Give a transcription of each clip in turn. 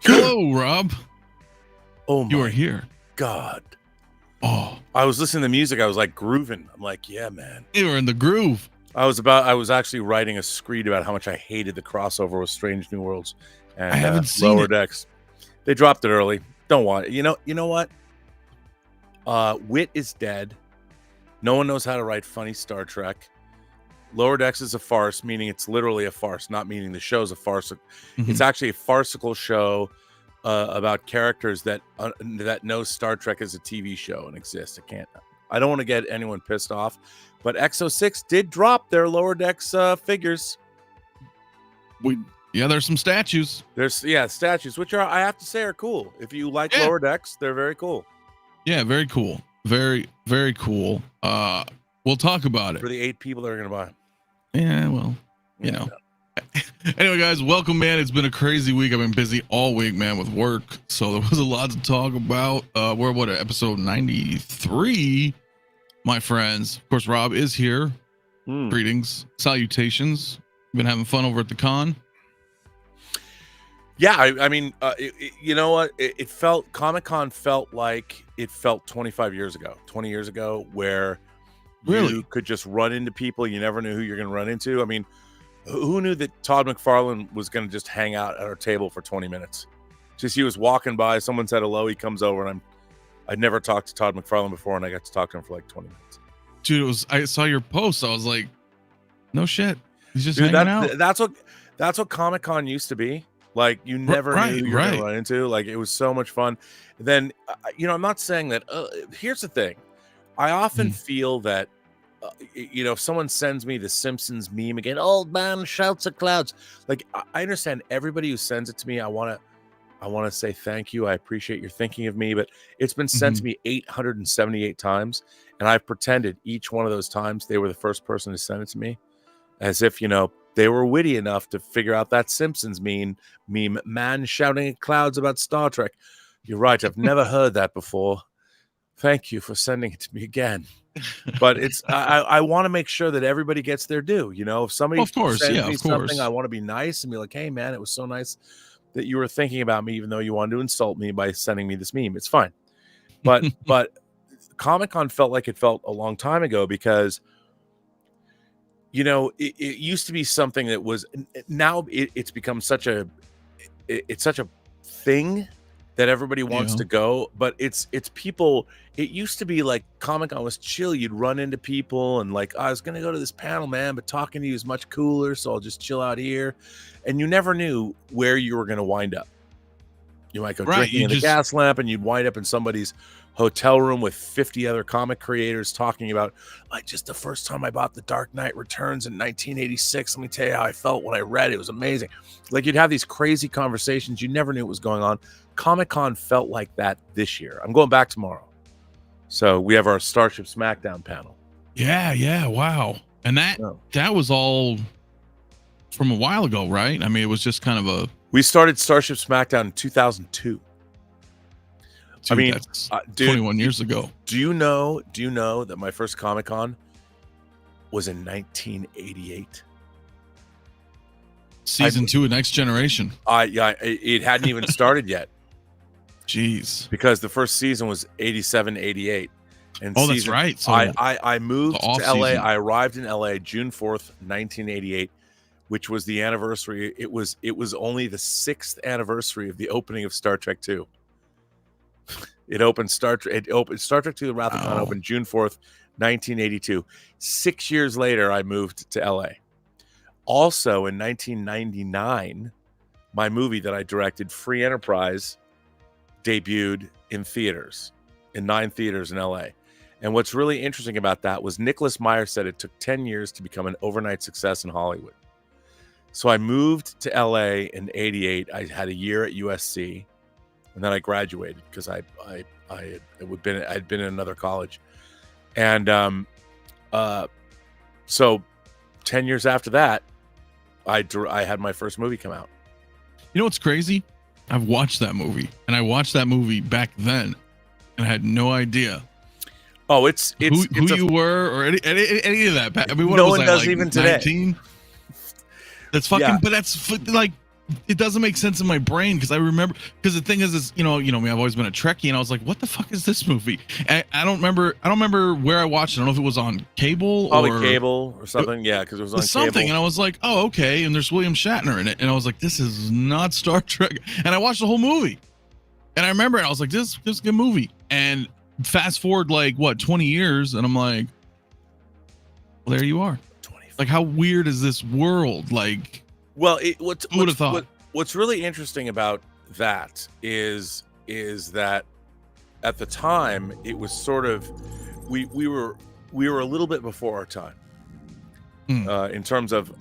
Hello, Rob. Oh, you are here. God. Oh, I was listening to music. I was like grooving. I'm like, yeah, man. you were in the groove. I was actually writing a screed about how much I hated the crossover with Strange New Worlds and I haven't seen Lower it. Decks. They dropped it early. Don't want it. You know what? Wit is dead. No one knows how to write funny Star Trek. Lower Decks is a farce, meaning it's literally a farce, not meaning the show's a farce. It's actually a farcical show about characters that know Star Trek as a TV show and exists. I don't want to get anyone pissed off, but X06 did drop their Lower Decks figures. There's some statues. There's statues, which I have to say are cool. If you like Lower Decks, they're very cool. Yeah, very cool. Very, very cool. We'll talk about it. For the 8 people that are going to buy. Yeah, well, you know. Anyway, guys, welcome, man. It's been a crazy week. I've been busy all week, man, with work. So there was a lot to talk about. We're at episode 93, my friends. Of course, Rob is here. Greetings, salutations. Been having fun over at the con. Yeah, I mean, you know what? It felt, ComicCon felt like it felt 20 years ago, where you could just run into people. You never knew who you're going to run into. I mean, who knew that Todd McFarlane was going to just hang out at our table for 20 minutes? Just he was walking by, someone said hello, he comes over, and I'd never talked to Todd McFarlane before, and I got to talk to him for like 20 minutes. Dude, I saw your post. I was like, no shit. He's just hanging out. That's what Comic-Con used to be. Like, you never knew who you were going to run into. Like, it was so much fun. Then, I'm not saying that. Here's the thing. I often feel that, if someone sends me the Simpsons meme again, old man shouts at clouds. Like, I understand everybody who sends it to me. I want to say thank you. I appreciate your thinking of me. But it's been sent to me 878 times. And I've pretended each one of those times they were the first person to send it to me. As if, they were witty enough to figure out that Simpsons meme, man shouting at clouds about Star Trek. You're right. I've never heard that before. Thank you for sending it to me again. But it's, I want to make sure that everybody gets their due. If somebody sends me something, I want to be nice and be like, hey, man, it was so nice that you were thinking about me, even though you wanted to insult me by sending me this meme. It's fine. But Comic-Con felt like it felt a long time ago because, it used to be something that was, now it's become such a thing that everybody wants to go, but it's people. It used to be like Comic-Con was chill. You'd run into people and like, I was going to go to this panel, man, but talking to you is much cooler. So I'll just chill out here. And you never knew where you were going to wind up. You might go drinking in the gas lamp and you'd wind up in somebody's hotel room with 50 other comic creators talking about, like, just the first time I bought The Dark Knight Returns in 1986. Let me tell you how I felt when I read it. It was amazing. Like, you'd have these crazy conversations. You never knew what was going on. Comic-Con felt like that this year. I'm going back tomorrow. So we have our Starship Smackdown panel. Yeah. Wow. And that was all from a while ago, right? I mean, it was just kind of we started Starship Smackdown in 2002. Dude, I mean, that's 21 years ago. Do you know that my first Comic-Con was in 1988? Season 2 of Next Generation. It hadn't even started yet. Jeez. Because the first season was 87, 88. And that's right. So I moved to LA. I arrived in LA June 4th, 1988, which was the anniversary. It was only the 6th anniversary of the opening of Star Trek 2. Star Trek 2 The Wrath of Khan opened June 4th, 1982. 6 years later, I moved to LA. Also in 1999, my movie that I directed, Free Enterprise, debuted in theaters, in 9 theaters in LA. And what's really interesting about that was Nicholas Meyer said it took 10 years to become an overnight success in Hollywood. So I moved to LA in 88. I had a year at USC. And then I graduated because I'd been in another college, and so 10 years after that, I had my first movie come out. You know what's crazy? I've watched that movie, and I watched that movie back then, and I had no idea. Oh, it's who you were or any of that. I mean, what no was one I, does like even today. 19? That's fucking. Yeah. But that's like it doesn't make sense in my brain because I remember, because the thing is me, I've always been a Trekkie, and I was like, what the fuck is this movie? And I don't remember where I watched it. I don't know if it was on cable or something. Yeah, because it was on something, cable. and I was like, oh, okay. And there's William Shatner in it, and I was like, this is not Star Trek. And I watched the whole movie, and I remember it. I was like, this is a good movie. And fast forward 20 years, and I'm like, well, there you are. Like, how weird is this world? Like, well, what's really interesting about that is that at the time it was sort of we were a little bit before our time in terms of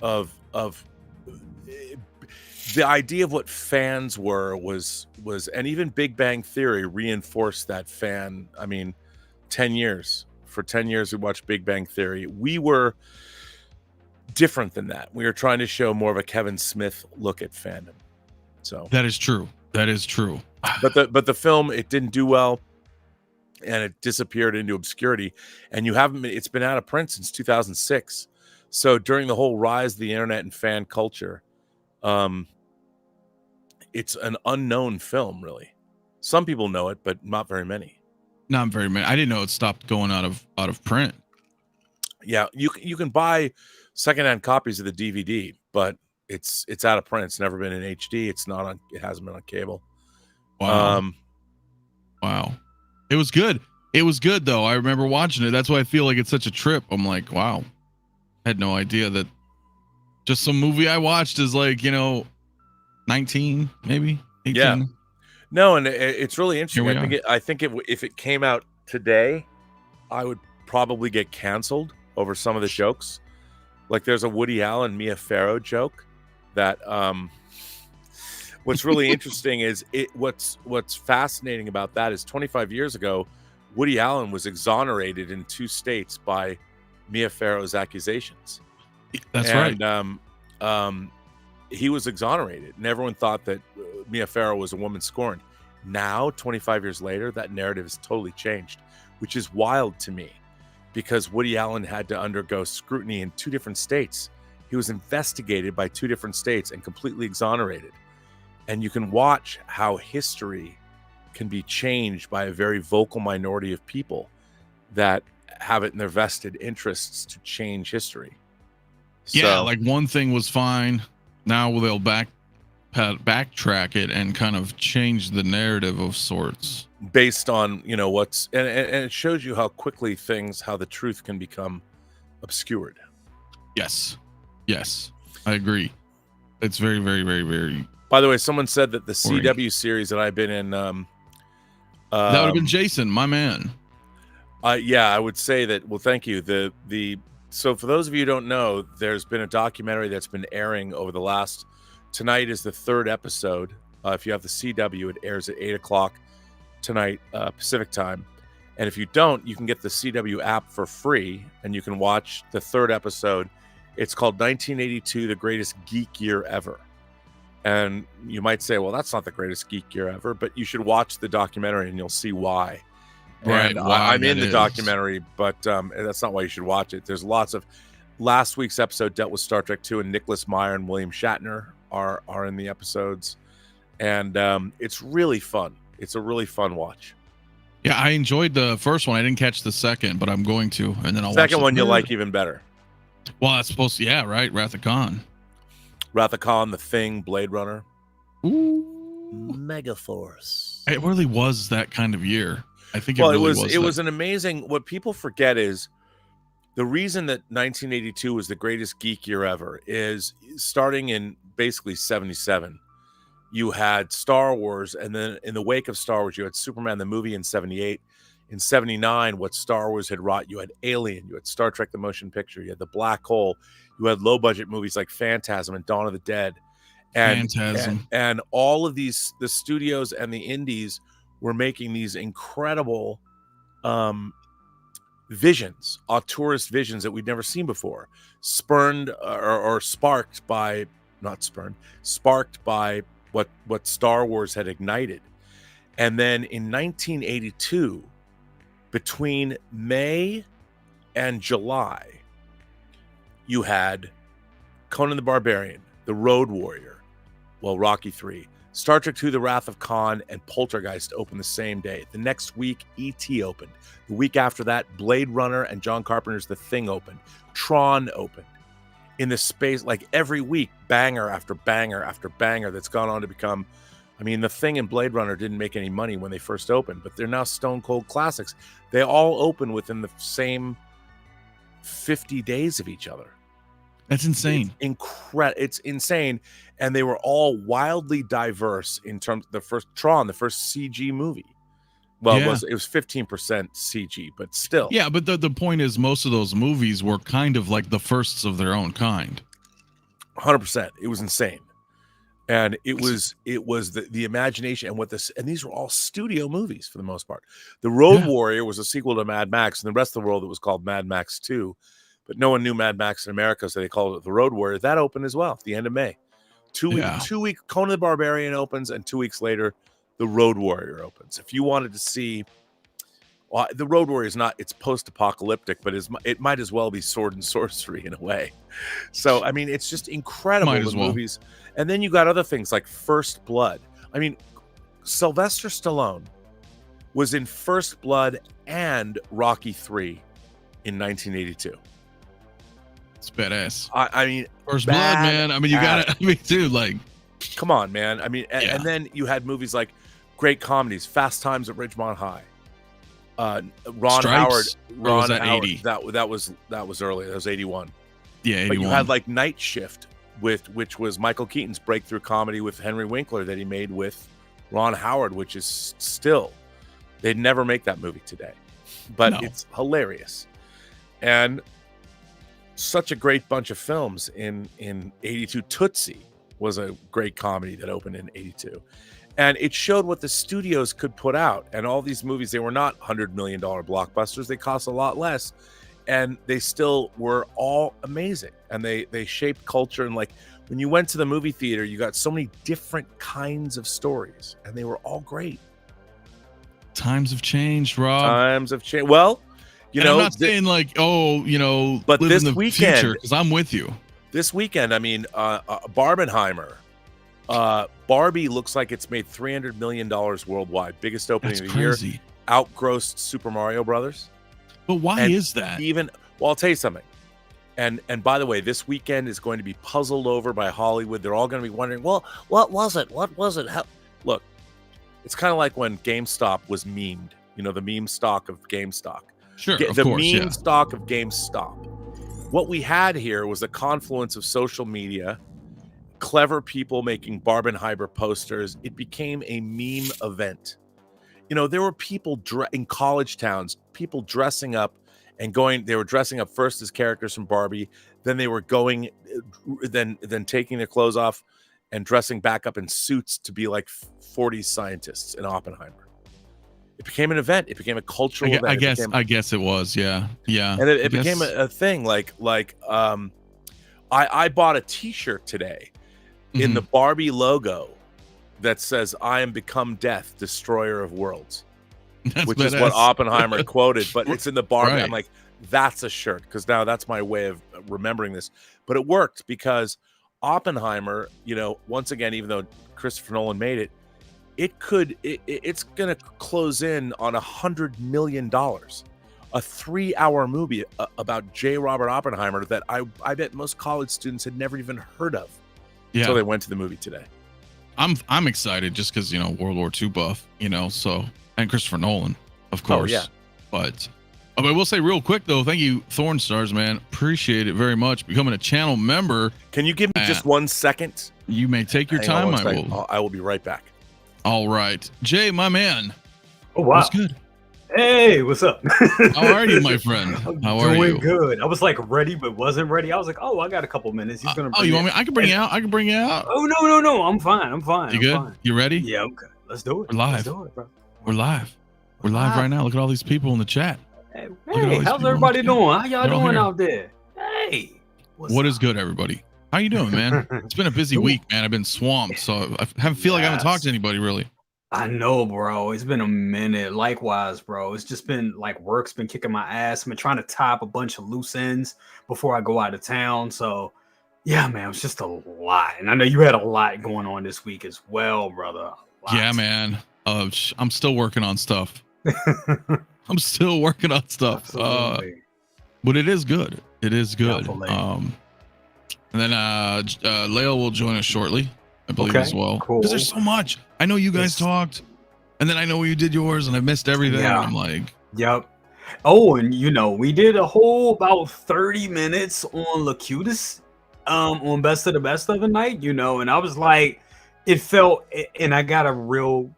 the idea of what fans was and even Big Bang Theory reinforced that fan. I mean, 10 years we watched Big Bang Theory. We were different than that. We were trying to show more of a Kevin Smith look at fandom. So that is true. But the film, it didn't do well, and it disappeared into obscurity. And it's been out of print since 2006. So during the whole rise of the internet and fan culture, it's an unknown film, really. Some people know it, but not very many. Not very many. I didn't know it stopped going out of print. Yeah, you can buy secondhand copies of the DVD, but it's out of print. It's never been in HD. It hasn't been on cable. Wow. Wow. It was good. It was good though. I remember watching it. That's why I feel like it's such a trip. I'm like, wow. I had no idea that just some movie I watched is 19, maybe 18. Yeah. No, and it's really interesting. I think if it came out today, I would probably get canceled over some of the jokes. Like, there's a Woody Allen Mia Farrow joke that what's really interesting is what's fascinating about that is 25 years ago, Woody Allen was exonerated in 2 states by Mia Farrow's accusations. That's right. He was exonerated, and everyone thought that Mia Farrow was a woman scorned. Now, 25 years later, that narrative has totally changed, which is wild to me, because Woody Allen had to undergo scrutiny in 2 different states. He was investigated by 2 different states and completely exonerated. And you can watch how history can be changed by a very vocal minority of people that have it in their vested interests to change history. Yeah, like one thing was fine. Now they'll backtrack it and kind of change the narrative of sorts based on what's and it shows you how quickly how the truth can become obscured. Yes, I agree. It's very, very, very, very. By the way, someone said that the CW series that I've been in that would have been Jason, my man. Yeah, I would say that. Well, thank you. So for those of you who don't know, there's been a documentary that's been airing over the last. Tonight is the 3rd episode. If you have the CW, it airs at 8:00 tonight Pacific time. And if you don't, you can get the CW app for free, and you can watch the 3rd episode. It's called 1982, the greatest geek year ever. And you might say, well, that's not the greatest geek year ever, but you should watch the documentary and you'll see why. Right. And I'm in the documentary, but that's not why you should watch it. There's lots of. Last week's episode dealt with Star Trek 2, and Nicholas Meyer and William Shatner are in the episodes, and it's really fun. It's a really fun watch. Yeah, I enjoyed the first one. I didn't catch the second, but I'm going to, and then I'll watch the second one. You'll 3rd. like even better. Well, that's supposed to, yeah, right. Wrath of Khan, The Thing, Blade Runner. Ooh, Megaforce. It really was that kind of year. I think it was an amazing. What people forget is the reason that 1982 was the greatest geek year ever is starting in basically 77. You had Star Wars, and then in the wake of Star Wars, you had Superman the movie in 78. In 79, what Star Wars had wrought, you had Alien, you had Star Trek the motion picture, you had The Black Hole, you had low-budget movies like Phantasm and Dawn of the Dead. And all of these, the studios and the indies were making these incredible visions, auteurist visions that we'd never seen before, sparked by what Star Wars had ignited. And then in 1982, between May and July, you had Conan the Barbarian, The Road Warrior, well, Rocky 3. Star Trek II, The Wrath of Khan, and Poltergeist opened the same day. The next week, E.T. opened. The week after that, Blade Runner and John Carpenter's The Thing opened. Tron opened. In the space, like every week, banger after banger after banger that's gone on to become, I mean, The Thing and Blade Runner didn't make any money when they first opened, but they're now stone cold classics. They all open within the same 50 days of each other. That's insane. It's insane. And they were all wildly diverse in terms of the first Tron, the first CG movie. Well, it was 15% CG, but still. Yeah, but the point is most of those movies were kind of like the firsts of their own kind. 100%. It was insane. And it was the imagination and and these were all studio movies for the most part. The Road Warrior was a sequel to Mad Max, and the rest of the world it was called Mad Max 2. But no one knew Mad Max in America, so they called it The Road Warrior. That opened as well at the end of May. 2 week Conan the Barbarian opens, and 2 weeks later, The Road Warrior opens. If you wanted to see, well, The Road Warrior is not, it's post-apocalyptic, but it might as well be sword and sorcery in a way. So, I mean, it's just incredible, the movies. And then you got other things like First Blood. I mean, Sylvester Stallone was in First Blood and Rocky 3 in 1982. It's badass. I mean, First Blood, man. I mean, you got to, I mean, dude, like, come on, man. I mean, and then you had movies like great comedies, Fast Times at Ridgemont High. Ron Howard. Was that 80? That was early. That was 81. Yeah, 81. But you had like Night Shift, which was Michael Keaton's breakthrough comedy with Henry Winkler that he made with Ron Howard, which is still, they'd never make that movie today, but it's hilarious. And such a great bunch of films in 82. Tootsie was a great comedy that opened in 82. And it showed what the studios could put out. And all these movies, they were not $100 million blockbusters. They cost a lot less. And they still were all amazing. And they shaped culture. And like when you went to the movie theater, you got so many different kinds of stories. And they were all great. Times have changed, Rob. Times have changed. Well, you know, I'm not saying like, oh, you know, but live this in the weekend, future, because I'm with you. This weekend, I mean, Barbenheimer. Barbie looks like it's made $300 million worldwide. Biggest opening of the year. Outgrossed Super Mario Brothers. But why is that? Well, I'll tell you something. And by the way, this weekend is going to be puzzled over by Hollywood. They're all going to be wondering, well, what was it? What was it? Look, it's kind of like when GameStop was memed. You know, the meme stock of GameStop. Sure, the meme stock of GameStop. What we had here was a confluence of social media, clever people making Barbenheimer posters. It became a meme event. You know, there were people in college towns, people dressing up and going. They were dressing up first as characters from Barbie, then they were going, then taking their clothes off and dressing back up in suits to be like 40 scientists in Oppenheimer. It became an event. It became a cultural event. I guess it was. Yeah. And it became a thing. I bought a T-shirt today in the Barbie logo that says, "I am become death, destroyer of worlds," which is what Oppenheimer quoted. But it's in the Barbie. Right. I'm like, that's a shirt, because now that's my way of remembering this. But it worked because Oppenheimer, you know, once again, even though Christopher Nolan made it, it's going to close in on $100 million. A 3-hour movie about J. Robert Oppenheimer that I bet most college students had never even heard of until they went to the movie today. I'm excited just because, you know, World War II buff, you know, so, and Christopher Nolan, of course. Oh, yeah. But I will say real quick though, thank you, Thorn Stars, man. Appreciate it very much. Becoming a channel member. Can you give me just 1 second? You may take your time. I will be right back. All right, Jay, my man. Oh wow, what's good? Hey, what's up? How are you, my friend? How are you? Doing good. I was like ready, but wasn't ready. I was like, oh, I got a couple minutes. He's gonna. You want me? I can bring you out. Oh no. I'm fine. You good? Fine. You ready? Yeah, okay. Let's do it. We're live. Let's do it, bro. We're live right now. Look at all these people in the chat. Hey, how's everybody doing? How y'all doing out there? Hey, what is good, everybody? How you doing, man? It's been a busy week, man. I've been swamped, so I feel like I haven't talked to anybody really. I know, bro. It's been a minute. Likewise, bro. It's just been like work's been kicking my ass. I've been trying to tie up a bunch of loose ends before I go out of town. So Yeah, man, it was just a lot. And I know you had a lot going on this week as well, brother. Yeah, man. I'm still working on stuff. I'm still working on stuff. But it is good. It is good. And then Leo will join us shortly, I believe, as well. Cool. Because there's so much. I know you guys talked, and then I know you did yours, and I missed everything. Yeah. And I'm like, yep. Oh, and we did a whole about 30 minutes on Locutus, on Best of the Night, and I was like, it felt, and I got a real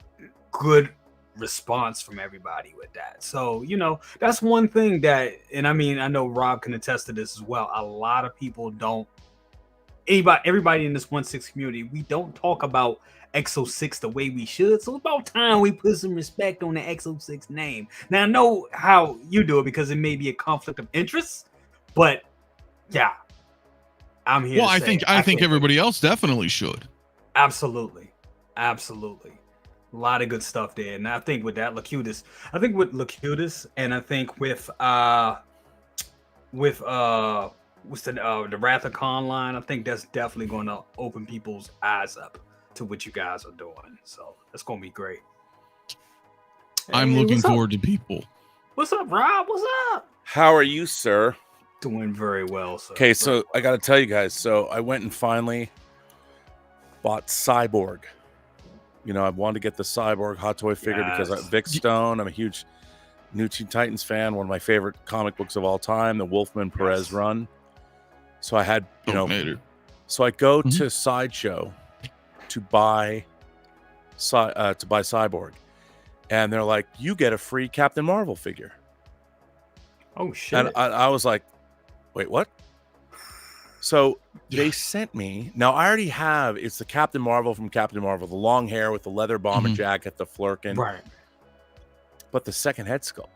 good response from everybody with that. So, that's one thing that, and I mean, I know Rob can attest to this as well. A lot of people don't, everybody in this 1/6 community, we don't talk about X06 the way we should. So it's about time we put some respect on the X06 name. Now, I know how you do it because it may be a conflict of interest, but yeah, I'm here. Well, I think everybody else definitely should. Absolutely. Absolutely. A lot of good stuff there. And I think with that Locutus, and I think with what's the Wrath of Khan line, I think that's definitely going to open people's eyes up to what you guys are doing. So that's going to be great. I'm looking forward to people. What's up, Rob? What's up? How are you, sir? Doing very well, sir. Okay, so I got to tell you guys. So I went and finally bought Cyborg. I wanted to get the Cyborg Hot Toy figure because Vic Stone. I'm a huge New Teen Titans fan. One of my favorite comic books of all time, the Wolfman Perez run. So I had, so I go to Sideshow to buy Cyborg, and they're like, "You get a free Captain Marvel figure." Oh shit! And I was like, "Wait, what?" So they sent me. Now I already have. It's the Captain Marvel from Captain Marvel, the long hair with the leather bomber jacket, the flirkin. Right. But the second head sculpt.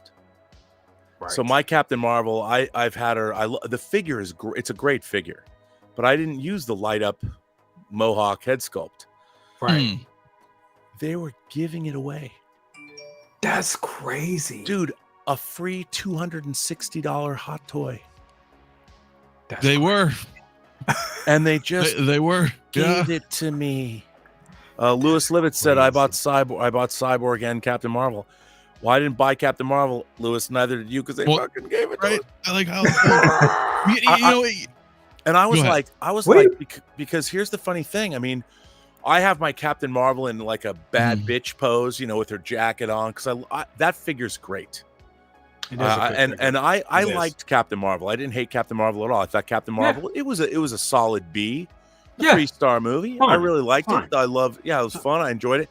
Right. So my Captain Marvel, I've had her. The figure is it's a great figure, but I didn't use the light up Mohawk head sculpt. Right. They were giving it away. That's crazy, dude. A free $260 hot toy. Were. And they just they were gave it to me. Lewis Livett said, I bought Cyborg and Captain Marvel. Well, I didn't buy Captain Marvel, Lewis. Neither did you, because they fucking gave it to us. I like how and I was like, because here's the funny thing. I mean, I have my Captain Marvel in like a bad bitch pose, with her jacket on, because that figure's great. I liked Captain Marvel. I didn't hate Captain Marvel at all. I thought Captain Marvel, it was a solid B, 3-star movie. I really liked it. I loved, it was fun. I enjoyed it.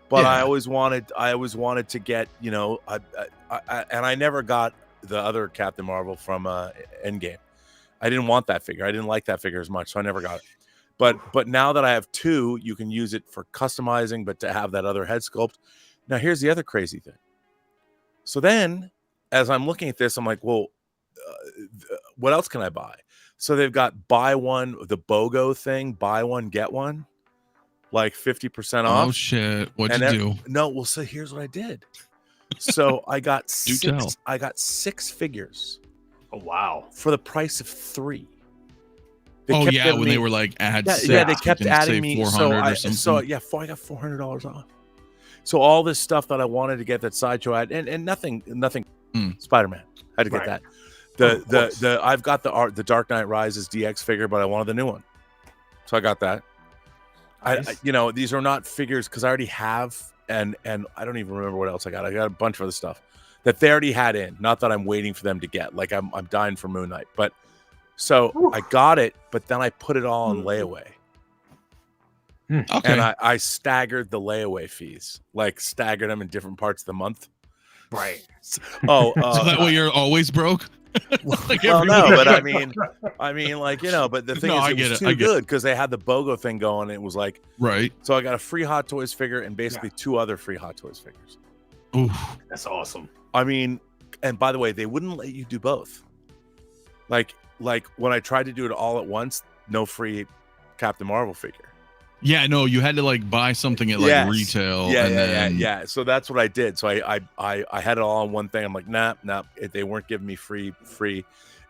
But I always wanted to get, and I never got the other Captain Marvel from Endgame. I didn't want that figure. I didn't like that figure as much, so I never got it. But now that I have two, you can use it for customizing, but to have that other head sculpt. Now, here's the other crazy thing. So then, as I'm looking at this, I'm like, well, what else can I buy? So they've got buy one, the BOGO thing, buy one, get one, like 50% off. Oh, shit. What'd you do? No, well, so here's what I did. So I got six figures. Oh, wow. For the price of 3. When they were like add six, they kept adding me 400 or something. I got $400 off. So all this stuff that I wanted to get that Sideshow had, and nothing Spider-Man. I had to get that. I've got the Dark Knight Rises DX figure, but I wanted the new one, so I got that. Nice. These are not figures because I already have, and I don't even remember what else I got. I got a bunch of other stuff that they already had in. Not that I'm waiting for them to get. Like I'm dying for Moon Knight, but so I got it, but then I put it all on layaway. Okay. And I staggered the layaway fees, like staggered them in different parts of the month. Right. So that way you're always broke. Well, no, but I mean, but the thing is, it was too good because they had the BOGO thing going. It was like, right. So I got a free Hot Toys figure and basically 2 other free Hot Toys figures. Ooh, that's awesome. I mean, and by the way, they wouldn't let you do both. Like when I tried to do it all at once, no free Captain Marvel figure. Yeah, no, you had to like buy something at like retail. Yeah. So that's what I did. So I had it all on one thing. I'm like, nah. They weren't giving me free.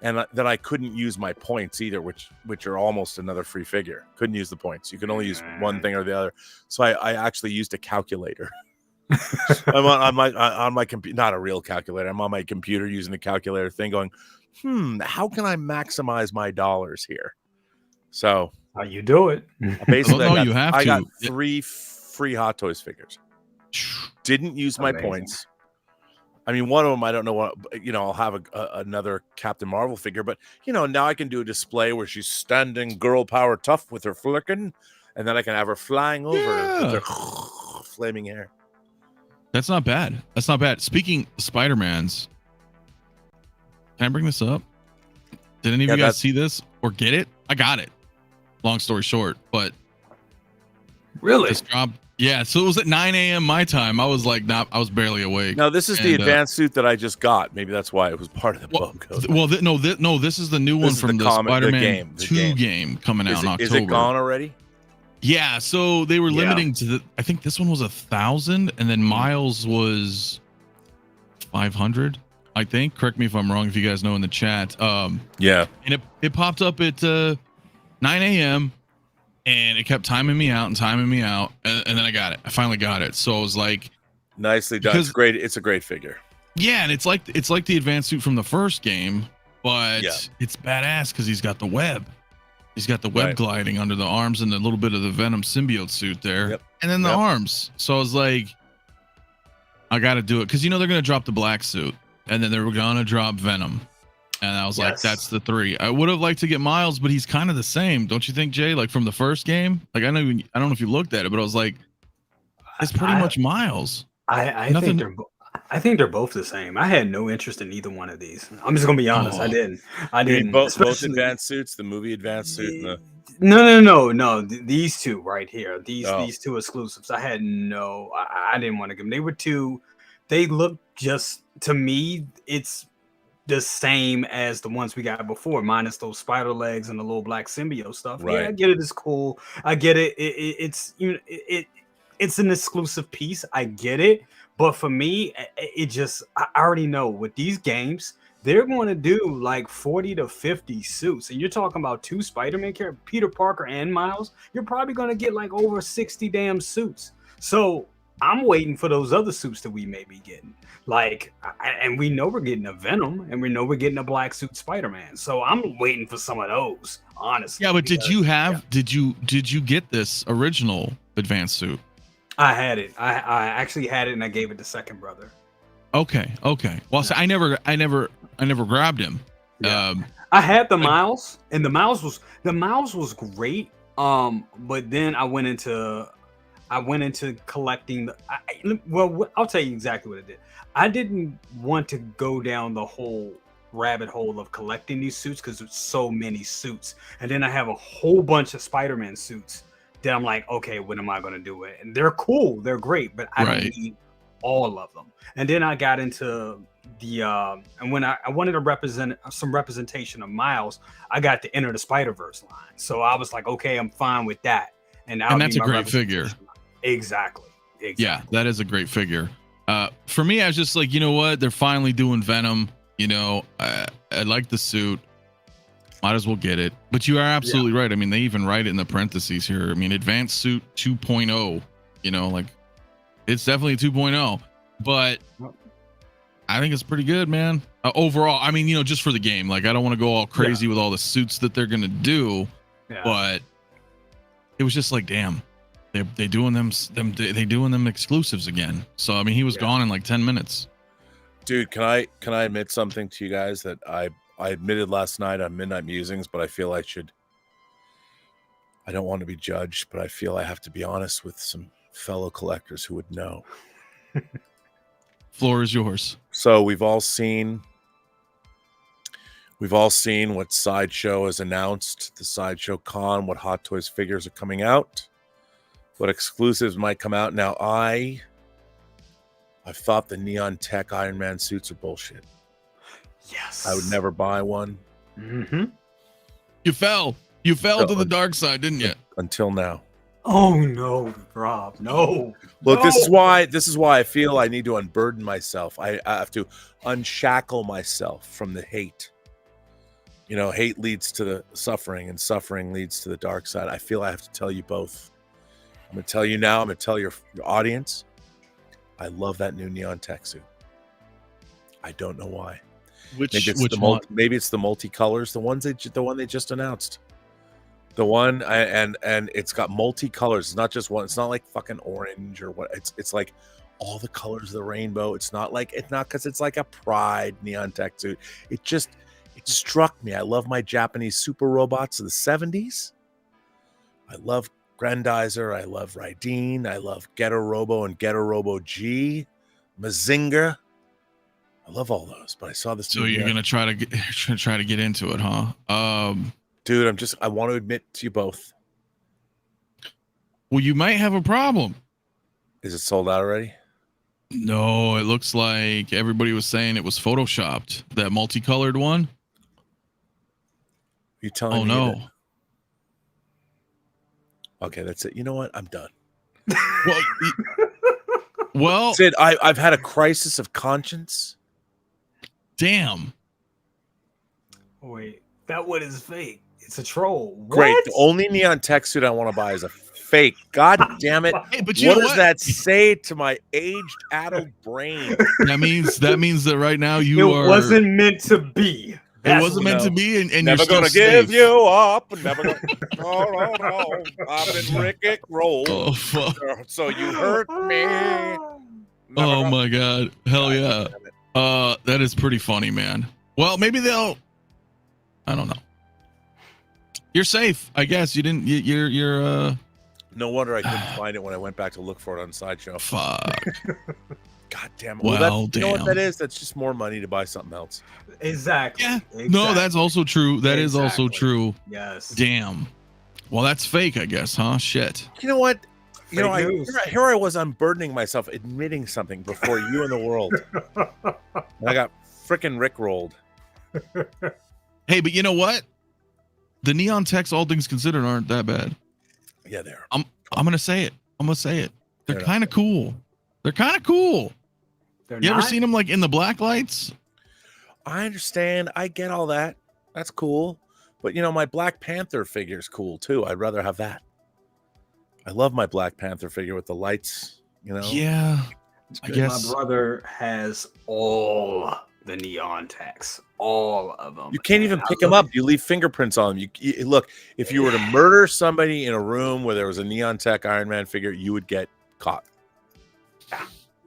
and then I couldn't use my points either, which are almost another free figure. Couldn't use the points. You can only use one thing or the other. So I actually used a calculator. I'm on my computer, not a real calculator. I'm on my computer using the calculator thing, going, how can I maximize my dollars here? So how you do it? Basically, I got 3 free Hot Toys figures. Didn't use my points. I mean, one of them, I don't know what, I'll have another Captain Marvel figure, but, now I can do a display where she's standing girl power tough with her flicking, and then I can have her flying over with her flaming hair. That's not bad. That's not bad. Speaking of Spider-Mans, can I bring this up? Did any of you guys see this or get it? I got it. Long story short, but really, this dropped. Yeah, so it was at 9 a.m. my time. I was like, I was barely awake. No, this is the advanced suit that I just got. Maybe that's why it was part of the bum code. No, this is the new one from the Spider-Man 2 game coming out in October. Is it gone already? Yeah, so they were limiting to I think this one was 1,000, and then Miles was 500. I think. Correct me if I'm wrong. If you guys know in the chat. Yeah. And it popped up at 9 a.m. and it kept timing me out, and then I got it. I finally got it. So I was like, nicely done. It's great. It's a great figure. Yeah, and it's like the advanced suit from the first game, but it's badass because he's got the web. He's got the web gliding under the arms and a little bit of the Venom symbiote suit there, and then the arms. So I was like, I got to do it because they're going to drop the black suit, and then they were going to drop Venom. And I was like, that's the 3. I would have liked to get Miles, but he's kind of the same. Don't you think, Jay? Like from the first game? Like I don't know if you looked at it, but I was like, it's pretty much Miles. I think they're both the same. I had no interest in either one of these. I'm just gonna be honest. I didn't. Both advanced suits, the movie advanced suit. And No. These two right here. These 2 exclusives. I had no. I didn't want to give them. They were 2. They look just to me. It's the same as the ones we got before, minus those spider legs and the little black symbiote stuff. Right. Yeah, I get it. It's cool. I get it. It's it's an exclusive piece. I get it. But for me, I already know with these games, they're going to do like 40 to 50 suits. And you're talking about 2 Spider-Man characters, Peter Parker and Miles. You're probably going to get like over 60 damn suits. So I'm waiting for those other suits that we may be getting. And we know we're getting a Venom, and we know we're getting a black suit Spider-Man. So I'm waiting for some of those, honestly. Yeah, but did you get this original advanced suit? I had it. I actually had it, and I gave it to second brother. Okay. Well, so I never grabbed him. Yeah. I had the Miles, and the Miles was great. But then I went into collecting. I'll tell you exactly what I did. I didn't want to go down the whole rabbit hole of collecting these suits because there's so many suits, and then I have a whole bunch of Spider-Man suits that I'm like, okay, when am I going to do it? And they're cool, they're great, but I don't need all of them. And then I got into the and when I wanted to represent some representation of Miles, I got to Enter the Spider-Verse line. So I was like, okay, I'm fine with that. And that's a great figure. Exactly. Yeah, that is a great figure. For me, I was just like, you know what? They're finally doing Venom. I like the suit. Might as well get it. But you are absolutely right. I mean, they even write it in the parentheses here. I mean, advanced suit 2.0, it's definitely 2.0, but I think it's pretty good, man. Overall, I mean, just for the game, like, I don't want to go all crazy with all the suits that they're going to do, but it was just like, damn, they doing them exclusives again. So, I mean, he was gone in like 10 minutes. Dude, can I admit something to you guys that I admitted last night on Midnight Musings, but I feel I don't want to be judged, but I feel I have to be honest with some fellow collectors who would know. Floor is yours. So we've all seen what Sideshow has announced, the Sideshow Con, what Hot Toys figures are coming out, what exclusives might come out. Now, I've thought the Neon Tech Iron Man suits are bullshit. Yes. I would never buy one. Mm-hmm. You fell to the dark side, didn't you? Until now. Oh no, Rob. No. Look, this is why I feel I need to unburden myself. I have to unshackle myself from the hate. you know, hate leads to the suffering and suffering leads to the dark side. I feel I have to tell you both. I'm going to tell you now. I'm going to tell your audience. I love that new neon tech suit. I don't know why. Maybe it's the multicolors, the one they just announced. The one and it's got multicolors. It's not just one. It's not like fucking orange or what. It's like all the colors of the rainbow. It's not because it's like a Pride neon tech suit. It struck me. I love my Japanese super robots of the 70s. I love Grandizer. I love Raideen. I love Getter Robo and Getter Robo G, Mazinger. I love all those, but I saw this. So you're gonna try to get into it, huh? Dude, I want to admit to you both. Well, you might have a problem. Is it sold out already? No, it looks like everybody was saying it was photoshopped. That multicolored one. You telling me? Oh no. Okay, that's it. You know what? I'm done. Well, Sid, I've had a crisis of conscience. Damn. Wait, that one is fake. It's a troll. Great. What? The only neon tech suit I want to buy is a fake. God damn it. Hey, but you what know does what? that say to my aged adult brain? That means that right now It wasn't meant to be. It wasn't meant to be, and never you're gonna still give safe. you up. Never gonna. No. I've been Rick rolled. Oh fuck. So you hurt me. Oh my god. Hell yeah. That is pretty funny, man. Well, maybe I don't know. You're safe, I guess. You're No wonder I couldn't find it when I went back to look for it on Sideshow. Fuck. God damn it. Well, you know what that is? That's just more money to buy something else. Exactly. Yeah. Exactly. No, that's also true. That is also true. Yes. Damn. Well, that's fake, I guess, huh? Shit. You know what? Here I was unburdening myself, admitting something before you and the world. And I got freaking Rick rolled. Hey, but you know what? The neon techs, all things considered, aren't that bad. Yeah, they are. I'm gonna say it. They're kind of cool. You ever seen them like in the black lights? I understand. I get all that. That's cool. But my Black Panther figure is cool too. I'd rather have that. I love my Black Panther figure with the lights. Yeah. I guess my brother has all the neon techs, all of them. You can't even pick them up. You leave fingerprints on them. You look. If you were to murder somebody in a room where there was a neon tech Iron Man figure, you would get caught.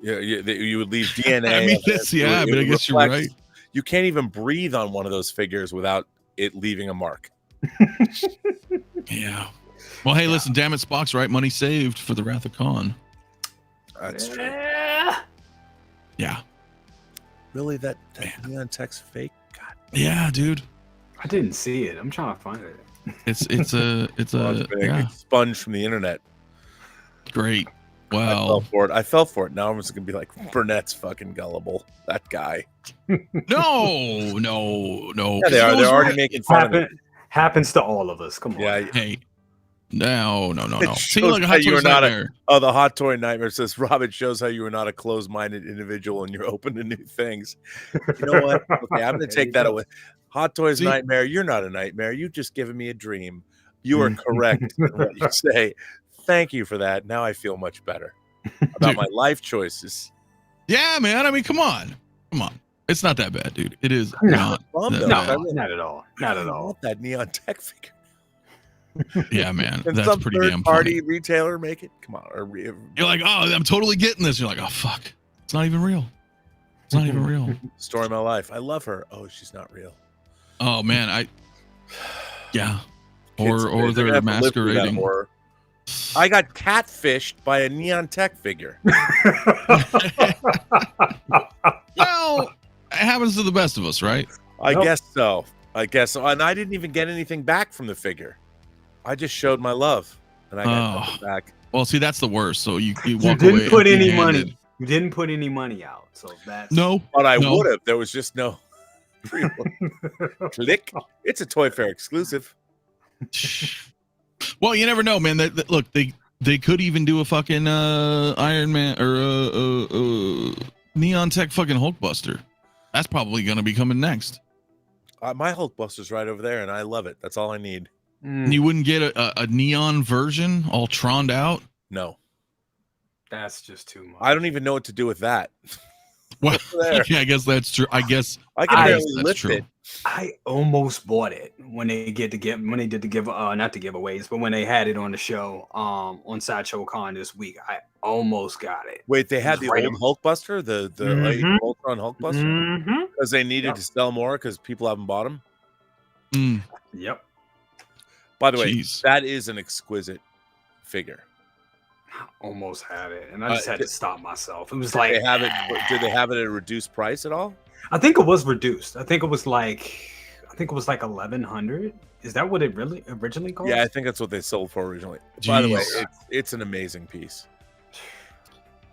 Yeah, you would leave DNA. I mean, but I guess you're right. You can't even breathe on one of those figures without it leaving a mark. Yeah. Well, hey, listen, damn it, Spock's right. Money saved for the Wrath of Khan. That's true. Yeah. Really, that neon tech's fake? God. Yeah, dude. I didn't see it. I'm trying to find it. It's a sponge from the internet. Great. Wow. I fell for it. Now I'm just gonna be like, Burnett's fucking gullible. That guy. No. Yeah, they are. They're already making fun of it. Happens to all of us. Come on. Yeah. Hey. No. See, like a hot toy nightmare. The hot toy nightmare says, Rob, it shows how you are not a closed-minded individual and you're open to new things. You know what? Okay, I'm gonna take that away. Hot toys nightmare. You're not a nightmare. You've just given me a dream. You are correct in what you say. Thank you for that. Now I feel much better about my life choices. Yeah, man. I mean, come on. It's not that bad, dude. It is not at all. Not at all. I want that neon tech figure. Yeah, man. Can that's some pretty third damn party funny. retailer make it? Come on. You're like, oh, I'm totally getting this. You're like, oh, fuck. It's not even real. Story of my life. I love her. Oh, she's not real. Oh, man. Yeah. Or they're masquerading. I got catfished by a neon tech figure. Well, it happens to the best of us, right? I guess so. And I didn't even get anything back from the figure. I just showed my love, and I got nothing back. Well, see, that's the worst. So you walk You didn't away put any money. You didn't put any money out. So that's But I would have. There was just no click. It's a Toy Fair exclusive. Well, you never know, man. Look, they could even do a fucking Iron Man or neon tech fucking Hulkbuster. That's probably gonna be coming next. My Hulkbuster's right over there, and I love it. That's all I need. You wouldn't get a neon version all troned out? No. That's just too much. I don't even know what to do with that. Well, yeah, I guess that's true. I guess I can barely lift it. I almost bought it when they did the not the giveaways, but when they had it on the show on Sideshow Con this week. I almost got it. Wait, they had the old Hulkbuster, the Ultron Hulkbuster, because they needed to sell more because people haven't bought them. Yep. By the way, that is an exquisite figure. I almost had it, and I just had to stop myself. It was like did they have it at a reduced price at all? I think it was reduced. I think it was like $1,100. Is that what it really originally cost? Yeah, I think that's what they sold for originally. Jeez. By the way, it's an amazing piece.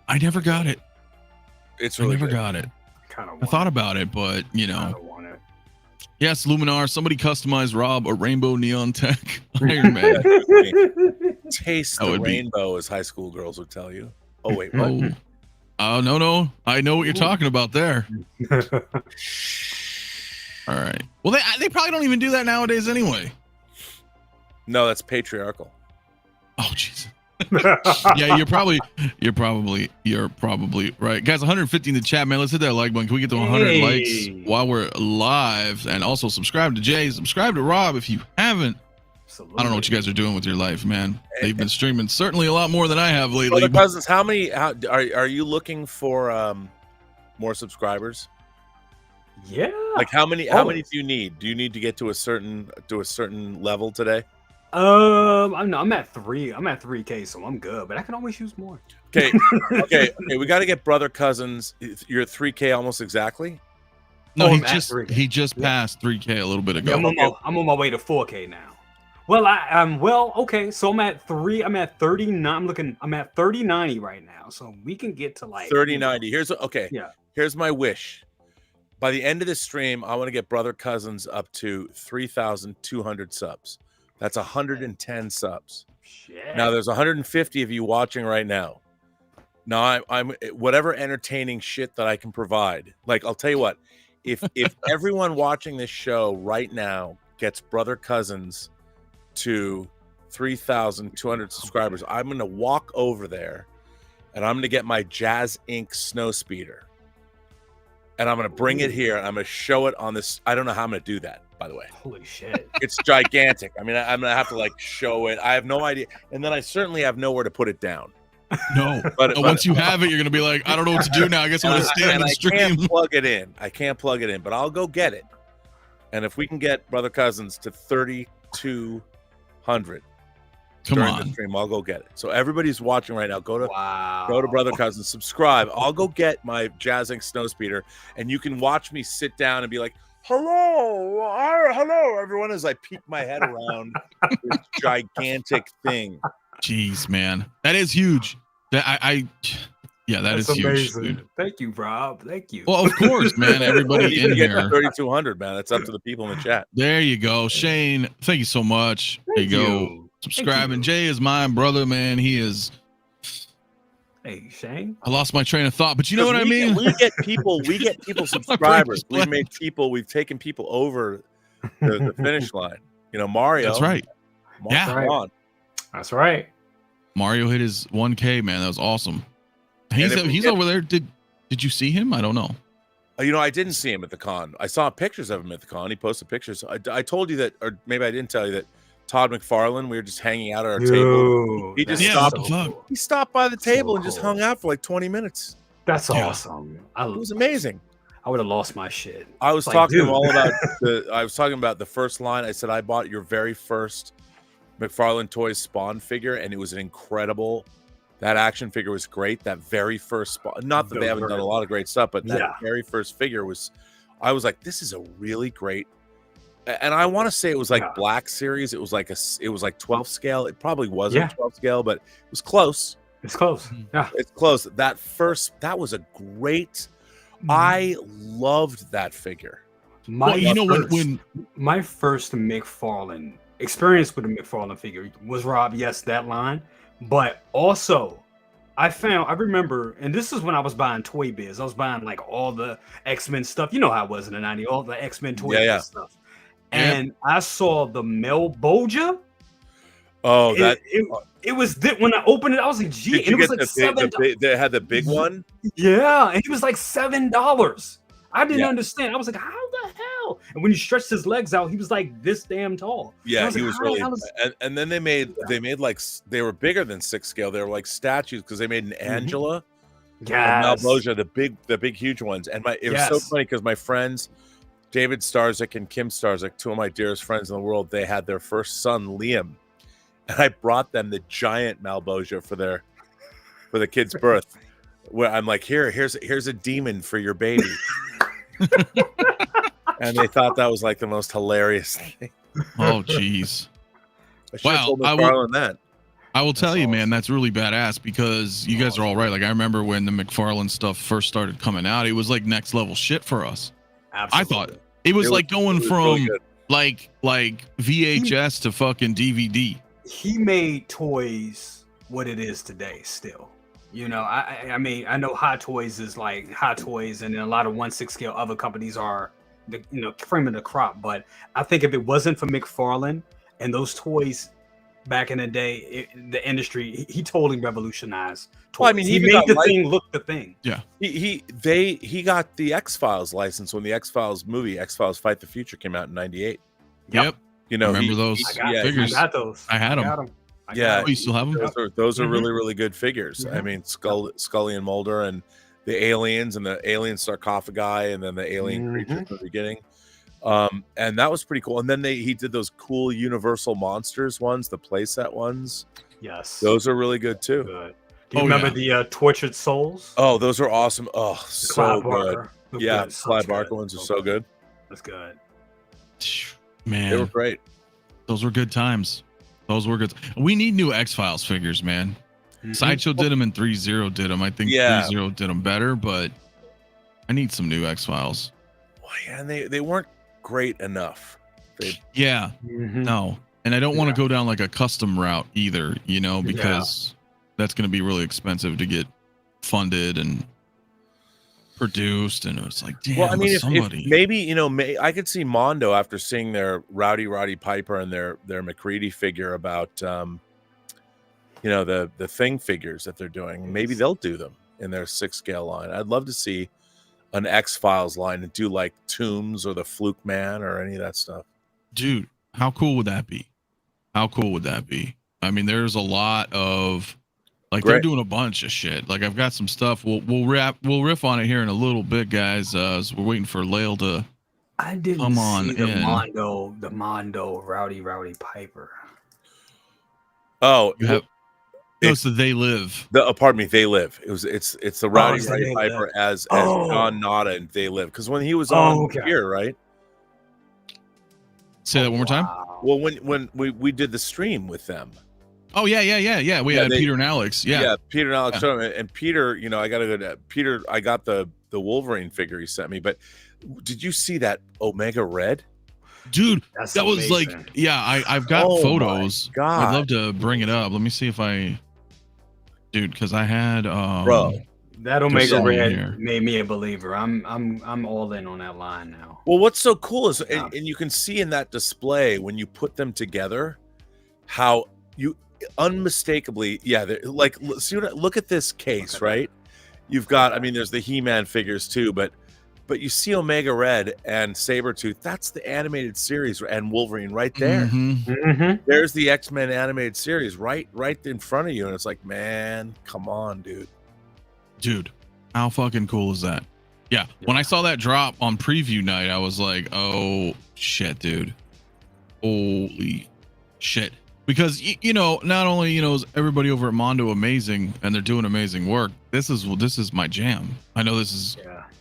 I never got it. It's really good. Got it. I thought about it, but you know. Yes, Luminar. Somebody customized Rob a rainbow neon tech Iron Man. Taste the rainbow, as high school girls would tell you. Oh wait, what? Oh no! I know what you're talking about there. All right. Well, they probably don't even do that nowadays anyway. No, that's patriarchal. Oh jeez. Yeah, you're probably right, guys. 150 in the chat, man. Let's hit that like button. Can we get to 100 likes while we're live? And also subscribe to Jay, subscribe to Rob if you haven't. Absolutely. I don't know what you guys are doing with your life, man. They've been streaming certainly a lot more than I have lately. Brother Cousins, how are you looking for more subscribers? Yeah. Like how many do you need? Do you need to get to a certain level today? I'm at 3. I'm at 3K, so I'm good, but I can always use more. Okay. We got to get Brother Cousins. You're at 3K almost exactly. No, he just passed 3K a little bit ago. Yeah, I'm on my way to 4K now. Well, okay. So I'm at 39. I'm at 3090 right now. So we can get to like 3090. Here's my wish. By the end of this stream, I want to get Brother Cousins up to 3,200 subs. That's 110 subs. Shit. Now there's 150 of you watching right now. Now I'm whatever entertaining shit that I can provide. Like I'll tell you what, if everyone watching this show right now gets Brother Cousins to 3,200 subscribers, I'm gonna walk over there and I'm gonna get my Jazz Inc. snow speeder. And I'm gonna bring it here and I'm gonna show it on this. I don't know how I'm gonna do that, by the way. Holy shit. It's gigantic. I mean, I'm gonna have to like show it. I have no idea. And then I certainly have nowhere to put it down. No. But once you have it, you're gonna be like, I don't know what to do now. I guess I'm gonna stand and stream. I can't plug it in, but I'll go get it. And if we can get Brother Cousins to 3,200 during the stream, I'll go get it. So everybody's watching right now. Go to Brother Cousins, subscribe. I'll go get my Jazz Inc. snow speeder, and you can watch me sit down and be like, hello, everyone, as I peek my head around this gigantic thing. Jeez, man, that is huge. That is huge. Dude. Thank you, Rob. Thank you. Well, of course, man. Everybody in here. 3,200, man. That's up to the people in the chat. There you go, Shane. Thank you so much. There you go. Subscribing. Jay is my brother, man. He is. Hey, Shane. I lost my train of thought, but you know what I mean. We get people subscribers. We've taken people over the finish line. You know, Mario. That's right. That's right. Mario hit his 1K, man. That was awesome. He's over there. Did you see him? I don't know. You know, I didn't see him at the con. I saw pictures of him at the con. He posted pictures. I told you that, or maybe I didn't tell you that. Todd McFarlane, we were just hanging out at our table. He just stopped. He stopped by the table and just hung out for like 20 minutes. That's awesome. It was amazing. I would have lost my shit. I was talking to him all about I was talking about the first line. I said, I bought your very first McFarlane Toys Spawn figure, and it was an incredible. That action figure was great. That very first Spawn. Not that they haven't done a lot of great stuff, but that very first figure was. I was like, this is a really great. And I want to say it was like Black Series. It was like 12 scale. It probably wasn't 12 scale, but it was close. It's close. Yeah, it's close. That was a great. I loved that figure. When my first McFarlane experience with a McFarlane figure was Rob. Yes, that line, but also I remember, and this is when I was buying Toy Biz. I was buying like all the X-Men stuff. You know how it was in the 90s, all the X-Men Toy Biz stuff. And I saw the Melboja. Oh, it was when I opened it, I was like, gee, and it was like $7. They had the big one. Yeah, and it was like $7. I didn't understand. I was like, how the hell? And when you stretched his legs out, he was like this damn tall. Yeah, he was really. And then they made like they were bigger than 6 scale. They were like statues because they made an Angela, Malboja, the big huge ones. And it was so funny because my friends, David Starzyk and Kim Starzyk, 2 of my dearest friends in the world, they had their first son Liam, and I brought them the giant Malboja for the kid's birth. Where I'm like, here's a demon for your baby. And they thought that was like the most hilarious thing. Oh, jeez. Wow. I will tell you, man, that's really badass because you guys are all right. Like, I remember when the McFarlane stuff first started coming out, it was like next level shit for us. Absolutely. I thought it was like going from really like VHS to fucking DVD. He made toys what it is today still. You know, I mean, I know Hot Toys is like Hot Toys, and then a lot of 1/6 scale other companies are, cream of the crop. But I think if it wasn't for McFarlane and those toys back in the day, the industry, he totally revolutionized toys. Well, I mean, he made the thing look the thing. Yeah, he got the X-Files license when the X-Files movie X-Files Fight the Future came out in '98. Yep. You know, remember those figures? I got those. I had them. Yeah, you still have them? Those are really, really good figures. I mean, Scully and Mulder, and the aliens, and the alien sarcophagi, and then the alien creature from the beginning. And that was pretty cool. And then he did those cool Universal Monsters ones, the playset ones. Yes, those are really good too. Good. Do you remember the Tortured Souls? Oh, those are awesome. Oh, so good. Yeah, Clive Barker ones are so good. That's good. Man, they were great. Those were good times. Those were good. We need new X-Files figures, man. Sideshow did them and 3-0 did them. I think 3-0 did them better, but I need some new X-Files. Well, yeah, and they weren't great enough. No. And I don't want to go down like a custom route either, because that's going to be really expensive to get funded and produced, and it's like, damn. Well, I mean, if maybe I could see Mondo after seeing their Roddy Piper and their McCready figure about the Thing figures that they're doing. Maybe they'll do them in their 6 scale line. I'd love to see an X-Files line and do like Tombs or the Fluke Man or any of that stuff. Dude, how cool would that be? I mean, there's a lot of they're doing a bunch of shit. Like, I've got some stuff. We'll riff on it here in a little bit, guys. As we're waiting for Lael to come on in. The Mondo Rowdy Piper. Oh, it's the They Live. Pardon me, They Live. It's the Rowdy Piper as John Nada and They Live, because when he was on here, right? Say that one more time. Well, when we did the stream with them. Oh yeah. We had Peter and Alex. Yeah, Peter and Alex. And Peter, I got to go to Peter. I got the Wolverine figure he sent me. But did you see that Omega Red? Dude, that was amazing. I've got photos. I'd love to bring it up. Let me see if because I had that Omega Red made me a believer. I'm all in on that line now. Well, what's so cool is, and you can see in that display when you put them together, how you unmistakably, look at this case, right? You've got, I mean, there's the He-Man figures too, but you see Omega Red and Sabretooth. That's the animated series, and Wolverine right there. There's the X-Men animated series right in front of you, and it's like, man, come on, dude, how fucking cool is that? Yeah, when I saw that drop on preview night, I was like, oh shit, dude, holy shit. Because not only is everybody over at Mondo amazing and they're doing amazing work, this is my jam. I know this is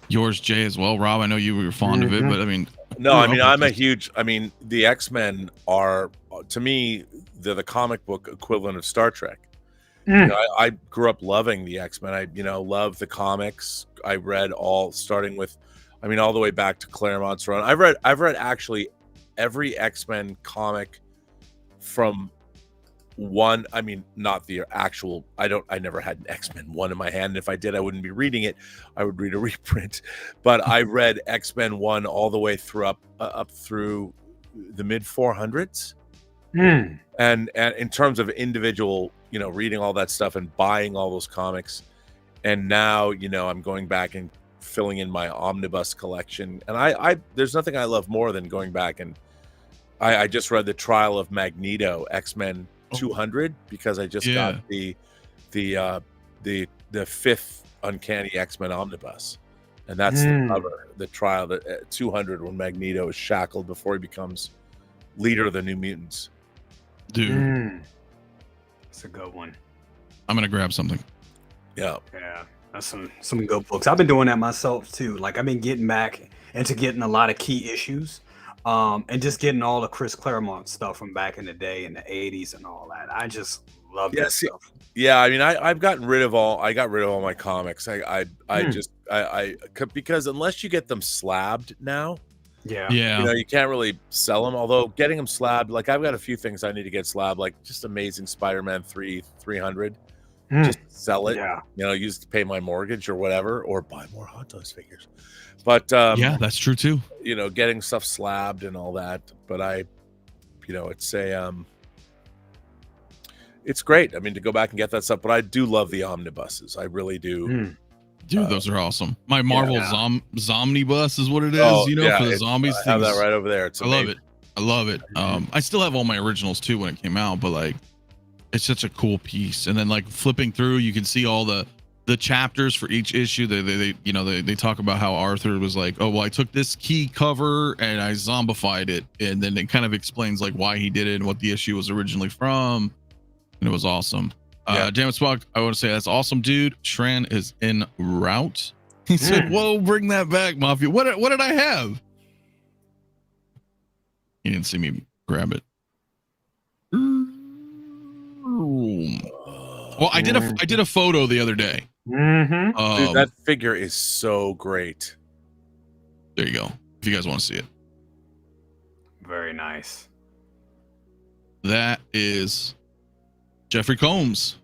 yours, Jay, as well. Rob, I know you were fond of it, but I mean, the X-Men are, to me, they're the comic book equivalent of Star Trek. I grew up loving the X-Men. I love the comics. I read all the way back to Claremont's run. I've read actually every X-Men comic from one, I mean, not the actual, I never had an X-Men 1 in my hand. And if I did, I wouldn't be reading it. I would read a reprint. But I read X-Men 1 all the way through up through the mid 400s. And in terms of individual, you know, reading all that stuff and buying all those comics. And now, you know, I'm going back and filling in my omnibus collection. And I there's nothing I love more than going back, and I just read the Trial of Magneto, X-Men 200, because I just got the fifth Uncanny X-Men omnibus, and that's the cover, the Trial that 200, when Magneto is shackled before he becomes leader of the New Mutants. Dude, it's a good one. I'm gonna grab something. Yeah, that's some good books. I've been doing that myself too. Like, I've been getting back into getting a lot of key issues. And just getting all the Chris Claremont stuff from back in the day in the 80s and all that. I just love that stuff. Yeah, I mean, I got rid of all my comics. Because unless you get them slabbed now, you know, you can't really sell them. Although getting them slabbed, like, I've got a few things I need to get slabbed, like just Amazing Spider-Man 300. Just sell it, you know, use it to pay my mortgage or whatever, or buy more Hot Toys figures. But yeah, that's true too. You know, getting stuff slabbed and all that. But you know, it's great. I mean, to go back and get that stuff. But I do love the omnibuses. I really do. Dude, those are awesome. My Marvel Zomnibus is what it is. You know, for the zombies. I have that right over there. I love it. I love it. I still have all my originals too when it came out, but like, it's such a cool piece. And then, like, flipping through, you can see all the chapters for each issue. They talk about how Arthur was like, oh, well, I took this key cover and I zombified it, and then it kind of explains like why he did it and what the issue was originally from, and it was awesome. Damn it, Spock, I want to say that's awesome, dude. Shran is en route. He said, whoa, bring that back, Mafia. What did I have? He didn't see me grab it. Well, I did a photo the other day. Dude, that figure is so great. There you go. If you guys want to see it. Very nice. That is Jeffrey Combs.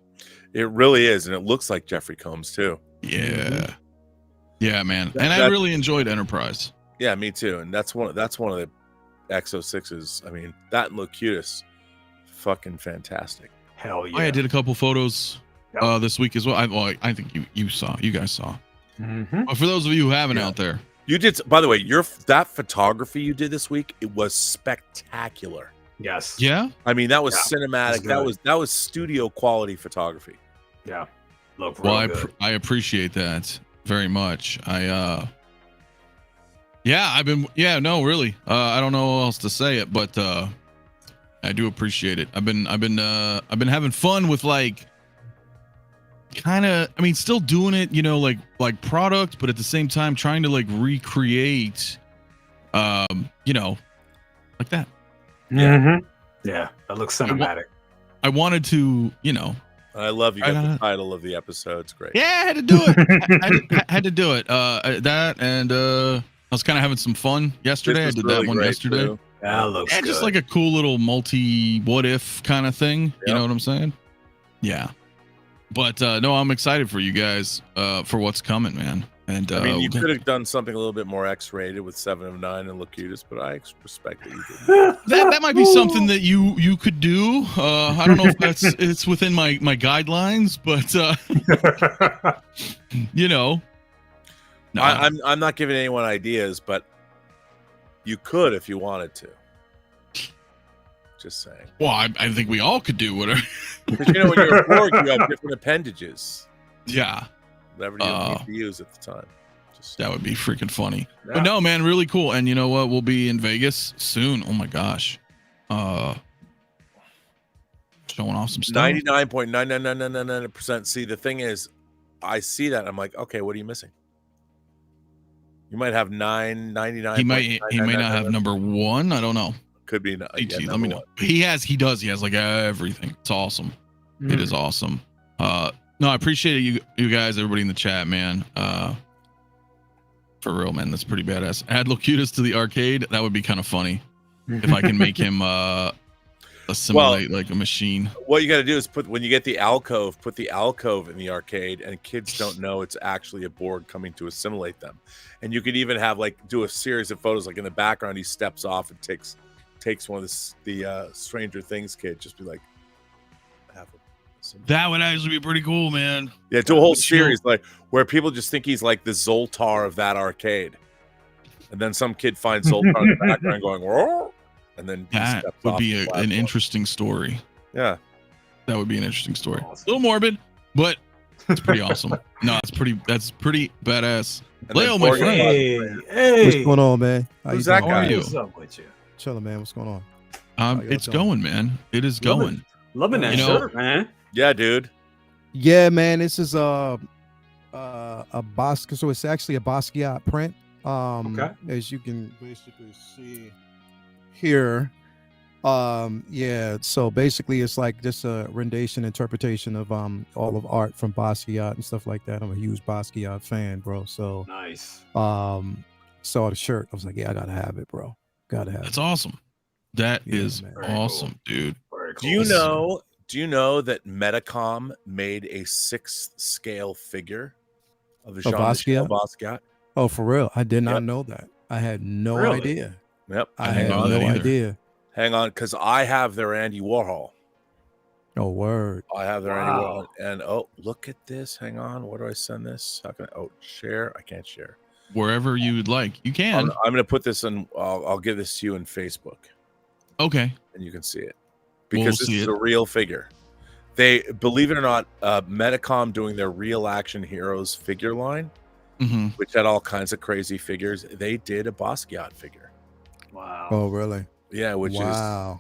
It really is, and it looks like Jeffrey Combs too. Yeah. Yeah, man. And I really enjoyed Enterprise. Yeah, me too. And that's one of the X06s. I mean, that and Locutus, fucking fantastic. Hell yeah. I did a couple photos this week as well. I think you guys saw. But for those of you who haven't out there, you did. By the way, that photography you did this week, it was spectacular. Yes. Yeah. I mean, that was cinematic. That was studio quality photography. Yeah. Look. I appreciate that very much. I've been. Yeah. No, really. I don't know how else to say it, but I do appreciate it. I've been having fun with, like, kind of, I mean, still doing it, you know, like product, but at the same time trying to like recreate, you know, like that. Yeah, that looks cinematic. I wanted to, you know. I love you got the title of the episode. It's great. Yeah, I had to do it. I had to do it. That and I was kind of having some fun yesterday. I did really that one yesterday. Too. That looks good. Just like a cool little multi what if kind of thing. Yep. You know what I'm saying? Yeah. But no, I'm excited for you guys for what's coming, man. And I mean, you could have done something a little bit more X-rated with 7 of 9 and Locutus, but I respect that you did. that might be something that you could do. I don't know if it's within my guidelines, but you know, no, I'm not giving anyone ideas, but you could if you wanted to. Just saying. Well, I think we all could do whatever. Because you know, when you're a Borg, you have different appendages. Yeah. Whatever you need to use at the time. That would be freaking funny. Yeah. But no, man, really cool. And you know what? We'll be in Vegas soon. Oh my gosh. Showing off some stuff. 99.99999%. See, the thing is, I see that. I'm like, okay, what are you missing? You might have 999. He may not have number 1. I don't know. Could be. Let me know. He does. He has like everything. It's awesome. It is awesome. No, I appreciate it, you guys, everybody in the chat, man. For real, man, that's pretty badass. Add Locutus to the arcade. That would be kind of funny if I can make him. assimilate like a machine. What you got to do is when you get the alcove, put the alcove in the arcade, and kids don't know it's actually a board coming to assimilate them. And you could even have do a series of photos, like in the background, he steps off and takes one of the Stranger Things kid, just be like, that would actually be pretty cool, man. Yeah, do a whole series like where people just think he's like the Zoltar of that arcade, and then some kid finds Zoltar in the background going, whoa, and then that would be an interesting story. Yeah, that would be an interesting story. A little morbid, but it's pretty awesome. No, that's pretty badass. Leo, my friend. Hey, what's going on, man? Who's that guy? What's up with you? Chilling, man. What's going on? It's going, man. It is going. Loving that shirt, man. Yeah, dude. Yeah, man. This is a Basquiat. So it's actually a Basquiat print. Okay. As you can basically see here. Yeah. So basically, it's like just a rendition interpretation of all of art from Basquiat and stuff like that. I'm a huge Basquiat fan, bro. So nice. Saw the shirt. I was like, yeah, I gotta have it, bro. Gotta have it. That's awesome. That is awesome, cool. Dude. Cool. Do you know that Metacom made a 6th scale figure of the Jean-Michel Basquiat? Oh, for real? I did not know that. I had no idea. Yep. I had no idea. Hang on, because I have their Andy Warhol. Oh, word. I have their Andy Warhol. And look at this. Hang on. Where do I send this? How can share? I can't share. Wherever you would like. You can. I'm going to put this in. I'll give this to you in Facebook. Okay. And you can see it. Because this is a real figure. They, believe it or not, Metacom doing their Real Action Heroes figure line, which had all kinds of crazy figures. They did a Basquiat figure. Wow. Oh, really? Yeah, which is now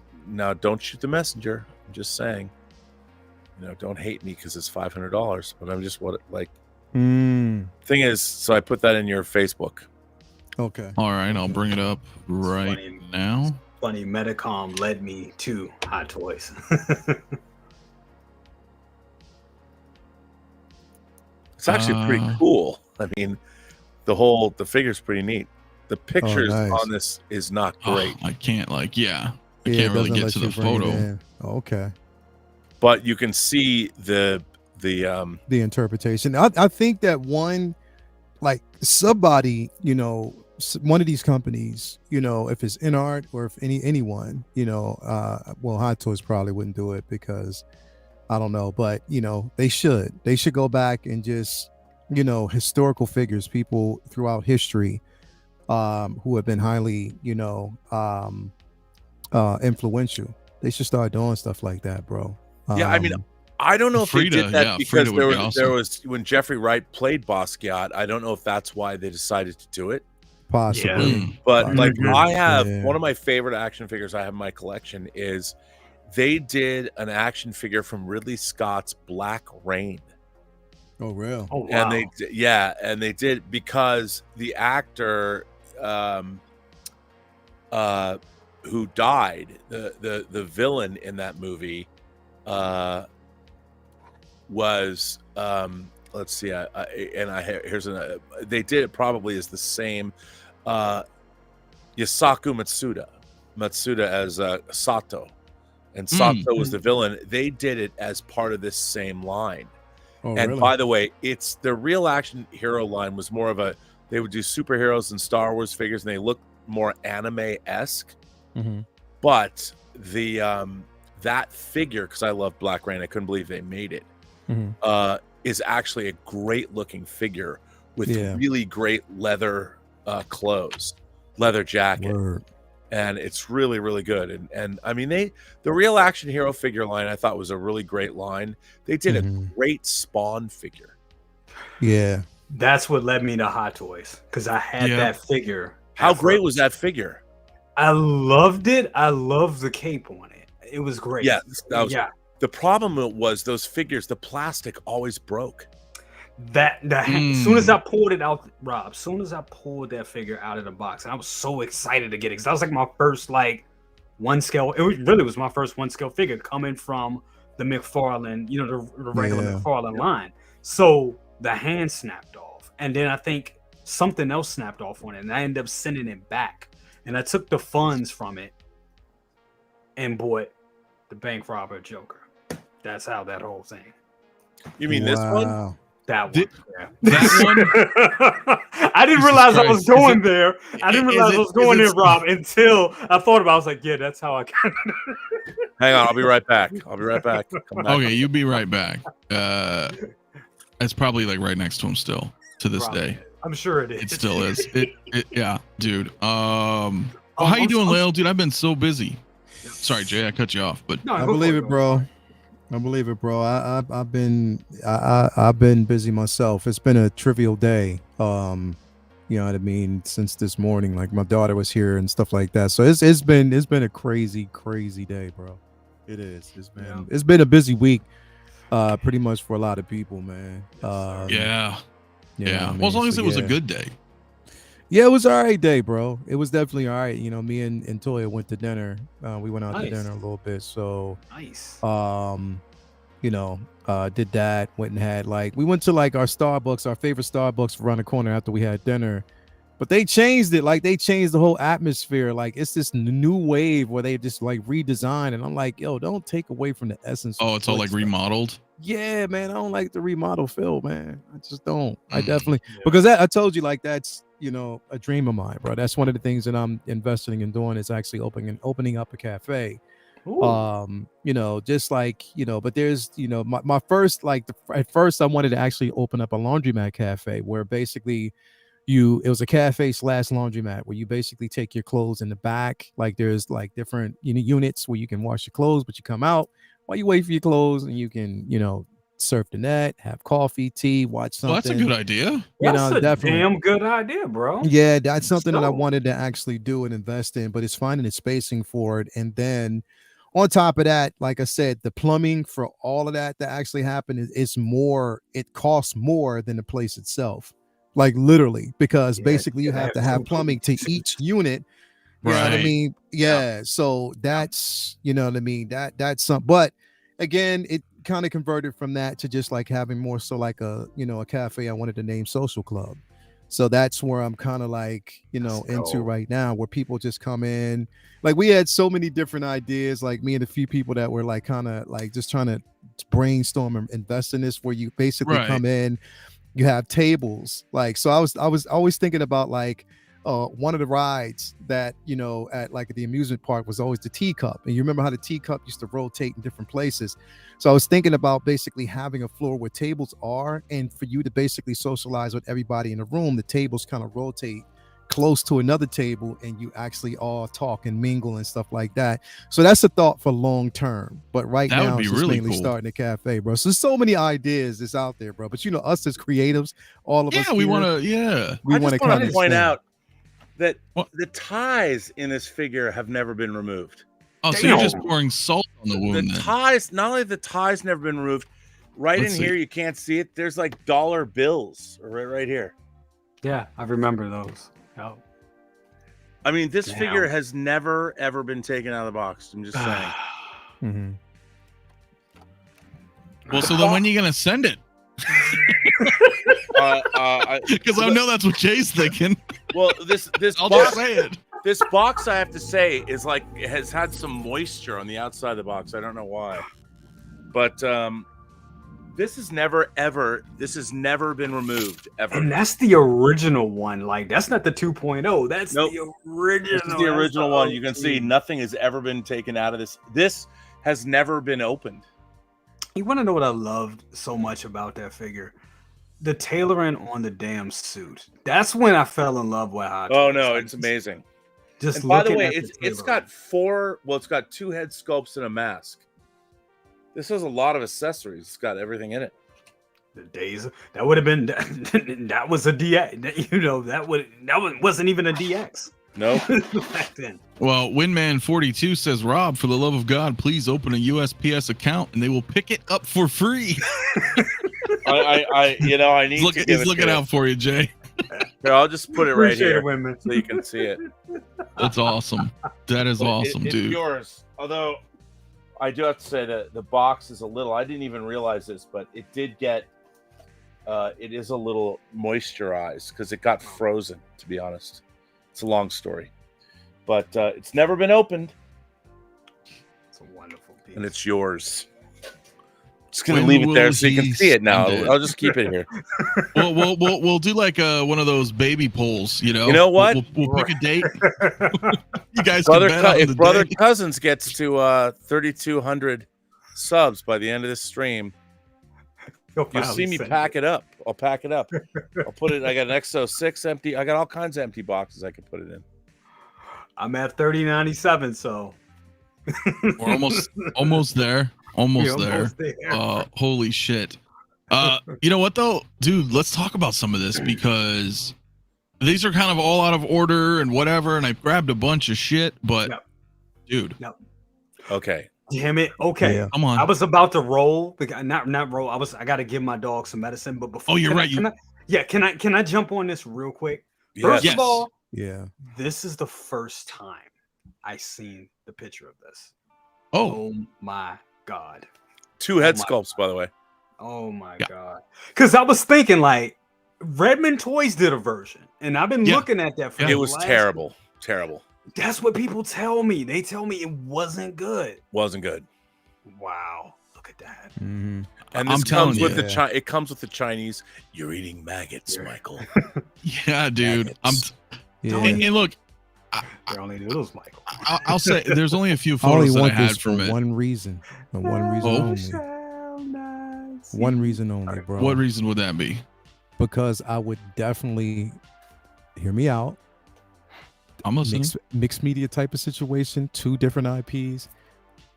don't shoot the messenger. I'm just saying. Don't hate me because it's $500. But I'm just thing is, so I put that in your Facebook. Okay. All right, I'll bring it up right now. Funny, Metacom led me to Hot Toys. It's actually pretty cool. I mean, the figure's pretty neat. The pictures on this is not great. I can't I can't really get to the photo. Okay. But you can see the interpretation. I think that one, like somebody, one of these companies, if it's InArt or if anyone, well, Hot Toys probably wouldn't do it because I don't know, but they should go back and just, historical figures, people throughout history, who have been highly, influential. They should start doing stuff like that, bro. Yeah, I mean, I don't know if they did that because there was when Jeffrey Wright played Basquiat. I don't know if that's why they decided to do it. Possibly. But I have one of my favorite action figures I have in my collection is they did an action figure from Ridley Scott's Black Rain. Oh, real? Oh, wow. And they did because the actor who died, the villain in that movie was let's see, here's they did it probably as the same Yasaku Matsuda as Sato, and Sato was the villain. They did it as part of this same line. Oh, and really? by the way, it's the Real Action Hero line was more of they would do superheroes and Star Wars figures, and they look more anime-esque. But the that figure, because I love Black Rain, I couldn't believe they made it. Is actually a great looking figure with really great leather clothes, leather jacket. Word. And it's really, really good. And I mean, the Real Action Hero figure line I thought was a really great line. They did a great Spawn figure. Yeah. That's what led me to Hot Toys, because I had that figure. How great was that figure? I loved it. I loved the cape on it. It was great. Yeah, the problem was those figures, the plastic always broke. As soon as I pulled it out, Rob, as soon as I pulled that figure out of the box, and I was so excited to get it, because that was like my first one scale. It really was my first one scale figure coming from the McFarlane, the regular McFarlane line. So the hand snapped off, and then I think something else snapped off on it, and I ended up sending it back. And I took the funds from it and bought the bank robber Joker. That's how that whole thing. You mean this one? That one. Yeah. That one? I didn't realize I was going there. I didn't realize I was going there, Rob, until I thought about it. I was like, yeah, that's how I can. Hang on, I'll be right back. Come back. Okay, you be right back. It's probably like right next to him still to this day. I'm sure it is. It still is. Yeah, dude. How you doing, Lael? Dude, I've been so busy. Sorry, Jay, I cut you off, but I believe it, bro. I've been busy myself. It's been a trivial day. You know what I mean, since this morning. Like my daughter was here and stuff like that. So it's been a crazy day, bro. It is. It's been a busy week. Pretty much for a lot of people, man. Yeah. I mean, Well, as long as it was a good day. Yeah, it was all right day, bro. It was definitely all right. You know, me and Toya went to dinner. We went out to dinner a little bit. So nice. You know, did that, went and had we went to our Starbucks, our favorite Starbucks around the corner after we had dinner. But they changed it. They changed the whole atmosphere. It's this new wave where they just redesign. And I'm like, yo, don't take away from the essence. Oh, it's all remodeled. Yeah, man. I don't like the remodel feel, man. I just don't. I definitely because I told you that's a dream of mine, bro. That's one of the things that I'm investing in doing is actually opening up a cafe. Ooh. Just but there's my first at first I wanted to actually open up a laundromat cafe where basically it was a cafe / laundromat where you basically take your clothes in the back. There's different units where you can wash your clothes, but you come out while you wait for your clothes and you can surf the net, have coffee, tea, watch something. Well, that's a good idea. That's a damn good idea, bro. Yeah, that's something that I wanted to actually do and invest in, but it's finding the spacing for it. And then on top of that, like I said, the plumbing for all of that actually happened is more. It costs more than the place itself. Literally, because basically you have to have plumbing to each unit. You know what I mean? Yeah. So that's what I mean. That's something. But again, it kind of converted from that to just having more so a cafe I wanted to name Social Club. So that's where I'm kind of into right now, where people just come in. We had so many different ideas, me and a few people that were just trying to brainstorm and invest in this, where you basically come in, you have tables. So I was always thinking about one of the rides that at the amusement park was always the teacup, and you remember how the teacup used to rotate in different places. So I was thinking about basically having a floor where tables are, and for you to basically socialize with everybody in the room, the tables kind of rotate close to another table and you actually all talk and mingle and stuff like that. So that's a thought for long term, but right now it's just mainly starting a cafe, bro. So there's so many ideas that's out there, bro, but us as creatives, all of us we want to point out that the ties in this figure have never been removed. Oh, so you're just pouring salt on the wound. The ties, not only the ties never been removed, Let's see. Here, you can't see it. There's dollar bills right here. Yeah, I remember those. Oh. I mean, this figure has never, ever been taken out of the box. I'm just saying. Mm-hmm. Well, so then when are you going to send it? Because I know that's what Jay's thinking. Well, this I'll box, just say it. This box, I have to say, is it has had some moisture on the outside of the box. I don't know why, but this has never been removed ever. And that's the original one. That's not the 2.0. That's the original. This is the original one. You can see nothing has ever been taken out of this. This has never been opened. You want to know what I loved so much about that figure? The tailoring on the damn suit. That's when I fell in love with Hot Toys. Oh no, it's amazing. Just by the way, it's got it's got 2 head sculpts and a mask. This has a lot of accessories. It's got everything in it. The days that would have been that was a DX. That wasn't even a DX. No. Back then. Well, Winman42 says, Rob, for the love of God, please open a USPS account and they will pick it up for free. I need to. He's looking out for you, Jay. Here, I'll just put it right here so you can see it. That's awesome. That is awesome, dude. It's yours. Although I do have to say that the box is a little. I didn't even realize this, but it did get. It is a little moisturized because it got frozen. To be honest, it's a long story, but it's never been opened. It's a wonderful and it's yours. Just gonna When leave it will there so you can he see it now. spend it? I'll just keep it here. We'll do like one of those baby polls. You know. You know what? We'll pick a date. You guys Brother, can bet on if the Brother day. Cousins gets to 3,200 subs by the end of this stream, you'll see me pack it up. I'll pack it up. I'll put it. I got an XO6 empty. I got all kinds of empty boxes I can put it in. I'm at 3097, so We're almost there. Almost there. Holy shit. You know what though, dude? Let's talk about some of this because these are kind of all out of order and whatever. And I grabbed a bunch of shit, but dude. Okay. Damn it. Okay. Yeah. Come on. I was about to roll. Not roll. I got to give my dog some medicine. But before, Oh, you're right. Can I jump on this real quick? Yes. First of all, this is the first time I seen the picture of this. Oh my God. 2 head sculpts, by the way. Oh my God. Because I was thinking like Redmond Toys did a version, and I've been looking at that for it was terrible. Terrible. That's what people tell me. They tell me it wasn't good. Wasn't good. Wow. Look at that. Mm-hmm. And this comes with it comes with the Chinese. You're eating maggots, Michael. Yeah, dude. Maggots. And look, They're only noodles, Michael. I'll say there's only a few photos that I had from it. One reason. And one reason only. One reason only, bro. What reason would that be? Because I would definitely hear me out. I'm listening. Mixed media type of situation, 2 different IPs.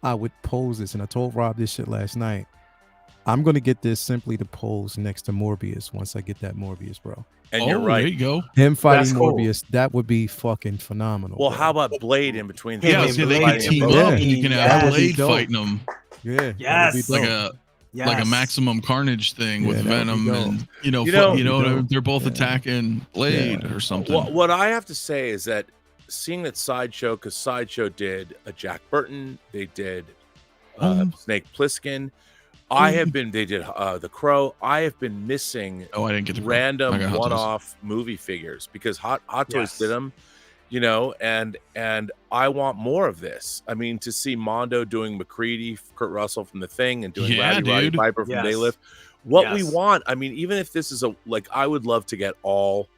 I would pose this, and I told Rob this shit last night. I'm gonna get this simply to pose next to Morbius once I get that Morbius, bro. And you're right. There you go. Him fighting Morbius, that would be fucking phenomenal. Well, bro. how about Blade in between? Yeah, so they can team up, and you can have Blade fighting them. Yeah. Yes. Like a Maximum Carnage thing with Venom, and they're both attacking Blade or something. What I have to say is that seeing that Sideshow, because Sideshow did a Jack Burton, they did Snake Plissken. They did The Crow. I have been missing I didn't get the random one-off movie figures because Hot Toys did them, and I want more of this. I mean, to see Mondo doing McCready, Kurt Russell from The Thing, and doing Roddy Piper from Daylift. What we want, I mean, even if this is I would love to get all.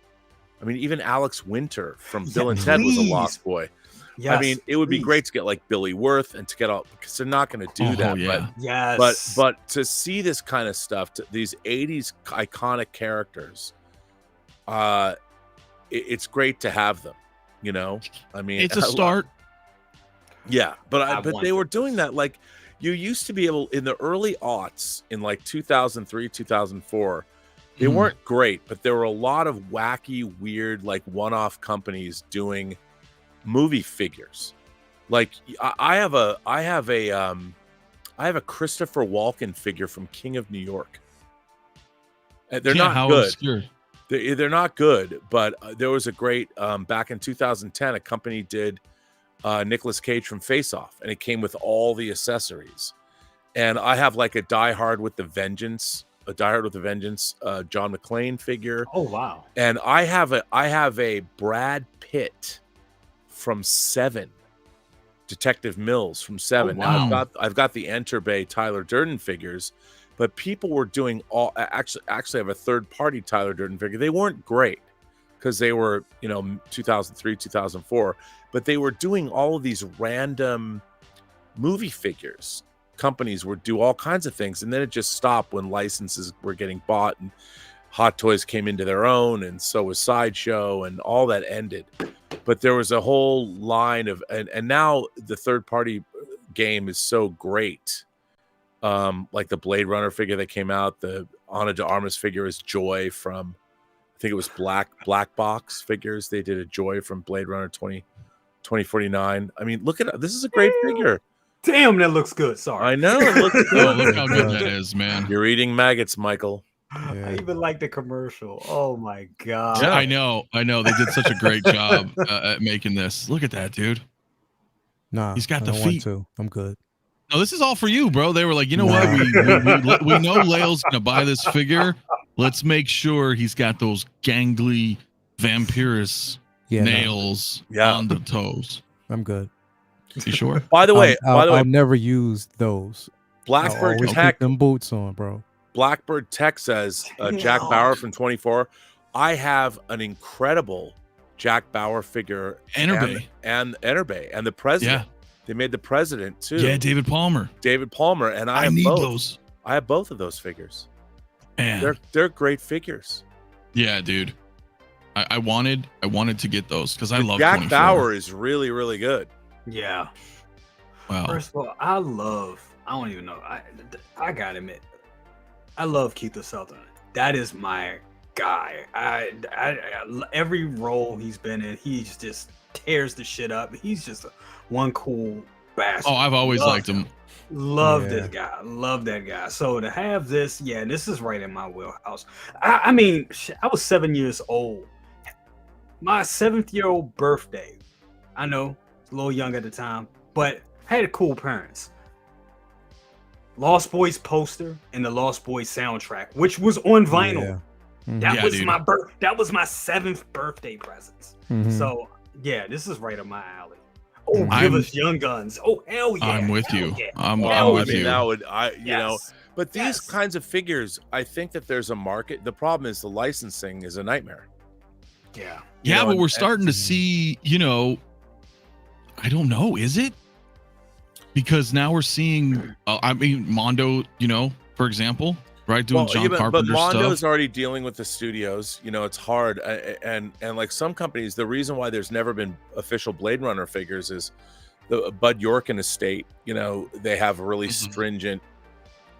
I mean, even Alex Winter from Bill and Ted was a Lost Boy. Yes, I mean, it would be great to get like Billy Worth and to get all, because they're not going to do that. Yeah. But to see this kind of stuff, these 80s iconic characters, it's great to have them. I mean, it's a start. Yeah, but they were doing that. Like, you used to be able in the early aughts in like 2003, 2004. They weren't great, but there were a lot of wacky, weird, like one-off companies doing movie figures. Like I have a Christopher Walken figure from King of New York. They're not good. They're not good, but there was a great back in 2010 a company did Nicolas Cage from Face Off, and it came with all the accessories. And I have like a Die Hard with a Vengeance John McClane figure. Oh wow. And I have a Brad Pitt from Seven, Detective Mills from Seven. Oh, wow. Now I've got the Enter Bay Tyler Durden figures, but people were doing actually I have a third party Tyler Durden figure. They weren't great because they were 2003 2004, but they were doing all of these random movie figures. Companies would do all kinds of things, and then it just stopped when licenses were getting bought and Hot Toys came into their own, and so was Sideshow, and all that ended. But there was a whole line of and now the third party game is so great. Like the Blade Runner figure that came out, the Ana de Armas figure is Joy from, I think it was Black Box Figures. They did a Joy from Blade Runner 2049. I mean, look at this is a great figure. Damn, that looks good. Sorry. I know. It looks good. Oh, look how good that is, man. You're eating maggots, Michael. I even like the commercial. Oh my god. Yeah. I know. They did such a great job at making this. Look at that, dude. Nah, he's got I the don't feet. want to. I'm good. No, this is all for you, bro. They were like, you know what? We know Lael's gonna buy this figure. Let's make sure he's got those gangly vampirus nails on the toes. I'm good. You sure? By the way, I'll never use those. Blackbird I'll Tech, keep them boots on, bro. Blackbird Tech says Jack Bauer from 24. I have an incredible Jack Bauer figure and Enterbay and the president. Yeah. They made the president too. Yeah, David Palmer, and I need both. those. I have both of those figures. Man. They're great figures. Yeah, dude. I wanted to get those because I love Jack 24. Bauer is really, really good. Yeah. Wow. First of all, I don't even know. I gotta admit, I love Keith the Southern. That is my guy. I every role he's been in, he just tears the shit up. He's just one cool bastard. Oh, I've always liked him. Love this guy. Love that guy. So to have this, this is right in my wheelhouse. I mean, I was 7 years old. My 7th-year-old birthday. I know, it's a little young at the time, but I had cool parents. Lost Boys poster and the Lost Boys soundtrack, which was on vinyl. Yeah. That was my 7th birthday presents. So this is right up my alley. Oh, give us Young Guns. Oh, hell yeah. I'm with you. Yeah. I'm with you. That would you know, but these kinds of figures, I think that there's a market. The problem is the licensing is a nightmare. Yeah. Yeah, but we're starting to see, I don't know, is it? Because now we're seeing, Mondo, for example, right? Doing John Carpenter but Mondo's stuff. already dealing with the studios. It's hard. And like some companies, the reason why there's never been official Blade Runner figures is the Bud Yorkin estate, they have really stringent.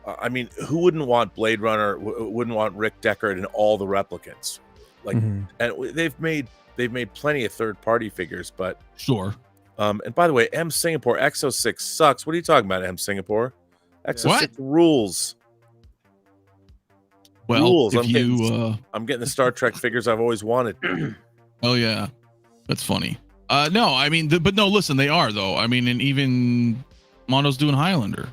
I mean, who wouldn't want Blade Runner, wouldn't want Rick Deckard and all the replicants? Like, and they've made plenty of third-party figures, but sure. And by the way, M Singapore Exo 6 sucks. What are you talking about, M Singapore? Exo 6 rules. Well, rules. if I'm getting the Star Trek figures I've always wanted. Oh yeah, that's funny. No, I mean, but no, listen, they are though. I mean, and even Mondo's doing Highlander.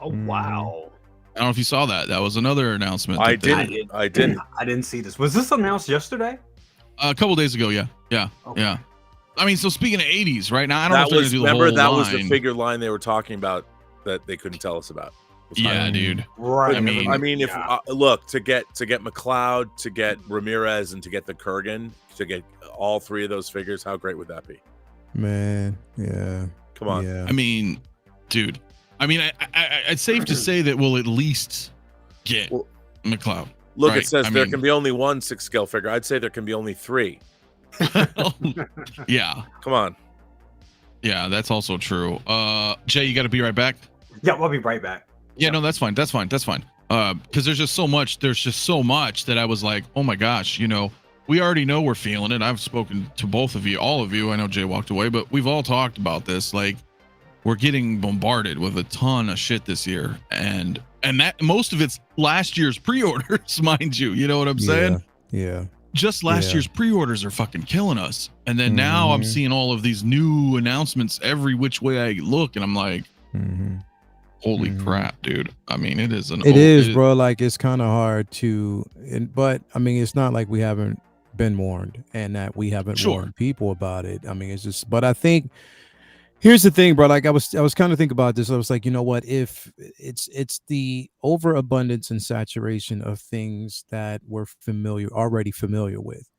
Oh wow. I don't know if you saw that. That was another announcement. I didn't see this. Was this announced yesterday? A couple days ago. Yeah. Okay. Yeah. I mean, so speaking of 80s, right now, I don't know if they're gonna do the remember whole that line. was the figure line they were talking about that they couldn't tell us about. Yeah, dude. Right. I mean, if look, to get McLeod, to get Ramirez, and to get the Kurgan, to get all three of those figures, how great would that be? Man, yeah. Come on. Yeah. I mean, dude. I mean, it's safe to say that we'll at least get McLeod. Look, right? it says there can be only one 6-scale figure. I'd say there can be only 3. Yeah. Come on. Yeah, that's also true. Jay, you got to be right back. Yeah, we'll be right back. Yeah, no, that's fine. Because there's just so much that I was like, oh my gosh, we already know we're feeling it. I've spoken to both of you, all of you. I know Jay walked away, but we've all talked about this. Like, we're getting bombarded with a ton of shit this year, and that most of it's last year's pre-orders, mind you. You know what I'm saying? Yeah. Just last year's pre-orders are fucking killing us, and then now I'm seeing all of these new announcements every which way I look, and I'm like, holy crap, dude. I mean, it is bro. Like, it's kind of hard to, but I mean, it's not like we haven't been warned and that we haven't warned people about it. I mean, it's just, but I think here's the thing, bro. Like, I was kind of thinking about this. I was like, you know what? If it's the overabundance and saturation of things that we're already familiar with.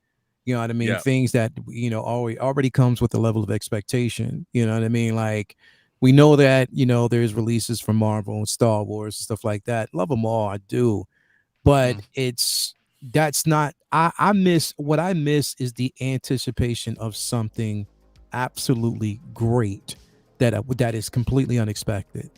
You know what I mean? Yeah. Things that already comes with a level of expectation. You know what I mean? Like, we know that there's releases from Marvel and Star Wars and stuff like that. Love them all, I do, but that's not. I miss is the anticipation of something absolutely great that is completely unexpected.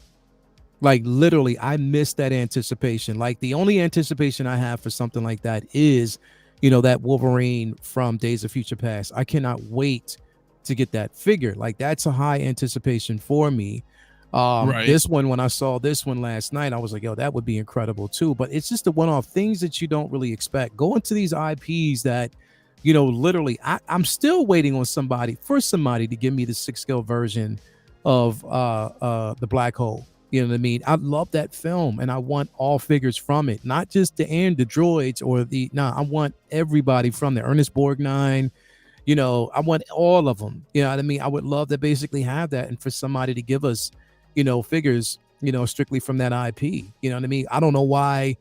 Like, literally, I miss that anticipation. Like, the only anticipation I have for something like that is that Wolverine from Days of Future Past. I cannot wait to get that figure. Like, that's a high anticipation for me. This one, when I saw this one last night, I was like, yo, that would be incredible too. But it's just the one-off things that you don't really expect. Going to these IPs that literally, I'm still waiting on somebody to give me the 6-scale version of the Black Hole. You know what I mean? I love that film, and I want all figures from it, not just the droids or I want everybody from the Ernest Borgnine, You know, I want all of them. You know what I mean? I would love to basically have that, and for somebody to give us, you know, figures, you know, strictly from that IP. You know what I mean? I don't know why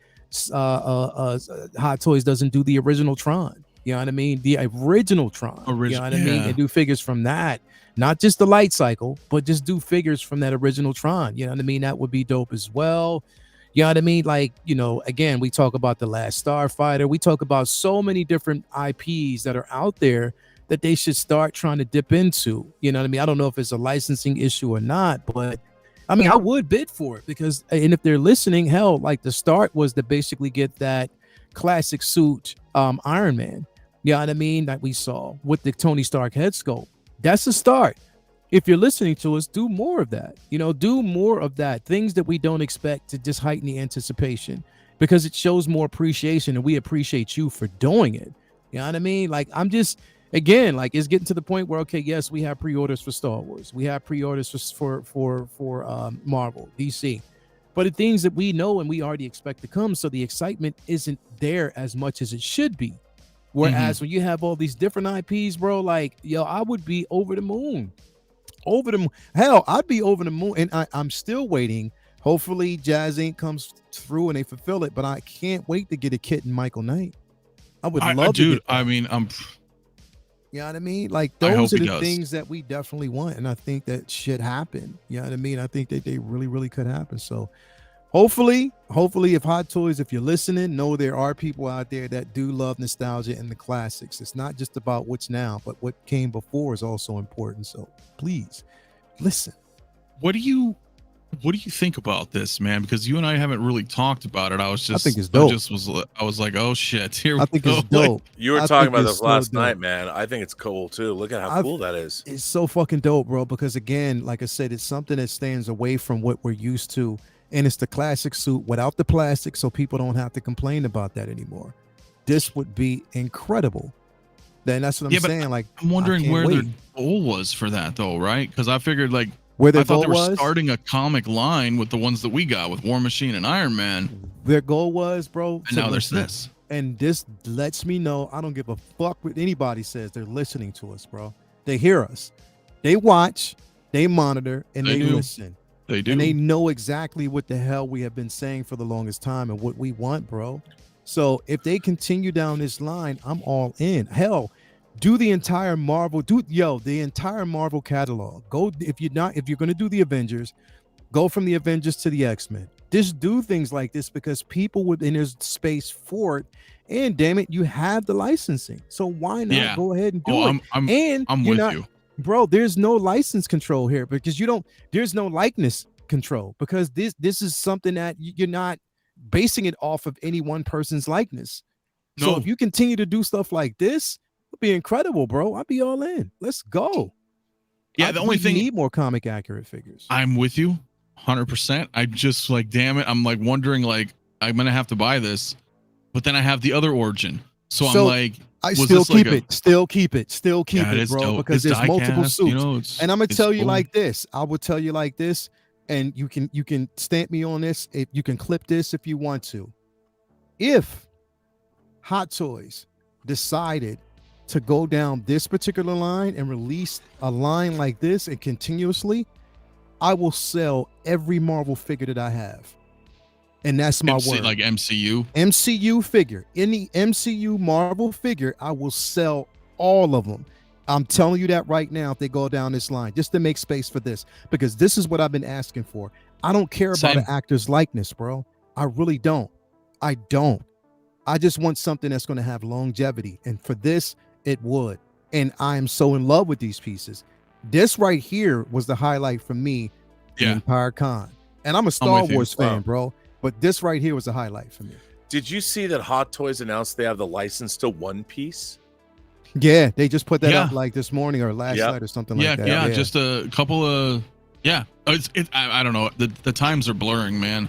Hot Toys doesn't do the original Tron. You know what I mean? The original Tron. You know what I mean? And do figures from that, not just the light cycle, but just do figures from that original Tron. You know what I mean? That would be dope as well. You know what I mean? Like, you know, again, we talk about The Last Starfighter. We talk about so many different IPs that are out there that they should start trying to dip into. You know what I mean? I don't know if it's a licensing issue or not, but I mean, I would bid for it because, and if they're listening, hell, like the start was to basically get that classic suit Iron Man. You know what I mean? That we saw with the Tony Stark head sculpt. That's a start. If you're listening to us, do more of that. You know, do more of that. Things that we don't expect to just heighten the anticipation because it shows more appreciation, and we appreciate you for doing it. You know what I mean? Like, I'm just, again, like, it's getting to the point where, okay, yes, we have pre-orders for Star Wars. We have pre-orders for Marvel, DC. But the things that we know and we already expect to come, so the excitement isn't there as much as it should be. Whereas when you have all these different IPs, bro, like, yo, I would be over the moon. Hell, I'd be over the moon. And I'm still waiting. Hopefully Jazz Inc. comes through and they fulfill it. But I can't wait to get a Kit and Michael Knight. I would love to get that. I mean, you know what I mean? Like, those are the things that we definitely want. And I think that should happen. You know what I mean? I think that they really, really could happen. So hopefully, if Hot Toys, if you're listening, know there are people out there that do love nostalgia and the classics. It's not just about what's now, but what came before is also important. So please listen. What do you think about this, man? Because you and I haven't really talked about it. I think it's dope. I was like, oh shit, here I think it's dope. You were talking about this last night, man. I think it's cool too. Look at how cool that is. It's so fucking dope, bro. Because again, like I said, it's something that stands away from what we're used to. And it's the classic suit without the plastic, so people don't have to complain about that anymore. This would be incredible. Then that's what I'm saying. Like, I'm wondering where their goal was for that, though, right? Because I figured, like, where I thought they were starting a comic line with the ones that we got with War Machine and Iron Man. Their goal was, bro. And now there's this. And this lets me know I don't give a fuck what anybody says. They're listening to us, bro. They hear us. They watch, they monitor, and they listen. They do. And they know exactly what the hell we have been saying for the longest time and what we want, bro. So if they continue down this line, I'm all in. Hell, do the entire Marvel, the entire Marvel catalog. Go, if you're going to do the Avengers, go from the Avengers to the X-Men. Just do things like this because people within there's space for it. And damn it, you have the licensing. So why not go ahead and do it? I'm with you. Bro, there's no license control here because there's no likeness control because this is something that you're not basing it off of any one person's likeness. No. So if you continue to do stuff like this, it'll be incredible, bro. I'll be all in. Let's go. Yeah, the only thing, need more comic accurate figures. I'm with you 100%. I just like, damn it. I'm like wondering, like, I'm going to have to buy this, but then I have the other origin. So I'm like, I still keep it, bro, dope. Because there's multiple suits. You know, and I'm gonna tell you like this. I will tell you like this, and you can stamp me on this. If you can clip this if you want to. If Hot Toys decided to go down this particular line and release a line like this and continuously, I will sell every Marvel figure that I have. And that's my word. Like MCU figure. Any MCU Marvel figure, I will sell all of them. I'm telling you that right now if they go down this line, just to make space for this. Because this is what I've been asking for. I don't care about an actor's likeness, bro. I really don't. I don't. I just want something that's going to have longevity. And for this, it would. And I am so in love with these pieces. This right here was the highlight for me in entire con. And I'm a Star Wars fan, bro. But this right here was a highlight for me. Did you see that Hot Toys announced they have the license to One Piece? Yeah, they just put that up like this morning or last night or something like that. Yeah, just a couple of I don't know. The times are blurring, man.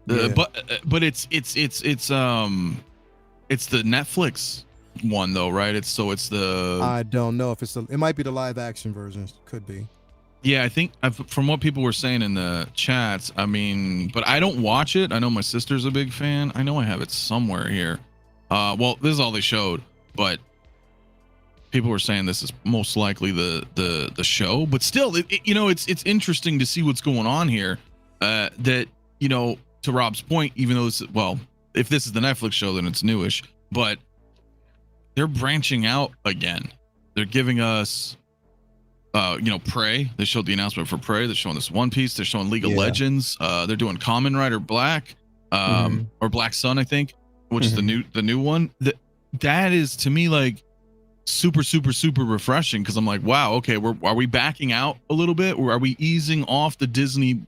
But it's the Netflix one though, right? It's the I don't know if it might be the live action version. Could be. Yeah, I think from what people were saying in the chats, I mean, but I don't watch it. I know my sister's a big fan. I know I have it somewhere here. Well, this is all they showed, but people were saying this is most likely the show, but still, it's interesting to see what's going on here. That, to Rob's point, even though if this is the Netflix show, then it's newish, but they're branching out again. They're giving us, Prey. They showed the announcement for Prey. They're showing this One Piece. They're showing League of Legends. They're doing Kamen Rider Black, or Black Sun, I think, which is the new one. That is, to me, like super, super, super refreshing, because I'm like, wow, okay, are we backing out a little bit, or are we easing off the Disney,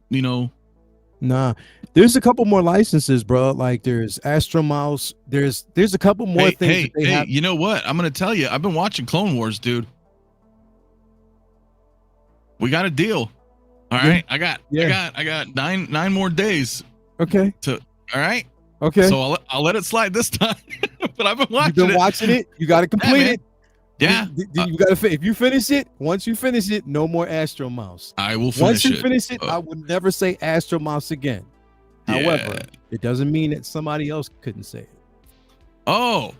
Nah, there's a couple more licenses, bro. Like there's Astro Mouse. There's a couple more things. Hey, you know what? I'm gonna tell you. I've been watching Clone Wars, dude. We got a deal. All right, I got 9 more days. Okay. All right. Okay. So I'll let it slide this time. But I've been watching. You've been watching it. You got to complete it. Yeah. You got to. If you finish it, once you finish it, no more Astro Mouse. I will finish it. Once you finish it, I would never say Astro Mouse again. However, it doesn't mean that somebody else couldn't say it. Oh,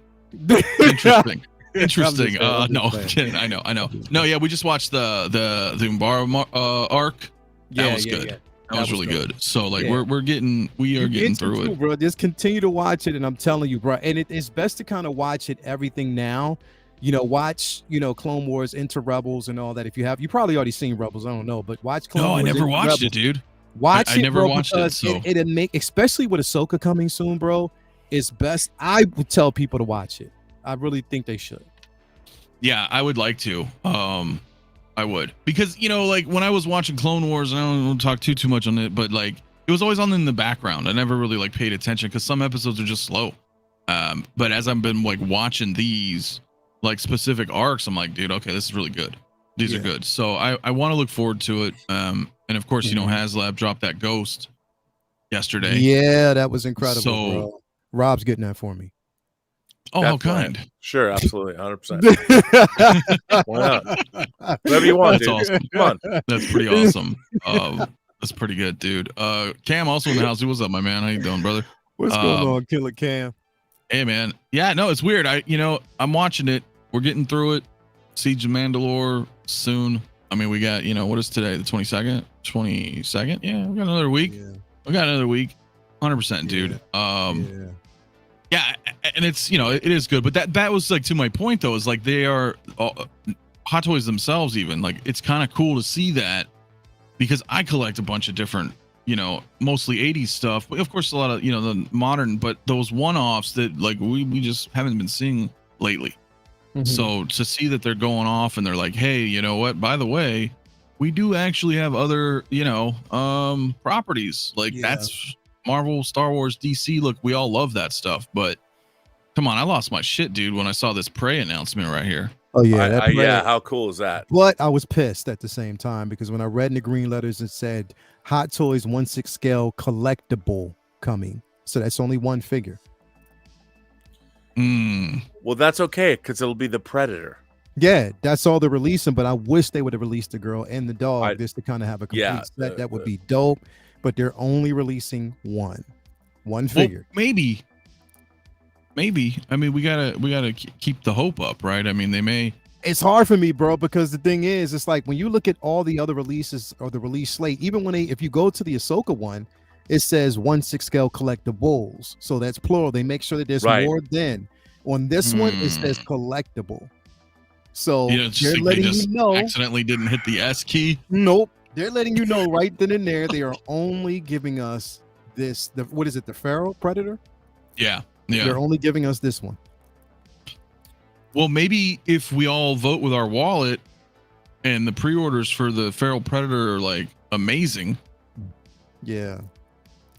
interesting. Interesting. No, I know. No, yeah, we just watched the Umbara arc. That was good. Yeah. That was really good. So like we're getting through it, bro. Just continue to watch it, and I'm telling you, bro. And it's best to kind of watch it everything now. Watch Clone Wars into Rebels and all that. If you probably already seen Rebels. I don't know, but watch Clone Wars. No, I never watched Rebels. it, dude. Watch I it, never bro, watched it. So it'll make, especially with Ahsoka coming soon, bro. It's best. I would tell people to watch it. I really think they should. Yeah, I would like to. I would, because like when I was watching Clone Wars, and I don't want to talk too much on it, but like it was always on in the background. I never really like paid attention because some episodes are just slow. But as I've been like watching these like specific arcs, I'm like, dude, okay, this is really good. These are good. So I want to look forward to it. And of course, HasLab dropped that Ghost yesterday. Yeah, that was incredible. So bro. Rob's getting that for me. Oh, how kind. Sure, absolutely, 100%. Why not? Whatever you want, dude. Awesome. Come on. That's pretty awesome. That's pretty good, dude. Cam also in the house. What's up, my man? How you doing, brother? What's going on, Killer Cam? Hey, man. Yeah, no, it's weird. I'm watching it. We're getting through it. Siege of Mandalore soon. I mean, we got, what is today? The 22nd? 22nd? Yeah, we got another week. Yeah. We got another week. 100%, dude. Yeah, and it's, it is good. But that was like, to my point, though, is like they are Hot Toys themselves, even. Like, it's kind of cool to see that, because I collect a bunch of different, mostly 80s stuff. But of course, a lot of, the modern, but those one-offs that like we just haven't been seeing lately. So to see that they're going off and they're like, hey, you know what? By the way, we do actually have other, properties. Like that's Marvel, Star Wars, DC. Look, we all love that stuff. But come on, I lost my shit, dude, when I saw this Prey announcement right here. Oh, yeah. Yeah. How cool is that? But I was pissed at the same time, because when I read in the green letters, it said Hot Toys 1/6 scale collectible coming. So that's only one figure. Well, that's okay, because it'll be the Predator. Yeah, that's all they're releasing, but I wish they would have released the girl and the dog just to kind of have a complete set. That would be dope, but they're only releasing one figure. Well, maybe. I mean, we gotta keep the hope up, right? I mean, they may. It's hard for me, bro, because the thing is, it's like when you look at all the other releases or the release slate, even if you go to the Ahsoka one, it says 1/6 scale collectibles. So that's plural. They make sure that there's more than. On this one, it says collectible. So they're letting you know. Accidentally didn't hit the S key. Nope. They're letting you know right then and there. They are only giving us this. What is it? The Feral Predator? Yeah. They're only giving us this one. Well, maybe if we all vote with our wallet and the pre-orders for the Feral Predator are like amazing. Yeah.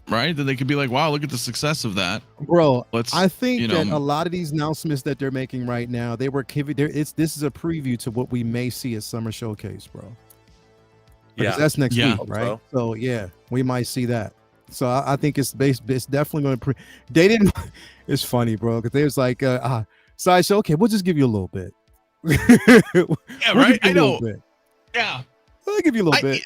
Right, then they could be like, wow, look at the success of that, bro. I think that a lot of these announcements that they're making right now, they were giving this is a preview to what we may see at Summer Showcase, bro. Because that's next week, right? So yeah, we might see that. So I think it's definitely going to they didn't. It's funny, bro, because they was like Sideshow, okay, we'll just give you a little bit. Yeah, right. I know. Yeah. I'll give you a little bit.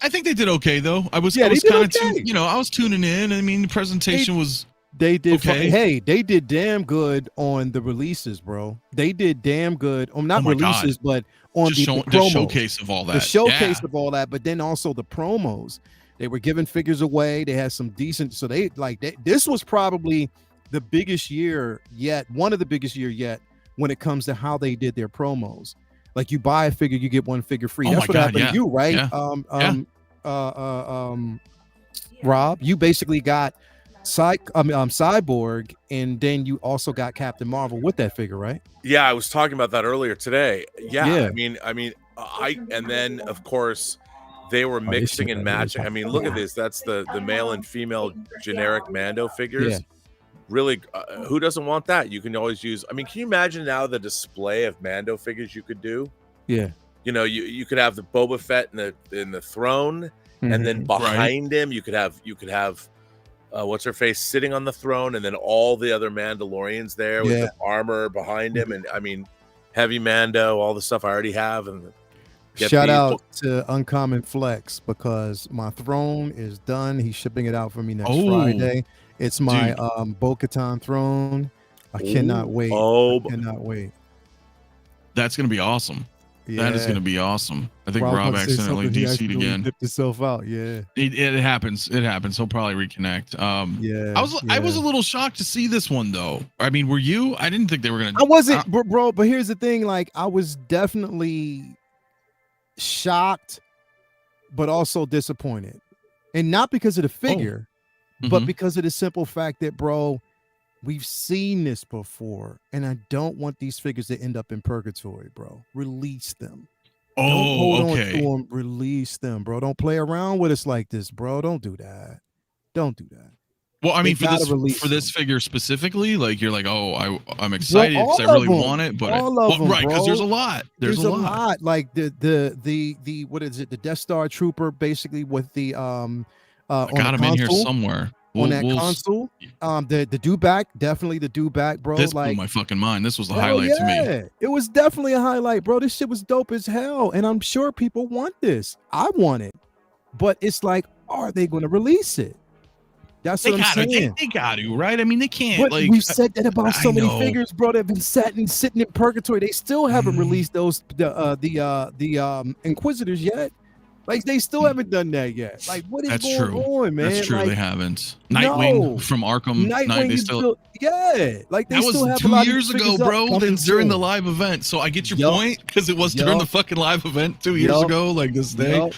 I think they did okay, though. I was kind of I was tuning in. I mean, the presentation was They did. Okay. Hey, they did damn good on the releases, bro. They did damn good on not releases, but on the showcase of all that. The showcase of all that, but then also the promos. They were giving figures away. They had some decent. So this was probably the biggest year yet, one of the biggest year yet, when it comes to how they did their promos. Like you buy a figure, you get one figure free. That's what happened to you, right? Yeah. Rob, you basically got Cyborg, and then you also got Captain Marvel with that figure, right? Yeah, I was talking about that earlier today. Yeah. And then of course they were mixing and matching. I mean, look at this. That's the male and female generic Mando figures. Yeah. Really, who doesn't want that? You can always use. I mean, can you imagine now the display of Mando figures you could do? Yeah. You know, you could have the Boba Fett in the throne, and then behind him you could have what's her face sitting on the throne, and then all the other Mandalorians there with the armor behind him, and I mean, heavy Mando, all the stuff I already have. And shout out to Uncommon Flex, because my throne is done. He's shipping it out for me next Friday. It's my Bo-Katan throne. I cannot wait. I cannot wait. That's gonna be awesome. Yeah. That is going to be awesome. I think Rob accidentally DC'd again. Dipped himself out. Yeah, it happens. It happens. He'll probably reconnect. I was a little shocked to see this one though. I mean, were you? I didn't think they were going to. I wasn't, bro. But here's the thing: like, I was definitely shocked, but also disappointed, and not because of the figure, but because of the simple fact that, bro, we've seen this before, and I don't want these figures to end up in purgatory, bro. Release them. Don't hold on to them. Release them, bro. Don't play around with us like this, bro. Don't do that. Don't do that. Well, I mean, for this figure specifically, like you're like, I'm excited because I really want it, but because there's a lot. There's a lot. Like the what is it? The Death Star Trooper, basically with the I got him in here somewhere. On that console, the dewback, definitely the dewback, bro. This blew my fucking mind. This was the highlight to me. It was definitely a highlight, bro. This shit was dope as hell, and I'm sure people want this. I want it, but it's like, are they going to release it? That's what I'm saying. They got to, right? I mean, they can't. But we've said that about so many figures, bro, that have been sitting in purgatory. They still haven't released those the Inquisitors yet. Like, they still haven't done that yet. Like, what is going on, man? That's true. Like, they haven't. Nightwing from Arkham Knight. They still. Like, they that still was have 2 years ago, bro. During the live event. So I get your point, because it was during the fucking live event 2 years ago. Like this day.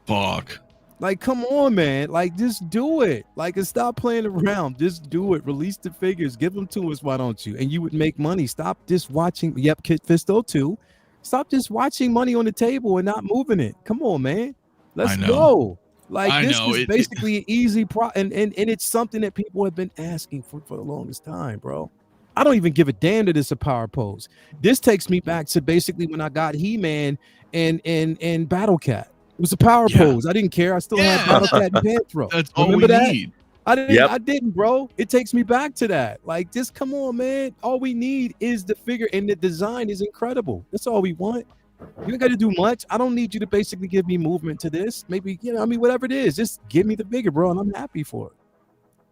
Fuck. Like, come on, man. Like, just do it. Like, and stop playing around. Just do it. Release the figures. Give them to us. Why don't you? And you would make money. Stop just watching. Yep, Kid Fisto too. Stop just watching money on the table and not moving it. Come on, man. Let's go. Like, this is basically an easy and it's something that people have been asking for the longest time, bro. I don't even give a damn that it's a power pose. This takes me back to basically when I got He-Man and Battle Cat. It was a power pose. I didn't care. I still had Battle Cat and Panthro. That's all we need. I didn't, bro. It takes me back to that. Like, just come on, man. All we need is the figure, and the design is incredible. That's all we want. You ain't got to do much. I don't need you to basically give me movement to this. Maybe, whatever it is, just give me the figure, bro, and I'm happy for it.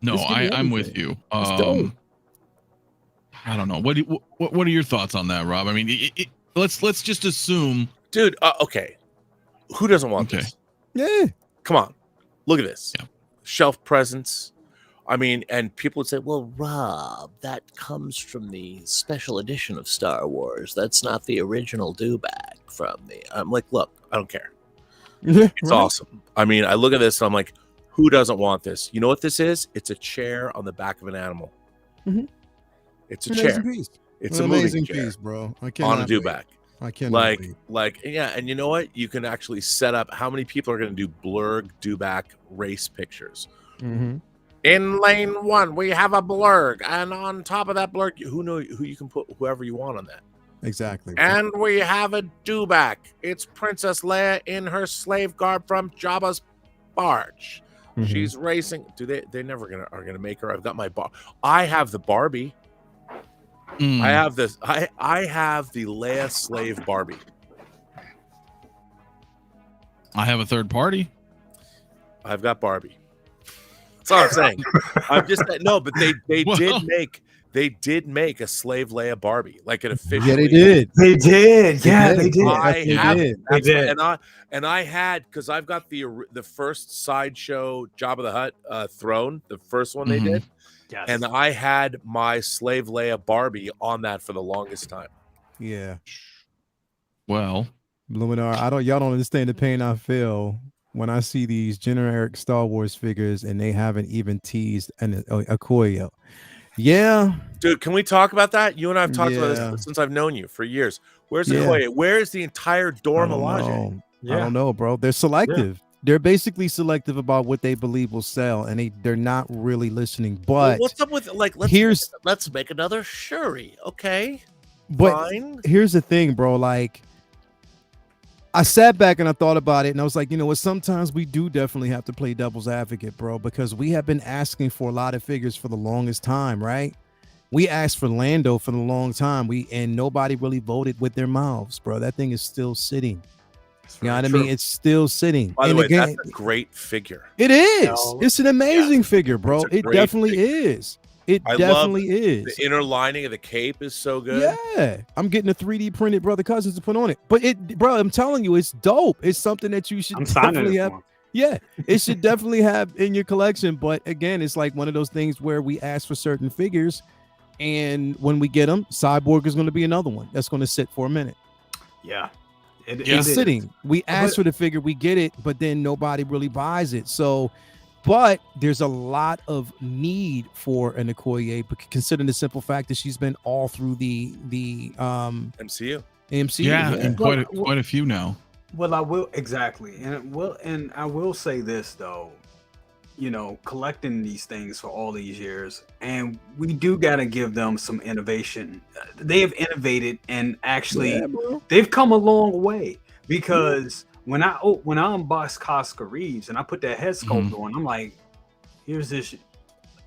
No, I'm with you. I don't know. What are your thoughts on that, Rob? I mean, let's just assume, dude. Okay, who doesn't want this? Yeah, come on, look at this. Yeah. Shelf presence. I mean, and people would say, well, Rob, that comes from the special edition of Star Wars. That's not the original dewback from the. I'm like, look, I don't care. It's awesome. I mean, I look at this and I'm like, who doesn't want this? You know what this is? It's a chair on the back of an animal. It's a chair. It's an amazing piece, bro. I can't on a dewback. I can't and you know what? You can actually set up how many people are going to do blurg dewback race pictures. In lane 1, we have a blurg, and on top of that blurg, who you can put whoever you want on that. Exactly. And we have a dewback. It's Princess Leia in her slave garb from Jabba's barge. She's racing. They never are gonna make her. I've got my bar. I have the Barbie. I have this. I have the Leia slave Barbie. I have a third party. I've got Barbie. That's all I'm saying. I'm just no, but they Well, did make a Slave Leia Barbie, like an official. Yeah, they did. They did. They Yeah, did. they did. I They have did. that's They what- did. and I had, because I've got the first Sideshow Jabba the Hutt throne, the first one they Mhm. did, Yes. and I had my Slave Leia Barbie on that for the longest time. Yeah. well, Luminar, y'all don't understand the pain I feel when I see these generic Star Wars figures and they haven't even teased a Okoye. Yeah. Dude, can we talk about that? You and I have talked about Yeah. this since I've known you for years. Where's the Yeah. Okoye? Where is the entire Dora I don't Milaje? know. Yeah. I don't know, bro. They're selective. They're basically selective about what they believe will sell, and they're not really listening. Well, But what's up with, like, let's make another Shuri, okay? Fine. here's the thing, bro. Like, I sat back and I thought about it, and I was like, you know what? Sometimes we do definitely have to play devil's advocate, bro, because we have been asking for a lot of figures for the longest time, right? We asked for Lando for the long time. And nobody really voted with their mouths, bro. That thing is still sitting. You know what I mean? It's still sitting. By the And way, again, that's a great figure. it is. No. It's an amazing figure, bro. It's a It great definitely figure. is. It I love definitely is. The inner lining of the cape is so good. Yeah, I'm getting a 3D printed Brother Cousins to put on it. But bro, I'm telling you, it's dope. It's something that you should I'm signing definitely it have. for him. Yeah, it should definitely have in your collection. But again, it's like one of those things where we ask for certain figures, and when we get them, Cyborg is going to be another one that's going to sit for a minute. Yeah. It's is. sitting. We ask for the figure, we get it, but then nobody really buys it. So, but there's a lot of need for an Okoye, but considering the simple fact that she's been all through the MCU. MCU. yeah, and quite a few now. Well, I will exactly, and I will say this though, you know, collecting these things for all these years, and we do got to give them some innovation. They have innovated, and actually, they've come a long way. Because when I unboxed Casca Reeves and I put that head sculpt on, I'm like, here's this.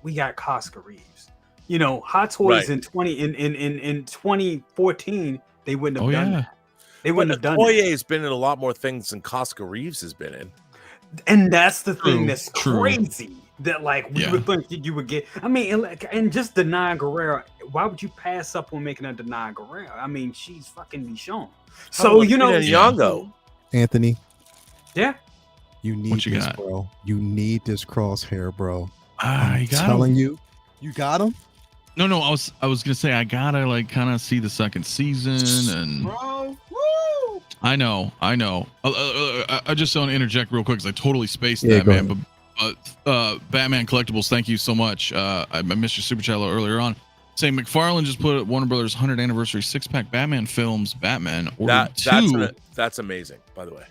We got Casca Reeves. You know, Hot Toys in 2014, they wouldn't have done that. They wouldn't have done Okoye has been in a lot more things than Casca Reeves has been in. And that's the thing that's True. crazy. That like we would think that you would get. I mean, and just Denai Guerrero. Why would you pass up on making a Denai Guerrero? I mean, she's fucking Michonne. So you know, Nyong'o. Anthony. Yeah. You need What you this, got? bro. You need this crosshair, bro. You I'm got telling you, you got him, No, I was gonna say I gotta like kind of see the second season, and bro. Woo! I know. I just want to interject real quick because I totally spaced Yeah, that, go man. But Batman Collectibles, thank you so much. I missed your super chat earlier on, saying McFarlane just put Warner Brothers 100th anniversary 6-pack Batman films. Batman ordered two. That's amazing, by the way.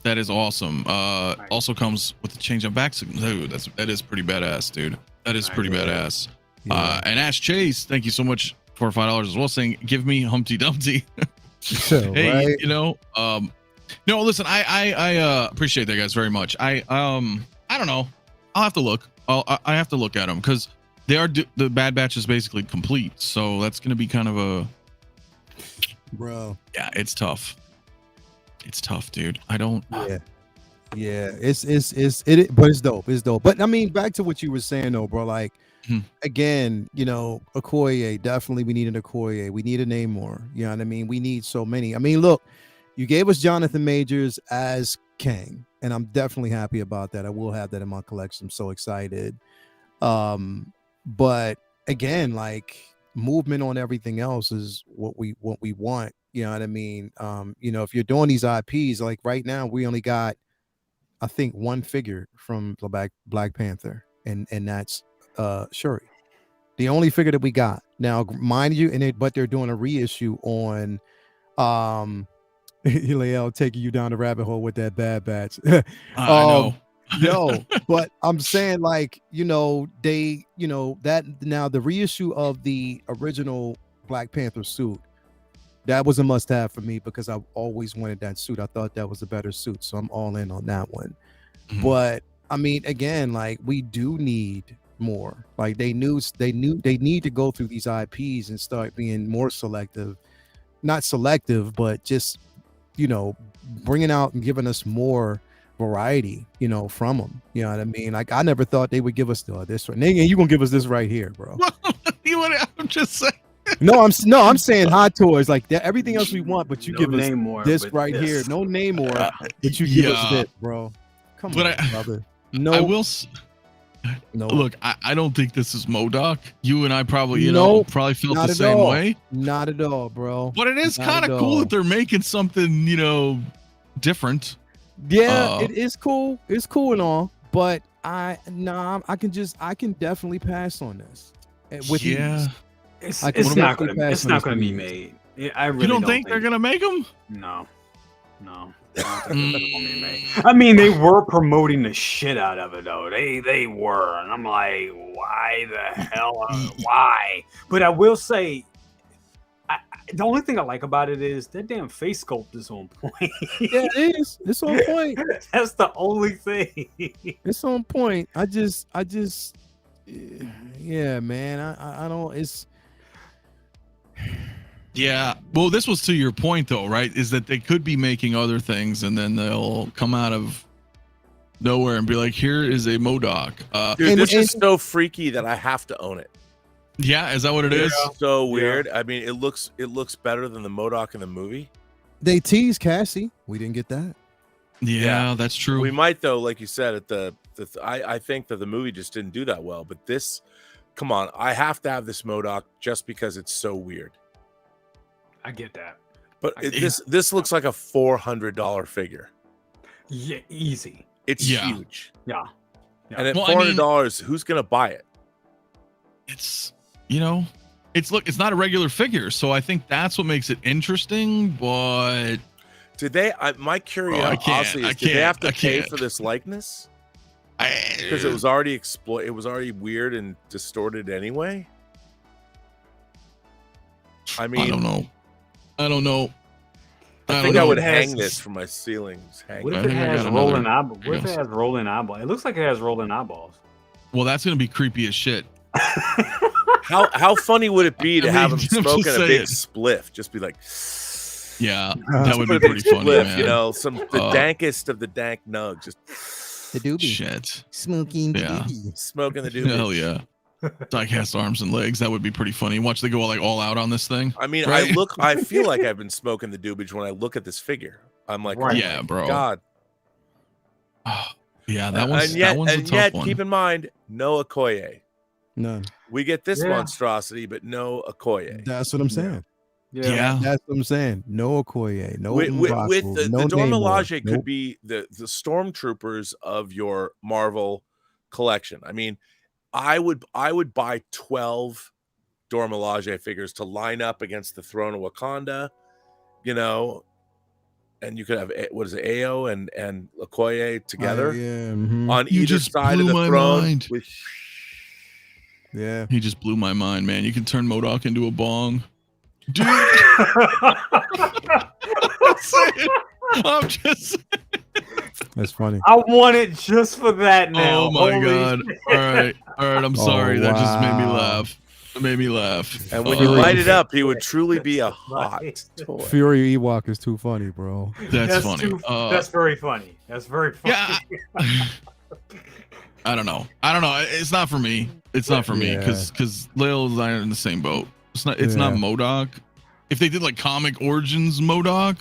That is awesome. Also comes with the change of back. Dude, that is pretty badass, dude. That is pretty badass. Yeah. And Ash Chase, thank you so much for $5 as well, saying give me Humpty Dumpty. So, Hey, right? you know, no, listen, I appreciate that, guys, very much. I don't know. I'll have to look. I have to look at them because the Bad Batch is basically complete. So that's gonna be kind of a, Bro. yeah, it's tough. It's tough, dude. I don't. Yeah, but it's dope. It's dope. But I mean, back to what you were saying though, bro. Like, again, you know, Okoye, definitely we need an Okoye. We need a Namor. You know what I mean? We need so many. I mean, look, you gave us Jonathan Majors as Kang, and I'm definitely happy about that. I will have that in my collection. I'm so excited. But again, like, movement on everything else is what we want. You know what I mean? You know, if you're doing these IPs, like right now, we only got, I think, one figure from the Black Panther, and that's Shuri. The only figure that we got. Now, mind you, but they're doing a reissue on Eliel taking you down the rabbit hole with that Bad Batch. I know. Yo, but I'm saying, like, you know, they, you know, that now the reissue of the original Black Panther suit, that was a must-have for me because I've always wanted that suit. I thought that was a better suit, so I'm all in on that one. But I mean, again, like, we do need more. Like, they need to go through these IPs and start being more selective. Not selective, but just, you know, bringing out and giving us more variety, you know, from them. You know what I mean? Like I never thought they would give us this one. Nigga, you gonna give us this right here, bro? I'm just saying. No, I'm saying Hot Toys like that. Everything else we want, but you No give us Namor, this but right this. here. No Namor, but you give us this, bro. Come on, brother. No, I will. no. Look, I don't think this is MODOK. You and I probably, you Nope, know, probably felt not the at same all. way. Not at all, bro. But it is Not kind at of cool all. that they're making something, you know, different. Yeah, it is cool. It's cool and all, but I can definitely pass on this. With Yeah. ease. It's not definitely going pass to on this be with made. I really You don't think they're gonna make them? No. I don't think they're gonna be made. I mean, they were promoting the shit out of it though. They were, and I'm like, why the hell? Why? But I will say, the only thing I like about it is that damn face sculpt is on point. Yeah, it is. It's on point. That's the only thing. It's on point. I just, yeah, man. I don't. It's. Yeah. Well, this was to your point though, right? Is that they could be making other things and then they'll come out of nowhere and be like, here is a MODOK. Dude, this is so freaky that I have to own it. Yeah, is that what it is? So weird. I mean, it looks better than the MODOK in the movie. They teased Cassie. We didn't get that. Yeah, that's true. We might though, like you said, at I think that the movie just didn't do that well. But this, come on, I have to have this MODOK just because it's so weird. I get that. But this looks like a $400 figure. Yeah, easy. It's huge. Yeah. And at $400, who's gonna buy it? It's, you know, it's not a regular figure, so I think that's what makes it interesting. But did they? My curiosity is, did they have to pay for this likeness? Because it was already it was already weird and distorted anyway. I mean, I don't know. I think I would hang this from my ceilings. What if it has rolling eyeballs? What if it has rolling eyeballs? It looks like it has rolling eyeballs. Well, that's gonna be creepy as shit. How funny would it be to have him smoking a big spliff? Just be like, yeah, that would be pretty funny, man. You know, the dankest of the dank nug, just the doobie. Shit, smoking the doobie. Smoking the doobie. Hell yeah. Diecast arms and legs. That would be pretty funny. Watch they go all out on this thing. I mean, right? I feel like I've been smoking the doobage when I look at this figure. I'm like, right. Yeah, bro. God. Oh, yeah, that one's a tough yet, one. Keep in mind, no Iconiq. None. We get this monstrosity, but no Iconiq. That's what I'm saying. Yeah, that's what I'm saying. No Iconiq. No. With the Dora Milaje could nope. be the stormtroopers of your Marvel collection. I mean, I would buy 12 Dora Milaje figures to line up against the throne of Wakanda, you know, and you could have what is it, Ao and Okoye together on either side of the throne. Yeah, he just blew my mind, man. You can turn MODOK into a bong, dude. I'm just. That's funny. I want it just for that now. Oh my god! All right. I'm sorry. That just made me laugh. It made me laugh. And when you light it up, he would truly be a hot toy. Fury Ewok is too funny, bro. That's funny. That's very funny. That's very funny. Yeah. I don't know. It's not for me. It's not for me because Lil and I are in the same boat. It's not MODOK. If they did like Comic Origins MODOK,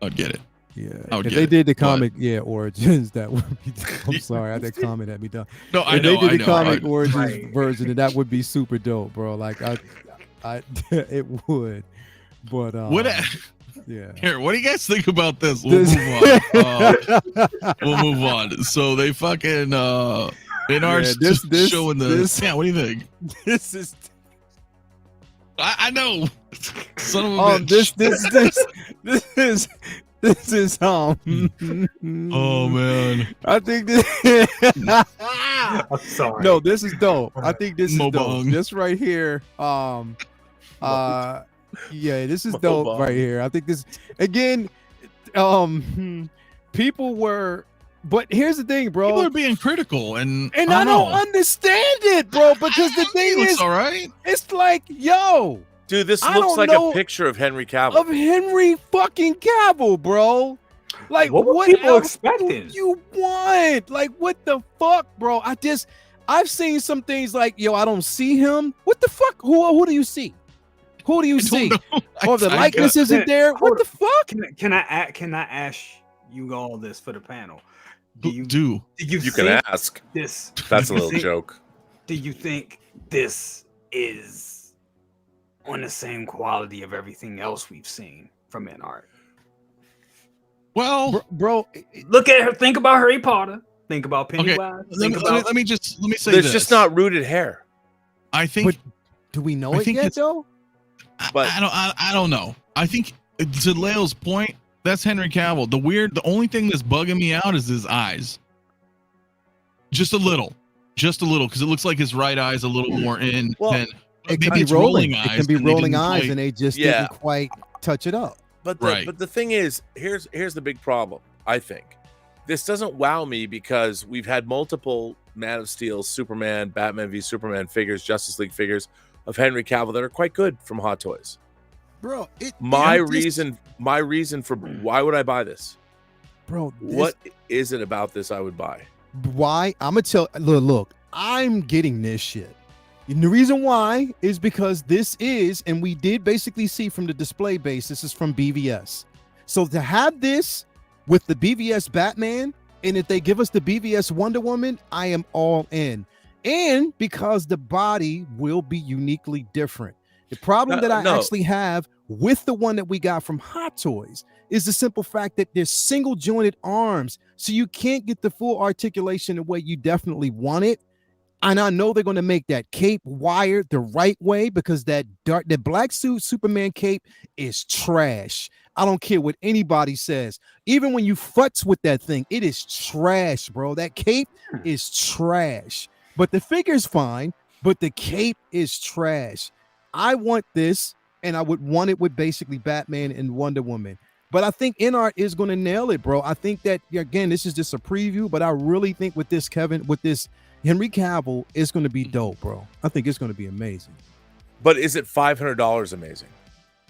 I'd get it. Yeah, if they did the comic, Origins, that would be. I'm sorry, that comment had me done. No, I if know. They did the comic right. Origins version, that would be super dope, bro. Like I it would. But yeah. Here, what do you guys think about this? We'll move on. So they fucking InArt's showing the. Yeah, what do you think? This is. I know. Son of a bitch. This is oh man. I think this I'm sorry. No, this is dope. I think this is Mobong. dope. This right here. This is dope right here. I think this again, people were, but here's the thing, bro. People are being critical and I don't understand it, bro, because the thing is all right. It's like, yo, dude, this looks like a picture of Henry Cavill. Of Henry fucking Cavill, bro. Like, what were what people else expecting? do you want? Like, what the fuck, bro? I've seen some things like, yo, I don't see him. What the fuck? Who do you see? Who do you see? Oh, the likeness isn't there. What the fuck? Can I ask you all this for the panel? You can ask this. That's a little joke. Do you think this is on the same quality of everything else we've seen from InArt? Well, bro, look at her. Think about Harry Potter. Think about Pennywise. Okay, let me say there's this. just not rooted hair. I think. But do we know it yet, though? But I don't know. I think to Leo's point, that's Henry Cavill. The only thing that's bugging me out is his eyes. Just a little, because it looks like his right eye's a little more in. Well, than, it can be rolling. It can be rolling eyes, and they just didn't quite touch it up. But the thing is, here's the big problem. I think this doesn't wow me because we've had multiple Man of Steel, Superman, Batman v Superman figures, Justice League figures of Henry Cavill that are quite good from Hot Toys. Bro, my reason for why would I buy this? Bro, what is it about this I would buy? Why? I'm gonna tell. Look, I'm getting this shit. And the reason why is because this is, and we did basically see from the display base, this is from BVS. So to have this with the BVS Batman, and if they give us the BVS Wonder Woman, I am all in. And because the body will be uniquely different. The problem that I actually have with the one that we got from Hot Toys is the simple fact that there's single jointed arms. So you can't get the full articulation the way you definitely want it. And I know they're going to make that cape wired the right way because that black suit Superman cape is trash. I don't care what anybody says. Even when you futz with that thing, it is trash, bro. That cape is trash. But the figure's fine, but the cape is trash. I want this, and I would want it with basically Batman and Wonder Woman. But I think InArt is going to nail it, bro. I think that, again, this is just a preview, but I really think with this Henry Cavill, it's going to be dope, bro. I think it's going to be amazing. But is it $500 amazing?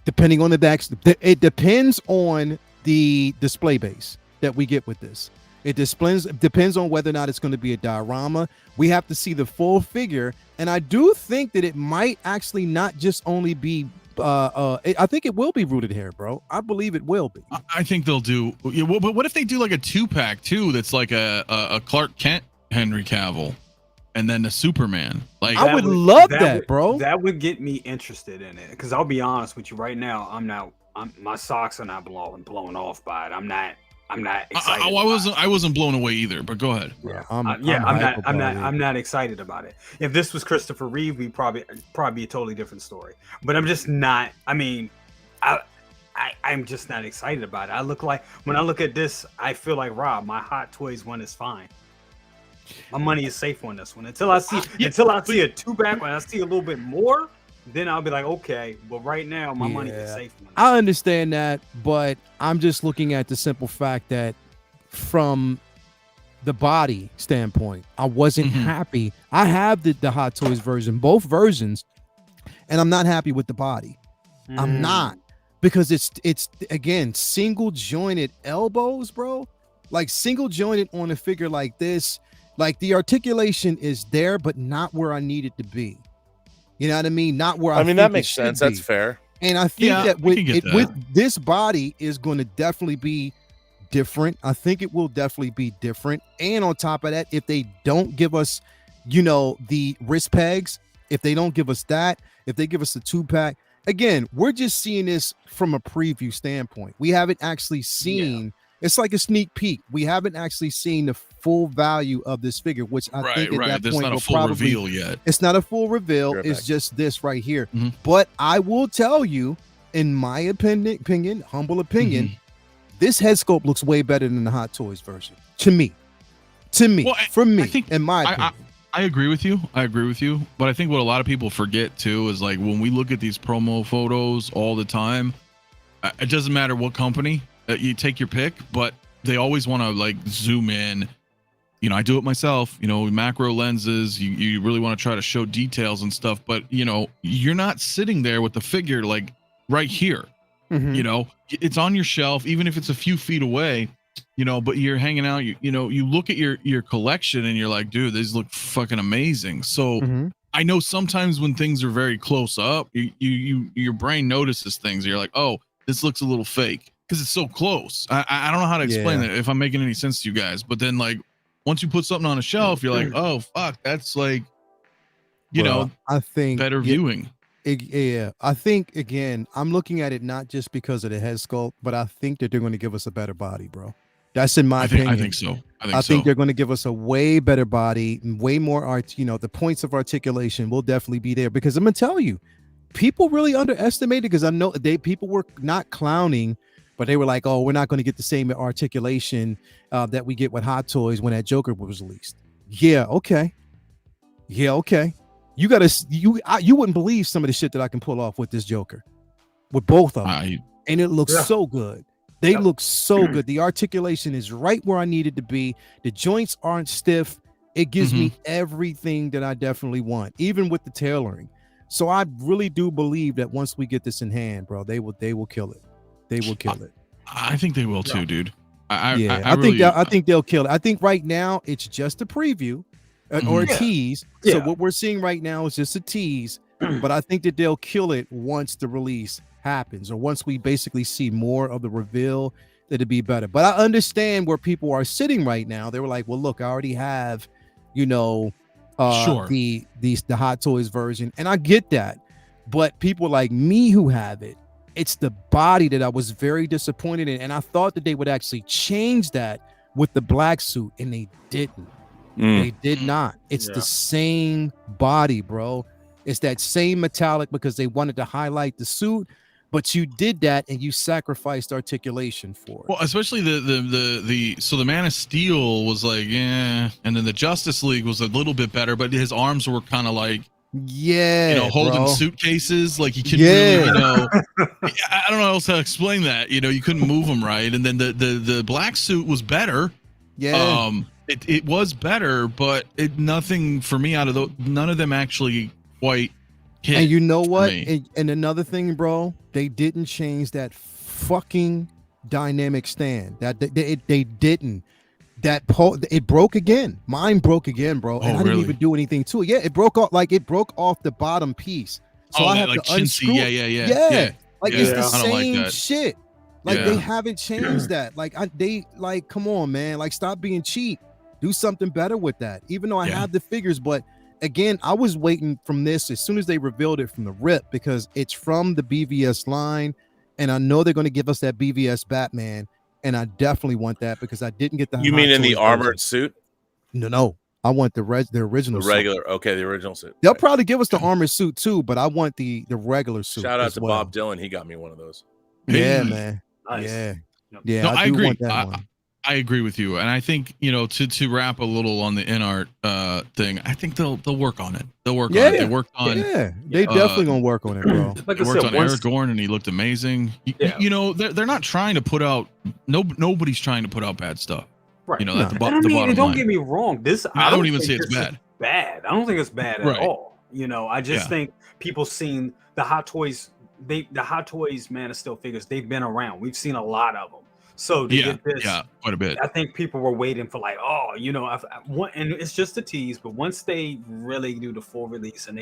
Depending on the backs, it depends on the display base that we get with this. It depends on whether or not it's going to be a diorama. We have to see the full figure, and I do think that it might actually not just only be. I think it will be rooted hair, bro. I believe it will be. I think they'll do. Yeah, well, but what if they do like a 2-pack too? That's like a Clark Kent Henry Cavill, and then the Superman. Like I would love that, bro. That would get me interested in it. Because I'll be honest with you, right now, my socks are not blown off by it. I'm not excited. I wasn't blown away either. But go ahead. Yeah, I'm not excited about it. If this was Christopher Reeve, we'd probably be a totally different story. But I'm just not. I mean, I'm just not excited about it. When I look at this, I feel like Rob. My Hot Toys one is fine. My money is safe on this one until I see a 2-pack. When I see a little bit more, then I'll be like, okay. But right now, my money is safe. I understand that, but I'm just looking at the simple fact that from the body standpoint, I wasn't happy. I have the Hot Toys version, both versions, and I'm not happy with the body. I'm not, because it's again single jointed elbows, bro. Like single jointed on a figure like this. Like the articulation is there, but not where I need it to be. You know what I mean? Not where I mean, that makes sense. That's fair. And I think that with this body is going to definitely be different. I think it will definitely be different. And on top of that, if they don't give us, the wrist pegs, if they don't give us that, if they give us the 2-pack, again, we're just seeing this from a preview standpoint. We haven't actually seen. It's like a sneak peek. We haven't actually seen the full value of this figure, which I think at that There's point not a full reveal yet. It's not a full reveal. It's just this right here. But I will tell you, in my opinion, humble opinion, this head sculpt looks way better than the Hot Toys version. To me, I think, in my opinion. I agree with you. But I think what a lot of people forget too is like when we look at these promo photos all the time, it doesn't matter what company. You take your pick, but they always want to like zoom in. I do it myself, macro lenses. You really want to try to show details and stuff, but you're not sitting there with the figure like right here. You know, it's on your shelf, even if it's a few feet away, you know, but you're hanging out, you know, you look at your collection and you're like, dude, these look fucking amazing. So I know sometimes when things are very close up, your brain notices things. You're like, oh, this looks a little fake because it's so close. I don't know how to explain that, if I'm making any sense to you guys. But then, like, once you put something on a shelf, you're like, oh, fuck, that's like, you know, I think better viewing. I think, again, I'm looking at it not just because of the head sculpt, but I think that they're going to give us a better body, bro. That's in my opinion. I think so. I think they're going to give us a way better body, way more art. You know, the points of articulation will definitely be there, because I'm gonna tell you, people really underestimated, because I know people were not clowning, but they were like, oh, we're not going to get the same articulation that we get with Hot Toys when that Joker was released. Yeah, okay. You wouldn't believe some of the shit that I can pull off with this Joker, with both of them, and it looks so good. They look so good. The articulation is right where I need it to be. The joints aren't stiff. It gives me everything that I definitely want, even with the tailoring. So I really do believe that once we get this in hand, bro, they will kill it. They will kill it. I think they will too, dude. I think they'll kill it. I think right now it's just a preview or a tease. So what we're seeing right now is just a tease, but I think that they'll kill it once the release happens, or once we basically see more of the reveal, that'd be better. But I understand where people are sitting right now. They were like, well, look, I already have, you know, the Hot Toys version, and I get that. But people like me who have it, it's the body that I was very disappointed in, and I thought that they would actually change that with the black suit, and they didn't. They did not. It's the same body, bro. It's that same metallic, because they wanted to highlight the suit, but you did that and you sacrificed articulation for it. Well, especially the Man of Steel was like, yeah, and then the Justice League was a little bit better, but his arms were kind of like, you know, holding suitcases, like you couldn't really, you know, I don't know how else to explain that. You know, you couldn't move them right, and then the black suit was better. It was better, but nothing for me out of none of them actually quite hit. And you know what? And another thing, bro, they didn't change that fucking dynamic stand. That they didn't. It broke again. Mine broke again, bro. And I didn't even do anything to it. Yeah, it broke off. Like, it broke off the bottom piece. So I have to unscrew. Yeah. Like, it's the same shit. Like, they haven't changed that. Like, come on, man. Like, stop being cheap. Do something better with that. Even though I have the figures, but again, I was waiting from this as soon as they revealed it from the rip, because it's from the BVS line, and I know they're going to give us that BVS Batman, and I definitely want that, because I didn't get the. You mean in the armored suit? No, I want the original, the regular. Suit. Okay, the original suit. They'll probably give us the armored suit too, but I want the regular suit. Shout out to Bob Dylan, he got me one of those. Yeah, man. Nice. Yeah. No, I agree. Want that one. I agree with you, and I think, you know, to wrap a little on the InArt thing, I think they'll work on it. They'll work on it. They worked on. They definitely gonna work on it, bro. Like they worked on Aragorn, and he looked amazing. You know, they're not trying to put out. Nobody's trying to put out bad stuff. Right. You know, at the bottom line. Don't get me wrong. I don't even say it's bad. Bad. I don't think it's bad at all. You know, I just think people seen the Hot Toys. The Hot Toys Man of Steel figures. They've been around. We've seen a lot of them. So to get this, quite a bit. I think people were waiting for, like, oh, you know, and it's just a tease. But once they really do the full release, and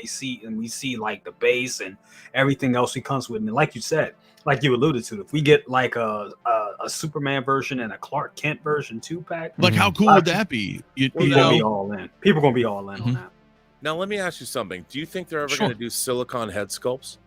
we see like the base and everything else he comes with, and like you said, like you alluded to, if we get like a Superman version and a Clark Kent version 2-pack, like how cool would that be? People gonna be all in. People gonna be all in on that. Now let me ask you something. Do you think they're ever going to do silicone head sculpts?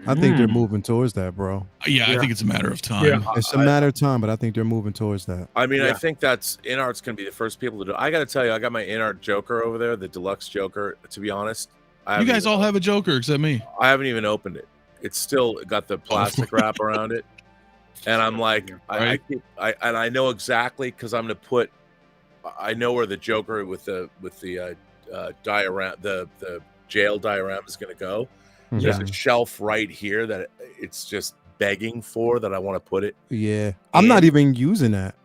I think they're moving towards that, bro. Yeah, I think it's a matter of time. It's a matter of time, but I think they're moving towards that. I mean, I think that's InArt's going to be the first people to do. I got to tell you, I got my InArt Joker over there, the deluxe Joker. To be honest, you guys all have a Joker except me. I haven't even opened it. It's still got the plastic wrap around it, and I'm like, I know exactly, because I'm going to put. I know where the Joker with the diorama, the jail diorama is going to go. There's a shelf right here that it's just begging for, that I want to put it. Yeah, I'm not even using that.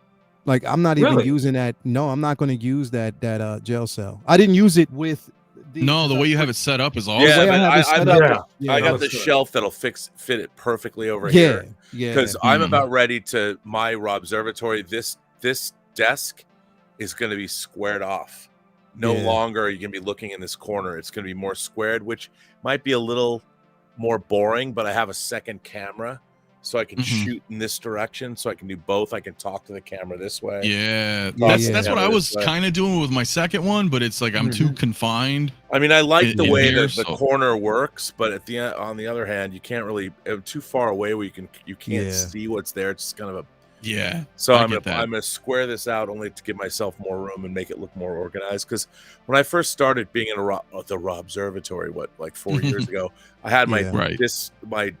Like, I'm not even using that. No, I'm not going to use that jail cell. I didn't use it with the way you have it set up is awesome. Yeah, way I but have it set up, I got the shelf that'll fit it perfectly over here. Yeah. Because I'm about ready to my Robservatory. This desk is going to be squared off. No longer are you going to be looking in this corner. It's going to be more squared, which might be a little more boring, but I have a second camera, so I can shoot in this direction, so I can do both. I can talk to the camera this way. Yeah, that's what I was kind of doing with my second one, but it's like I'm too confined. I mean, I like the way that the corner works, but on the other hand, you can't really too far away where you can't see what's there. It's just kind of a So I'm gonna square this out only to give myself more room and make it look more organized. Because when I first started being in the Robservatory, like 4 years ago, I had my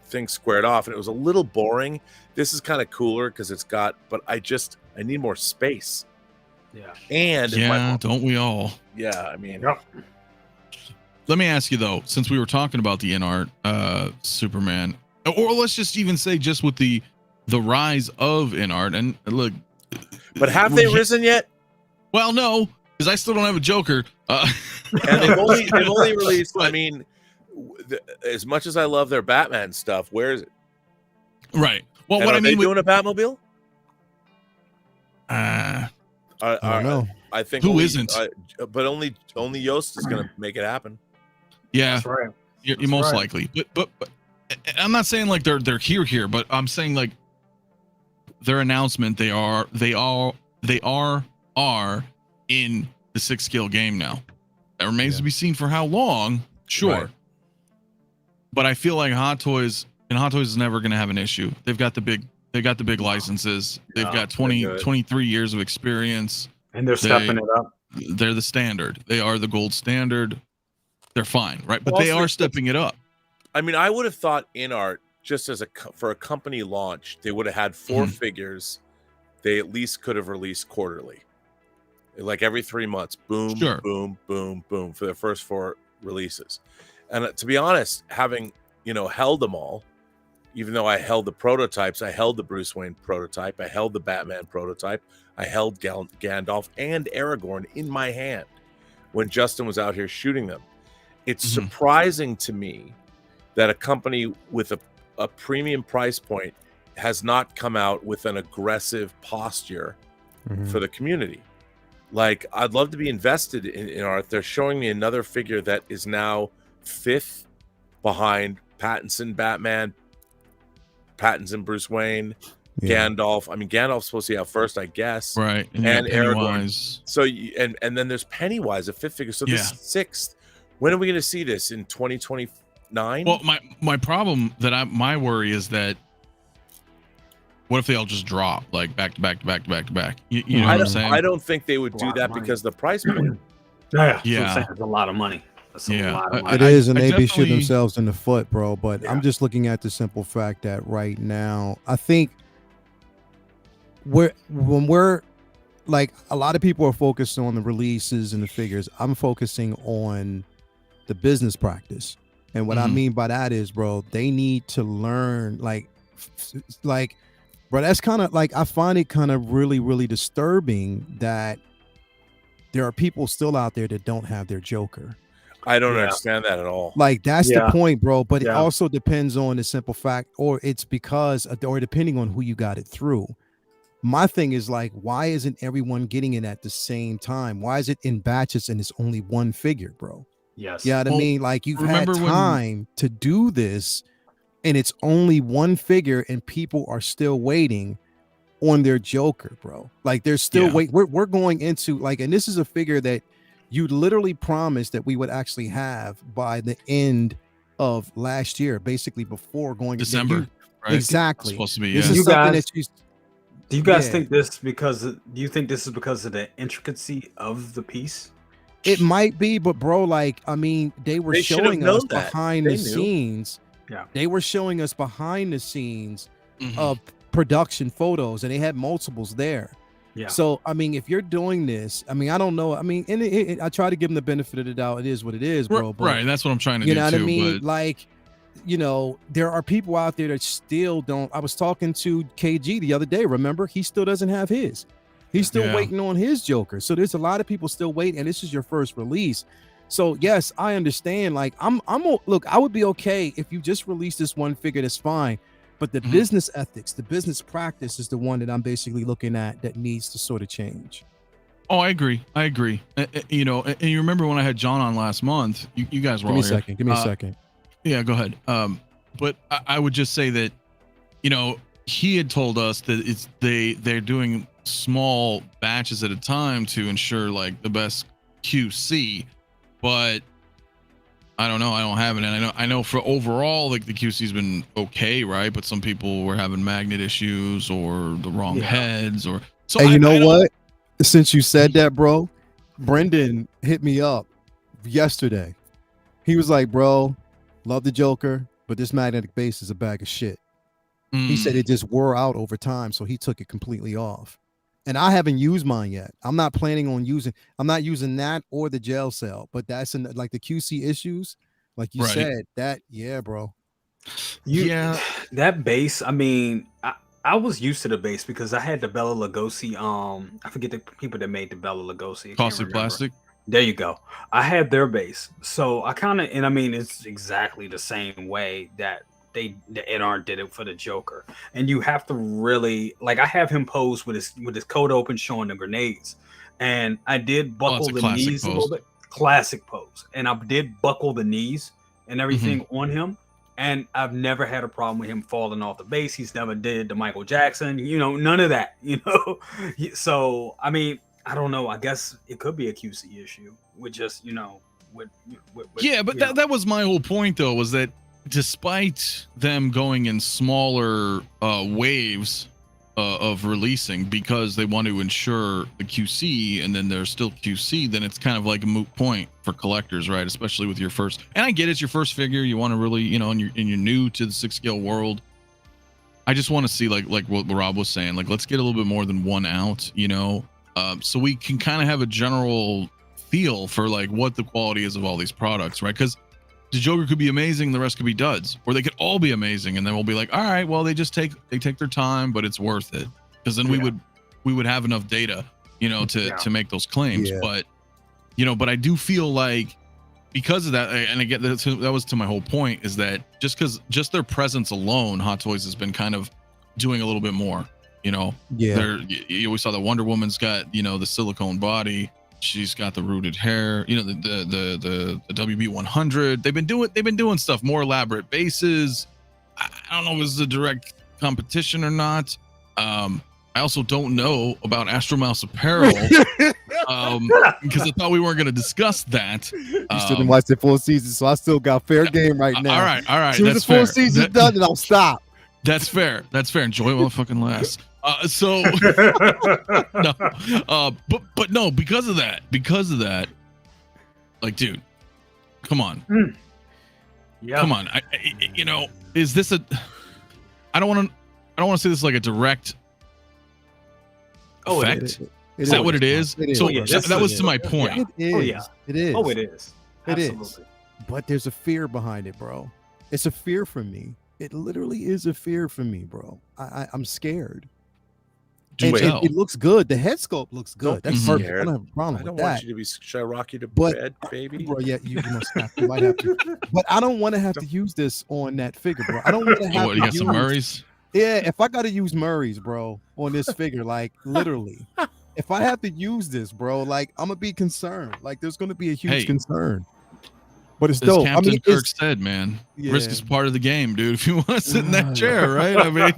thing squared off, and it was a little boring. This is kind of cooler because it's got, but I need more space. Yeah, and don't we all? Yeah, I mean, let me ask you though, since we were talking about the InArt Superman, or let's just even say just with the rise of InArt, and look, but have they risen yet? Well, no, because I still don't have a Joker. And they've only released. I mean, as much as I love their Batman stuff, where is it? Right. Well, and what I mean, doing a Batmobile? I don't know. I think who isn't? But only Yost is going to make it happen. Yeah, that's right. You're most likely. But I'm not saying like they're here, but I'm saying like their announcement they are in the 6-scale game now. That remains to be seen for how long. Sure. Right. But I feel like Hot Toys is never going to have an issue. They've got the big licenses. They've got 23 years of experience, and they're stepping it up. They're the standard. They are the gold standard. They're fine, right? But they are stepping it up. I mean, I would have thought InArt, just for a company launch, they would have had 4 figures. They at least could have released quarterly, like every 3 months. Boom, boom, boom, boom for their first 4 releases. And to be honest, having held them all, even though I held the prototypes, I held the Bruce Wayne prototype, I held the Batman prototype, I held Gandalf and Aragorn in my hand when Justin was out here shooting them. It's surprising to me that a company with a premium price point has not come out with an aggressive posture for the community. Like, I'd love to be invested in art. They're showing me another figure that is now 5th behind Pattinson Batman, Pattinson Bruce Wayne, Gandalf. I mean, Gandalf's supposed to be out first, I guess. Right. And Aragorn. So and then there's Pennywise, a 5th figure. So this is 6th. When are we going to see this? In 2029? Well, my problem my worry is that what if they all just drop like back to back to back to back to back? You know what I'm saying? I don't think they would do that because the price point. It's a lot of money. It is, and they shoot themselves in the foot, bro. But I'm just looking at the simple fact that right now, I think when we're like, a lot of people are focused on the releases and the figures. I'm focusing on the business practice, and what I mean by that is, bro, they need to learn, like, bro. That's kind of like, I find it kind of really, really disturbing that there are people still out there that don't have their Joker. I don't understand that at all. Like, that's the point, bro. But it also depends on the simple fact, or it's because, or depending on who you got it through. My thing is, like, why isn't everyone getting it at the same time? Why is it in batches and it's only one figure, bro? Yes. Yeah, you know what I mean? Like, you've had time to do this, and it's only one figure, and people are still waiting on their Joker, bro. Like, they're still waiting. We're going into, like, and this is a figure that you literally promised that we would actually have by the end of last year, basically before going December. Right? Exactly. It's supposed to be. This is something that you. Do you guys think this do you think this is because of the intricacy of the piece? It might be, but bro, like, I mean, they were showing us behind the scenes. Yeah. They were showing us behind the scenes of production photos, and they had multiples there. Yeah. So, I mean, if you're doing this, I mean, I don't know. I mean, and I try to give them the benefit of the doubt. It is what it is, bro. But, right. That's what I'm trying to do. You know what I mean? But... Like, you know, there are people out there that still don't. I was talking to KG the other day. Remember, he still doesn't have his. He's still waiting on his Joker. So there's a lot of people still waiting, and this is your first release. So yes, I understand. Like look, I would be okay if you just release this one figure. That's fine. But the business ethics, the business practice is the one that I'm basically looking at that needs to sort of change. Oh, I agree. You know, and you remember when I had John on last month, you guys were all here. Give me a second. Yeah, go ahead. But I would just say that, you know, he had told us that they're doing small batches at a time to ensure like the best QC, but I don't know. I don't have it. And I know for overall, like the QC's been okay, right? But some people were having magnet issues or the wrong heads or so. And you know what? Since you said that, bro, Brendan hit me up yesterday. He was like, bro, love the Joker, but this magnetic base is a bag of shit. He said it just wore out over time, so he took it completely off. And I haven't used mine yet. I'm not planning on using that or the gel cell, but that's like the QC issues, like you said, that, bro. That base, I mean, I was used to the base because I had the Bela Lugosi. I forget the people that made the Bela Lugosi. Costly Plastic. There you go. I had their base, so I kind of, and I mean, it's exactly the same way that the InArt did it for the Joker. And you have to really, like, I have him pose with his coat open, showing the grenades, and I did buckle the knees a little bit. Classic pose, and I did buckle the knees and everything on him. And I've never had a problem with him falling off the base. He's never did the Michael Jackson, you know, none of that, you know. So, I mean, I don't know. I guess it could be a QC issue with just, you know, with but that was my whole point, though, was that despite them going in smaller waves of releasing because they want to ensure the QC, and then there's still QC, then it's kind of like a moot point for collectors, right? Especially with your first, and I get it's your first figure, you want to really, you know, and you're new to the 6-scale world. I just want to see like what Rob was saying, like let's get a little bit more than one out, you know, so we can kind of have a general feel for like what the quality is of all these products, right? Because the Joker could be amazing, the rest could be duds, or they could all be amazing, and then we'll be like, all right, well, they take their time, but it's worth it, because then we would have enough data, you know, to make those claims. But you know, but I do feel like because of that, and again, that was to my whole point, is that just their presence alone, Hot Toys has been kind of doing a little bit more, you know. We saw that Wonder Woman's got, you know, the silicone body. She's got the rooted hair, you know, the WB 100. They've been doing stuff, more elaborate bases. I don't know if this is a direct competition or not. I also don't know about Astro Mouse apparel because I thought we weren't going to discuss that. You still didn't watch the full season, so I still got fair game right now. All right. As soon as the full season's done, then I'll stop. That's fair. Enjoy while it fucking lasts. But no, because of that, like, dude, come on. Come on. You know, is this I don't want to say this like a direct effect. Is that what it is? So that was to my point. It is. Oh, it is. Absolutely. But there's a fear behind it, bro. It's a fear for me. It literally is a fear for me, bro. I'm scared. It looks good. The head sculpt looks good. That's perfect. I don't have a problem with that. Want you to be. Should I rock you to bed, baby? Bro, yeah, you must have to. You might have to. But I don't want to have to use this on that figure, bro. I don't want to have. You got some Murrays? Yeah, if I got to use Murrays, bro, on this figure, like literally, if I have to use this, bro, like I'm gonna be concerned. Like there's gonna be a huge concern. But it's dope. Captain Kirk said, man, risk is part of the game, dude. If you want to sit in that chair, right? I mean,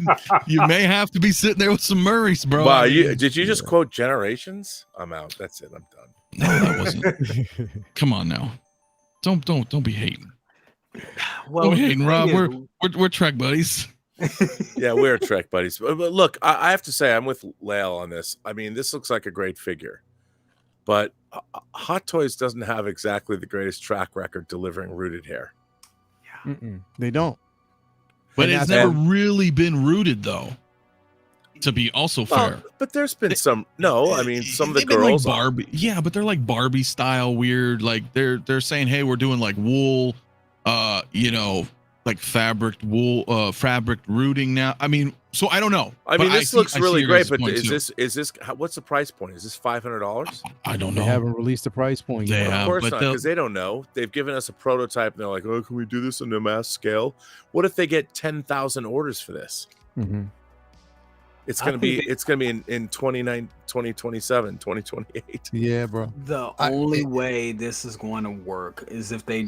you may have to be sitting there with some Murrays, bro. Wow, did you just quote Generations? I'm out. That's it. I'm done. No, that wasn't. Come on now. Don't be hating. Well, don't be hating, Rob. We're Trek buddies. Yeah, we're Trek buddies. But look, I have to say, I'm with Lael on this. I mean, this looks like a great figure. But Hot Toys doesn't have exactly the greatest track record delivering rooted hair. Yeah, they don't. But it's never really been rooted, though. To be also fair, but there's been some. No, I mean some of the girls, like Barbie. Yeah, but they're like Barbie style weird. Like they're saying, hey, we're doing like wool, you know, like fabric wool, fabric rooting now. I mean, So I don't know. I mean, this looks really great, but is this what's the price point? Is this $500? I don't know. They haven't released the price point yet. Of course not, because they don't know. They've given us a prototype, and they're like, "Oh, can we do this on a mass scale?" What if they get 10,000 orders for this? Mm-hmm. It's gonna be in 2027, 2028. Yeah, bro. The only way this is going to work is if they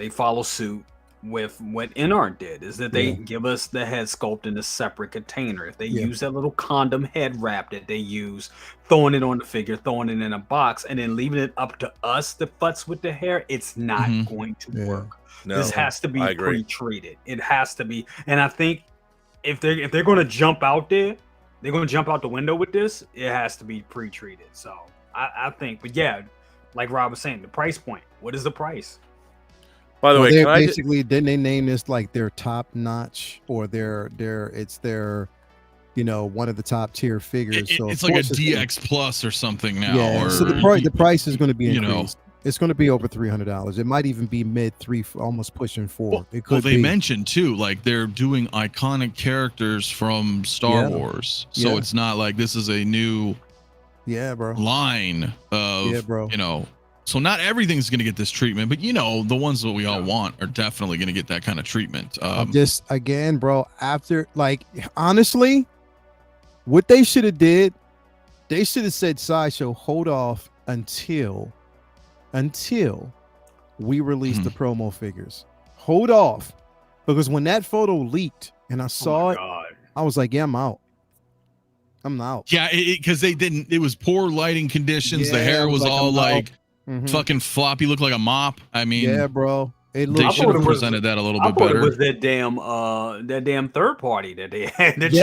follow suit with what InArt did, is that they give us the head sculpt in a separate container. If they use that little condom head wrap that they use, throwing it on the figure, throwing it in a box, and then leaving it up to us to futz with the hair, it's not going to work. No, this has to be pre-treated. It has to be. And I think if they're going to jump out there, they're going to jump out the window with this, it has to be pre-treated. So I think, but yeah, like Rob was saying, the price point. What is the price? By the way, didn't they name this like their top notch, or their one of the top tier figures? So it's like a DX Plus or something now. Yeah, or, so the price is going to be increased. It's going to be over $300. It might even be mid $3, almost pushing $4. Well, it could. They mentioned too, like they're doing iconic characters from Star Wars, so it's not like this is a new line of So not everything's going to get this treatment, but the ones that we all want are definitely going to get that kind of treatment. Just again, bro, after honestly, what they should have did, they should have said, Sideshow, hold off until we release the promo figures. Hold off, because when that photo leaked and I saw it, I was like, yeah, I'm out. Yeah, because they didn't. It was poor lighting conditions. The hair was all fucking floppy, looked like a mop. I mean, yeah, bro. They should have presented that a little bit better. It was that damn third party that they had. That's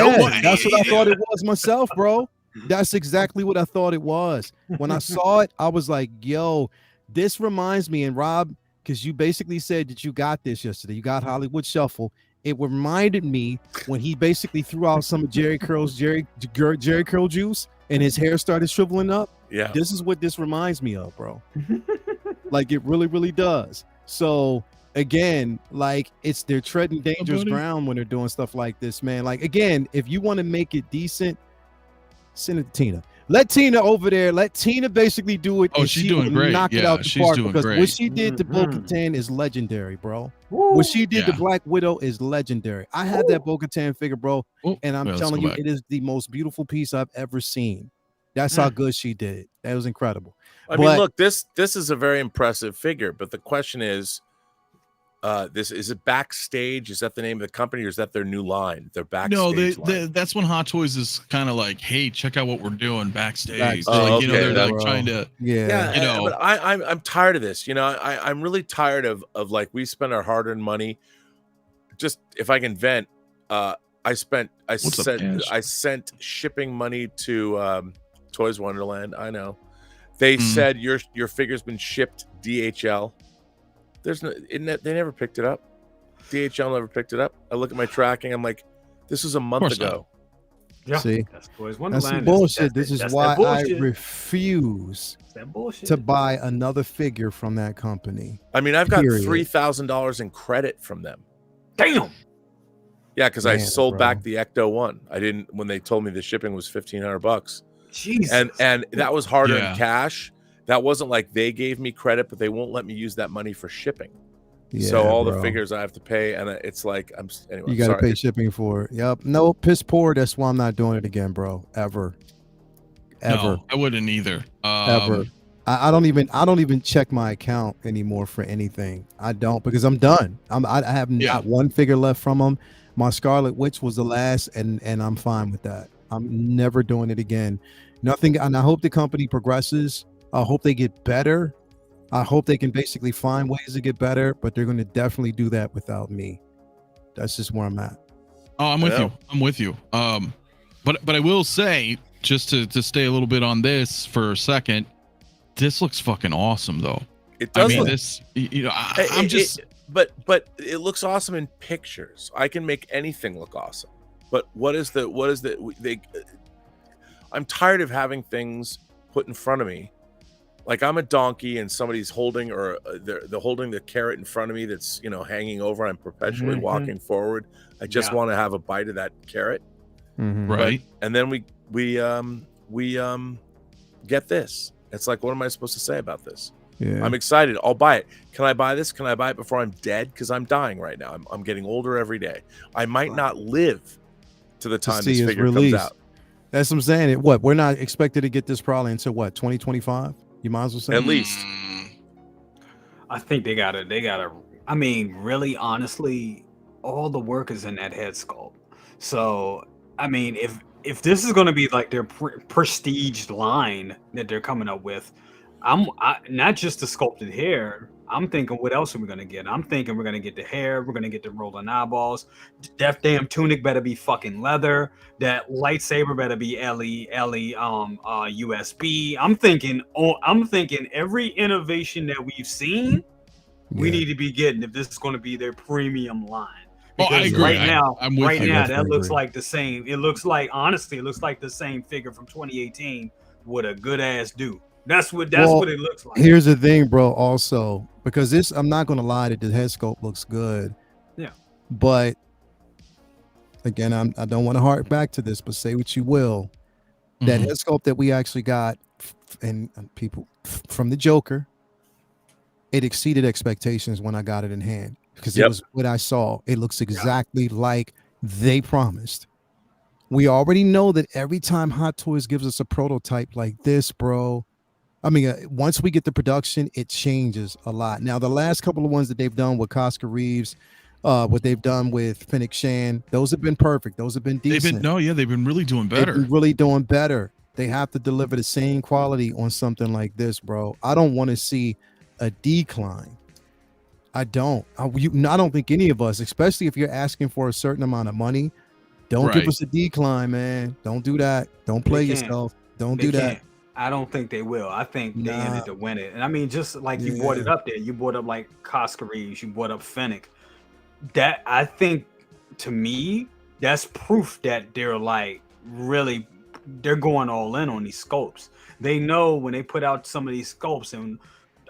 what I thought it was myself, bro. That's exactly what I thought it was. When I saw it, I was like, yo, this reminds me, and Rob, because you basically said that you got this yesterday. You got Hollywood Shuffle. It reminded me when he basically threw out some of Jerry Curl juice and his hair started shriveling up. Yeah, this is what this reminds me of, bro. Like it really, really does. So again, like they're treading dangerous ground when they're doing stuff like this, man. Like again, if you want to make it decent, send it to Tina. Let Tina over there. Let Tina basically do it. Oh, she's doing great. Knock it out the she's park, doing because great. what she did to Bo-Katan is legendary, bro. What she did to Black Widow is legendary. I had that Bo-Katan figure, bro, and I'm telling you, it is the most beautiful piece I've ever seen. That's how good she did. That was incredible. I mean, look, this is a very impressive figure, but the question is, this is it backstage? Is that the name of the company, or is that their new line? Their backstage line? That's when Hot Toys is kind of like, hey, check out what we're doing backstage. They're like trying to, But I'm tired of this. I'm really tired of like, we spend our hard-earned money. Just if I can vent, I sent shipping money to Toys Wonderland. I know they said your figure's been shipped DHL. They never picked it up. DHL never picked it up. I look at my tracking. I'm like, this was a month ago. Yeah. See, that's Toys Wonderland. That's bullshit. This is why I refuse to buy another figure from that company. I mean, I've got $3,000 in credit from them. Damn. Yeah, because I sold back the Ecto one. I didn't when they told me the shipping was $1,500. Jesus. And that was harder in cash. That wasn't like they gave me credit, but they won't let me use that money for shipping. Yeah, so all the figures I have to pay, and it's like anyway. You got to pay shipping for it. Yep. No, piss poor. That's why I'm not doing it again, bro. Ever. No, I wouldn't either. Ever. I don't even check my account anymore for anything. I don't, because I'm done. I have not one figure left from them. My Scarlet Witch was the last, and I'm fine with that. I'm never doing it again. Nothing. And I hope the company progresses. I hope they get better. I hope they can basically find ways to get better, but they're going to definitely do that without me. That's just where I'm at. Oh, I'm with you. But I will say, just to stay a little bit on this for a second, this looks fucking awesome, though. It does. I mean, this, but it looks awesome in pictures. I can make anything look awesome. But I'm tired of having things put in front of me. Like I'm a donkey and somebody's holding, or they're holding the carrot in front of me that's hanging over. I'm perpetually walking forward. I just want to have a bite of that carrot. Right. And then we get this. It's like, what am I supposed to say about this? Yeah. I'm excited. I'll buy it. Can I buy this? Can I buy it before I'm dead? Because I'm dying right now. I'm getting older every day. I might not live to the time this figure comes out. That's what I'm saying. We're not expected to get this probably until 2025? You might as well say at least. I think they gotta. I mean, really, honestly, all the work is in that head sculpt. So, I mean, if this is going to be like their prestige line that they're coming up with, I'm not just the sculpted hair. I'm thinking, what else are we going to get? I'm thinking we're going to get the hair. We're going to get the rolling eyeballs. That damn tunic better be fucking leather. That lightsaber better be USB. I'm thinking every innovation that we've seen, we need to be getting if this is going to be their premium line. Because I agree. right now, I that looks like the same. It looks like, honestly, it looks like the same figure from 2018 with a good ass do. That's what it looks like. Here's the thing, bro. Also, because this, I'm not gonna lie, that the head sculpt looks good. Yeah. But again, I don't want to hark back to this, but say what you will. That head sculpt that we actually got, and people from the Joker, it exceeded expectations when I got it in hand because it was what I saw. It looks exactly like they promised. We already know that every time Hot Toys gives us a prototype like this, bro. I mean, once we get the production, it changes a lot. Now, the last couple of ones that they've done with Cosca Reeves, what they've done with Fennec Shan, those have been perfect. Those have been decent. They've been really doing better. They've been really doing better. They have to deliver the same quality on something like this, bro. I don't want to see a decline. I don't. I don't think any of us, especially if you're asking for a certain amount of money, don't give us a decline, man. Don't do that. Don't play yourself. Don't do that. I don't think they will. I think they ended to win it. And I mean, just like you brought it up there, you brought up like Cosca Reeves, you brought up Fennec. That, I think, to me, that's proof that they're like really, they're going all in on these sculpts. They know when they put out some of these sculpts, and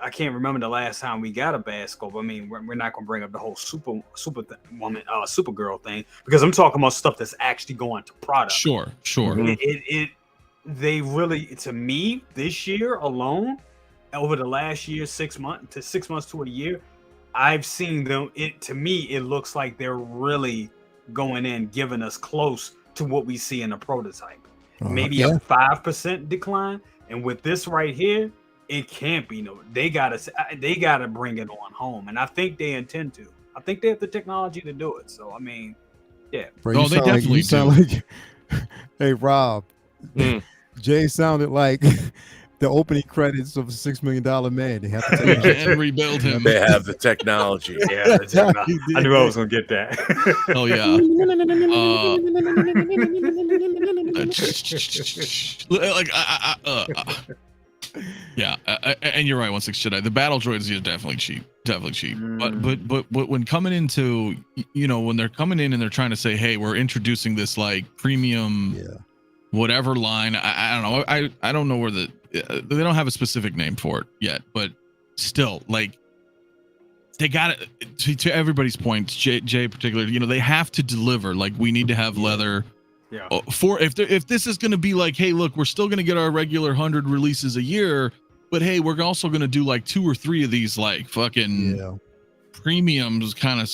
I can't remember the last time we got a bad sculpt. I mean, we're not going to bring up the whole Supergirl thing, because I'm talking about stuff that's actually going to product. Sure. They really, to me, this year alone, over the last year, 6 months to a year, I've seen them. To me, it looks like they're really going in, giving us close to what we see in a prototype. Maybe a 5% decline, and with this right here, it can't be no. They gotta bring it on home, and I think they intend to. I think they have the technology to do it. So I mean, yeah. Bro, they definitely do. Hey, Rob. Jay sounded like the opening credits of a $6 Million Man. They have to and rebuild him. They have the technology. Yeah, I knew I was gonna get that. Oh yeah. And you're right. 16 Jedi. The battle droids are definitely cheap. But when coming into, when they're coming in and they're trying to say, hey, we're introducing this like premium. Whatever line, I don't know. I don't know where they don't have a specific name for it yet, but still, like, they got it. To everybody's point, Jay particularly, they have to deliver. Like, we need to have leather. Yeah. For if this is going to be like, hey, look, we're still going to get our regular 100 releases a year, but hey, we're also going to do like 2 or 3 of these like fucking premiums, kind of.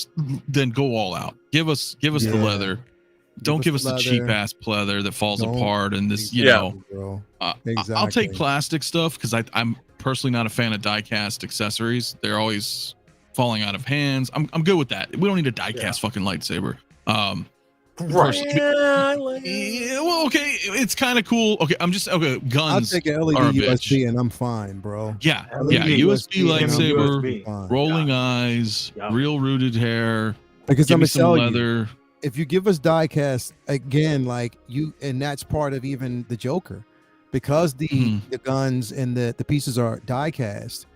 Then go all out. Give us the leather. Don't give us the cheap ass pleather that falls apart and this, bro. Exactly. I'll take plastic stuff because I'm personally not a fan of die cast accessories. They're always falling out of hands. I'm good with that. We don't need a die cast fucking lightsaber. Right. Well, okay, it's kind of cool. Okay, guns. I'll take an LED USB and I'm fine, bro. Yeah, USB lightsaber, rolling eyes, real rooted hair. Because I'm gonna tell you, if you give us die cast again, like and that's part of even the Joker, because the guns and the pieces are die cast.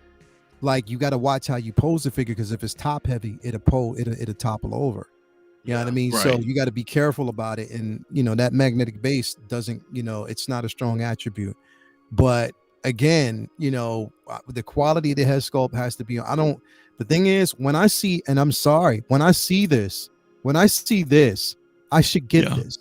Like, you got to watch how you pose the figure, because if it's top heavy, it'll topple over. You know what I mean? Right. So you got to be careful about it, and that magnetic base doesn't. It's not a strong attribute. But again, the quality of the head sculpt has to be. The thing is, when I see, and I'm sorry, when I see this, I should get this.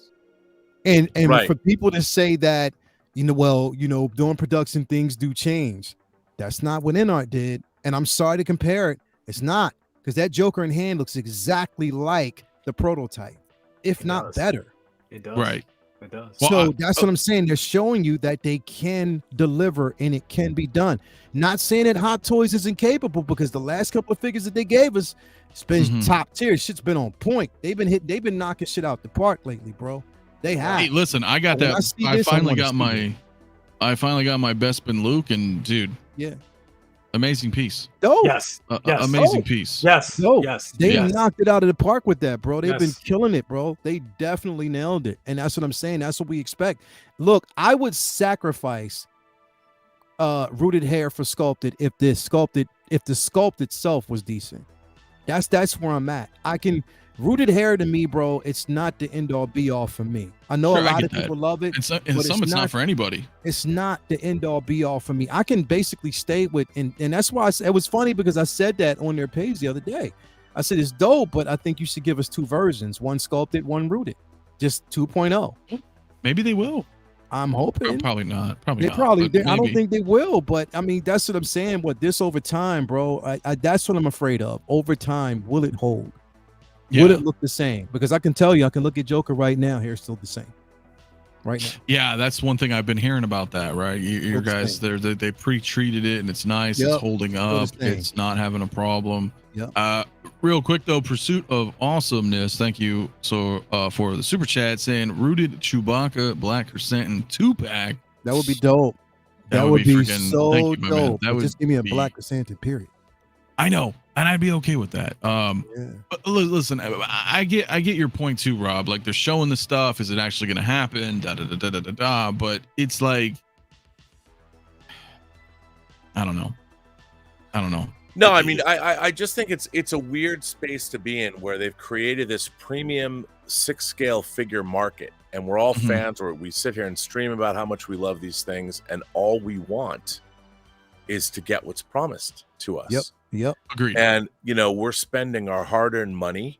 And Right. for people to say that, during production things do change. That's not what InArt did. And I'm sorry to compare it. It's not, because that Joker in hand looks exactly like the prototype, if not better. It does. Right. It does. So that's what I'm saying. They're showing you that they can deliver and it can be done. Not saying that Hot Toys is incapable, because the last couple of figures that they gave us, it's been top tier. Shit's been on point. They've been knocking shit out the park lately, bro. They have. Hey, listen, I got that. I finally got my Bespin Luke, and dude, yeah, amazing piece. Dope. Yes. Amazing piece. Yes. Dope. Yes. They knocked it out of the park with that, bro. They've been Yes. killing it, bro. They definitely nailed it. And that's what I'm saying. That's what we expect. Look, I would sacrifice rooted hair for sculpted if the sculpt itself was decent. That's where I'm at. Rooted hair to me, bro, it's not the end all be all for me. I know a lot of people love it. And some it's not for anybody. It's not the end all be all for me. I can basically stay with, and that's why it was funny, because I said that on their page the other day. I said it's dope, but I think you should give us two versions, one sculpted, one rooted, just 2.0. Maybe they will. I'm hoping. Probably not. I don't think they will, but I mean, that's what I'm saying. What this over time, bro, that's what I'm afraid of. Over time, will it hold? Would it look the same? Because I can tell you, I can look at Joker right now. Hair's still the same. Right now. Yeah, that's one thing I've been hearing about that, right? Your guys, they pre-treated it and it's nice. It's holding up. It's not having a problem. Yep. Real quick though, Pursuit of Awesomeness. Thank you for the super chat saying rooted Chewbacca Black Chrysanthemum 2-pack. That would be dope. That would be so dope. That would just give me a Black Chrysanthemum, period. I know, and I'd be okay with that. But listen, I get your point too, Rob. Like, they're showing the stuff. Is it actually going to happen? But it's like, I don't know. No, I mean, I just think it's a weird space to be in, where they've created this premium 6-scale figure market, and we're all fans, where we sit here and stream about how much we love these things, and all we want is to get what's promised to us. Yep. Agreed. And we're spending our hard-earned money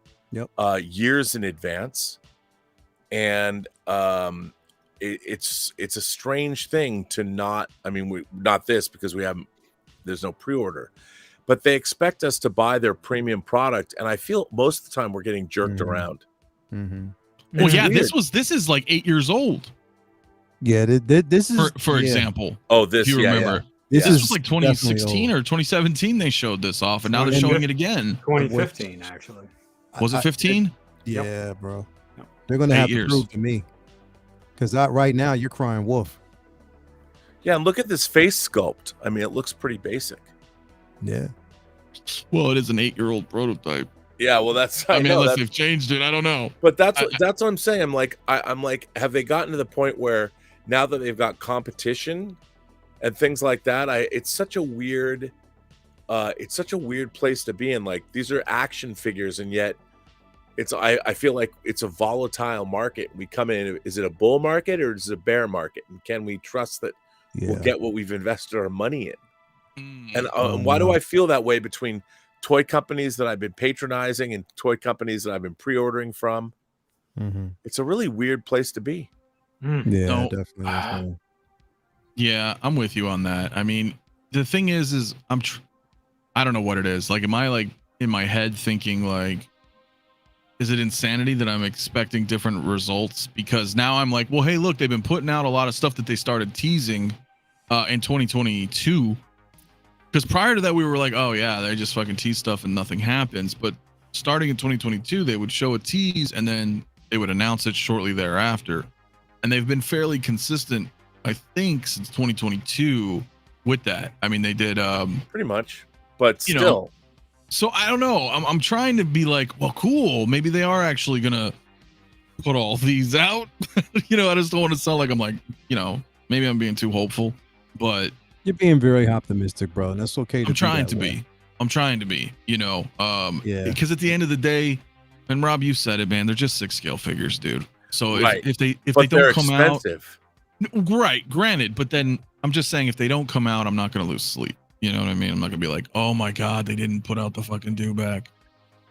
years in advance, and it's a strange thing to not. I mean, not this, because there's no pre-order, but they expect us to buy their premium product, and I feel most of the time we're getting jerked around. Well, yeah, weird. This is like 8 years old. Yeah, this is for example. Oh, this, you remember? Yeah. This was like 2016 or 2017 they showed this off, and now they're showing it again. 2015, actually. Was it 15? Yeah, bro. They're gonna have to prove to me, because right now you're crying wolf. Yeah, and look at this face sculpt. I mean, it looks pretty basic. Yeah. Well, it is an 8-year-old prototype. Yeah, well, that's. I mean, unless they've changed it, I don't know. But that's what I'm saying. I'm like, have they gotten to the point where now that they've got competition and things like that, it's such a weird place to be in. Like, these are action figures, and yet I feel like it's a volatile market. We come in, is it a bull market or is it a bear market? And can we trust that we'll get what we've invested our money in? And why do I feel that way between toy companies that I've been patronizing and toy companies that I've been pre-ordering from? It's a really weird place to be. Yeah, definitely. Yeah, I'm with you on that. I mean, the thing is I don't know what it is. Like, am I like in my head thinking like, is it insanity that I'm expecting different results? Because now I'm like, well, hey, look, they've been putting out a lot of stuff that they started teasing in 2022. Because prior to that, we were like, oh yeah, they just fucking tease stuff and nothing happens. But starting in 2022, they would show a tease and then they would announce it shortly thereafter. And they've been fairly consistent, I think, since 2022 with that. I mean, they did pretty much, but still. So I don't know. I'm trying to be like, well, cool. Maybe they are actually gonna put all these out. I just don't want to sound like I'm like, maybe I'm being too hopeful, but you're being very optimistic, bro, and that's okay. I'm trying to be. Because at the end of the day, and Rob, you said it, man, they're just 6-scale figures, dude. So if they don't come expensive. Out, right? Granted, but then I'm just saying, if they don't come out, I'm not gonna lose sleep. You know what I mean? I'm not gonna be like, oh my god, they didn't put out the fucking dewback,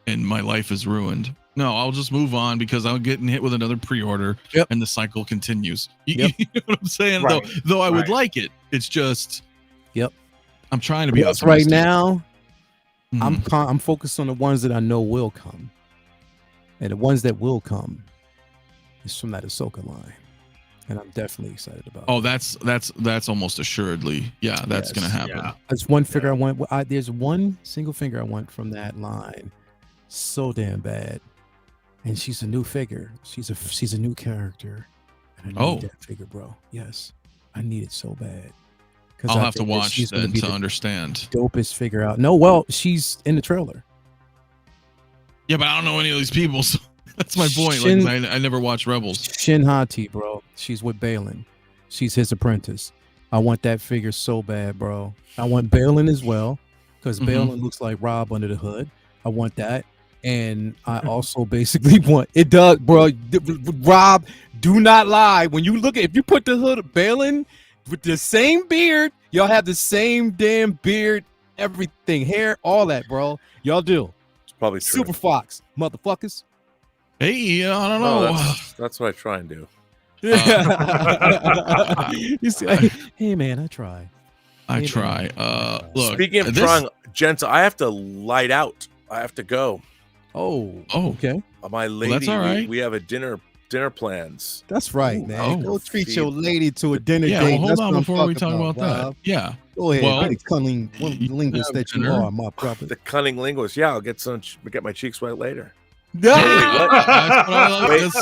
and my life is ruined. No, I'll just move on because I'm getting hit with another pre-order, and the cycle continues. You know what I'm saying? Right. Though I would like it. It's just, I'm trying to be Plus, optimistic. right now, I'm focused on the ones that I know will come, and the ones that will come is from that Ahsoka line, and I'm definitely excited about. Oh, that's almost assuredly, that's gonna happen. Yeah. That's one figure I want. There's one single figure I want from that line, so damn bad, and she's a new figure. She's a new character, and I need that figure, bro. Yes, I need it so bad. I'll have to watch then to understand. Dopest figure out. No, well, she's in the trailer. Yeah, but I don't know any of these people, so that's my point. Like, I never watched Rebels. Shin Hati, bro. She's with Balin. She's his apprentice. I want that figure so bad, bro. I want Balin as well, because Balin looks like Rob under the hood. I want that. And I also basically want it does, bro. Rob, do not lie. When you look at, if you put the hood of Balin with the same beard, y'all have the same damn beard, everything, hair, all that, bro. Y'all do. It's probably true. Super Fox, motherfuckers. Hey, I don't know. That's what I try and do. You see, hey man, I try. I try. Look. Speaking of trying, gents, I have to light out. I have to go. Oh, okay. My lady, that's all right. We have a dinner plans. That's right, man. Go treat your lady to a dinner Yeah, date. well, hold That's on what before we talk about Rob. that. Yeah. Go ahead. Well, The cunning linguist that you are, my brother. The cunning linguist. Yeah, I'll get my cheeks wet later. That's what I like.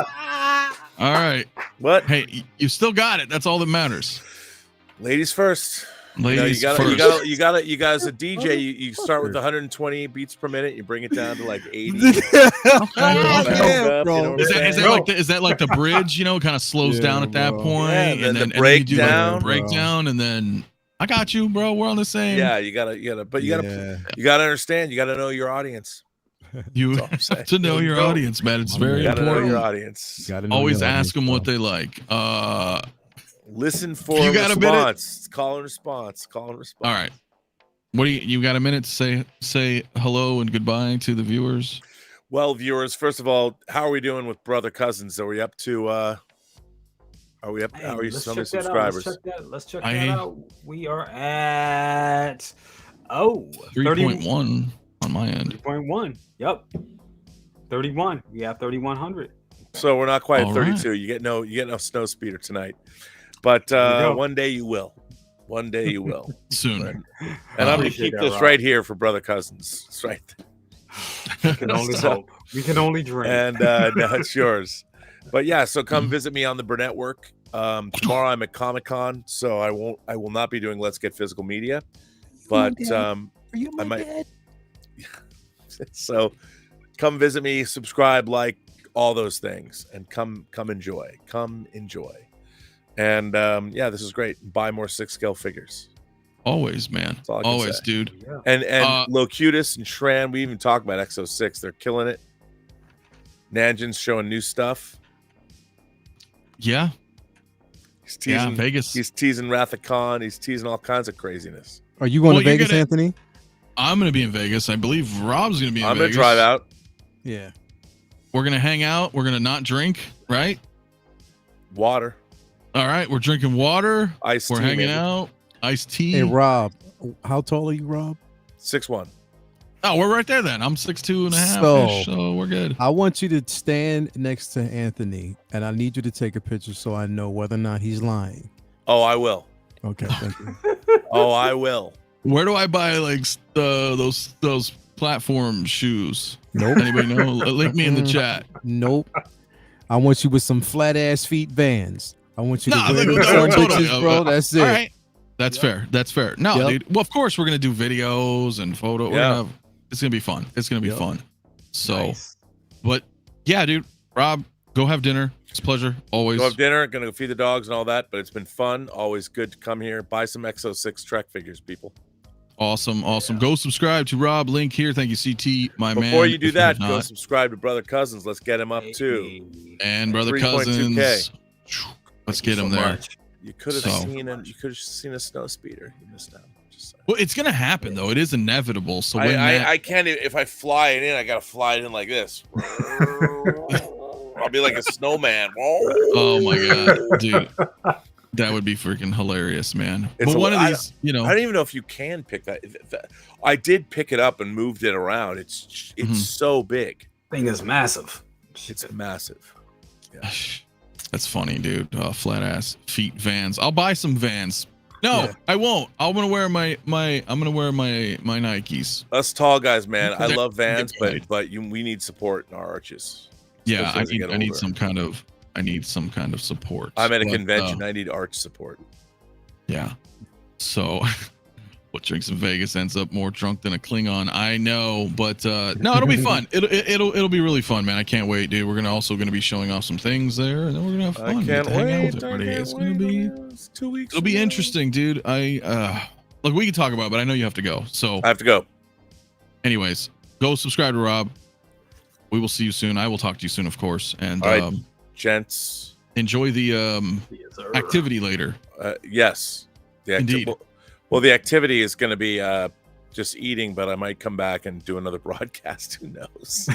All right. What? Hey, you still got it. That's all that matters. Ladies first. Ladies first. You guys, a DJ, you start with Fucker. 120 beats per minute. You bring it down to like 80. Yeah, bro. Is that like the bridge? You know, it kind of slows down at that point, Yeah, and then the you do like breakdown. the breakdown, and then I got you, bro. We're on the same. Yeah, you gotta, but you gotta understand. You gotta know your audience. You That's all I'm saying. have to know your audience, man. It's very You gotta know important. your audience. Always ask them what they like. Listen for You got a response. Call and response. Call and response. All right. What do you got a minute to say hello and goodbye to the viewers? Well, viewers, first of all, how are we doing with Brother Cousins? Are we up to how many subscribers? Let's check that out. We are at 3.1 on my end. 3.1. Yep. 31. We have 3,100. So we're not quite at All 32. right. You get no snow speeder tonight. But one day you will. One day you will. Soon. And I'm going to keep this right here for Brother Cousins. It's right there. We can only hope. We can only dream. And no, it's yours. But yeah, so come visit me on the Burnett work. Tomorrow I'm at ComicCon, so I will not be doing Let's Get Physical Media. But Are you my dad? So come visit me, subscribe, like all those things, and come enjoy. Come enjoy. And this is great. Buy more 6-scale figures. Always, man. Always, say. dude. Yeah. And Locutus and Shran, we even talked about X06. They're killing it. Nanjin's showing new stuff. Yeah. He's teasing Vegas. He's teasing Wrath of Khan. He's teasing all kinds of craziness. Are you going to Vegas, Anthony? I'm going to be in Vegas. I believe Rob's going to be in Vegas. I'm going to drive out. Yeah. We're going to hang out. We're going to not drink, right? Water. All right. We're drinking water. Iced We're tea, hanging maybe. out. Iced tea. Hey, Rob, how tall are you, Rob? 6'1". Oh, we're right there then. I'm 6'2" and a half, so we're good. I want you to stand next to Anthony, and I need you to take a picture so I know whether or not he's lying. Oh, I will. Okay, thank you. Oh, I will. Where do I buy like those platform shoes? Nope. Anybody know? Link me in the chat. Nope. I want you with some flat ass feet Vans. I want you to wear them totally. bitches, bro. That's it. All right. That's fair. That's fair. No, Yep. dude. Well, of course we're gonna do videos and photos. Yeah. It's gonna be fun. It's gonna be fun. So, Nice. but yeah, dude. Rob, go have dinner. It's a pleasure. Always. Go have dinner. Gonna go feed the dogs and all that. But it's been fun. Always good to come here. Buy some X06 Trek figures, people. Awesome. Go subscribe to Rob. Link here. Thank you, CT, my man. Before you do If that, you've go not. subscribe to Brother Cousins. Let's get him up too. And Brother 3.2K. Cousins. Let's get him there. You could have So. seen a snow speeder. You missed out. Well, it's gonna happen though. It is inevitable. So when I can't. If I fly it in, I gotta fly it in like this. I'll be like a snowman. Oh my god, dude, that would be freaking hilarious, man. But one of these, I don't even know if you can pick that. I did pick it up and moved it around. It's so big. Thing is massive. It's massive. Yeah. That's funny, dude. Flat ass feet Vans. I'll buy some Vans. No, I won't. I'm gonna wear my Nikes. Us tall guys, man. I love Vans, but we need support in our arches. Yeah, I need some kind of support. I'm at a convention. I need arch support. Yeah. So what drinks in Vegas ends up more drunk than a Klingon? I know, but no, it'll be fun. It'll be really fun, man. I can't wait, dude. We're also gonna be showing off some things there, and then we're gonna have fun. I can't wait. It's gonna be 2 weeks. It'll be interesting, dude. Look, we can talk about it, but I know you have to go. So I have to go. Anyways, go subscribe to Rob. We will see you soon. I will talk to you soon, of course. And all right, gents, enjoy the activity later. Yes, indeed. Well, the activity is going to be just eating, but I might come back and do another broadcast. Who knows?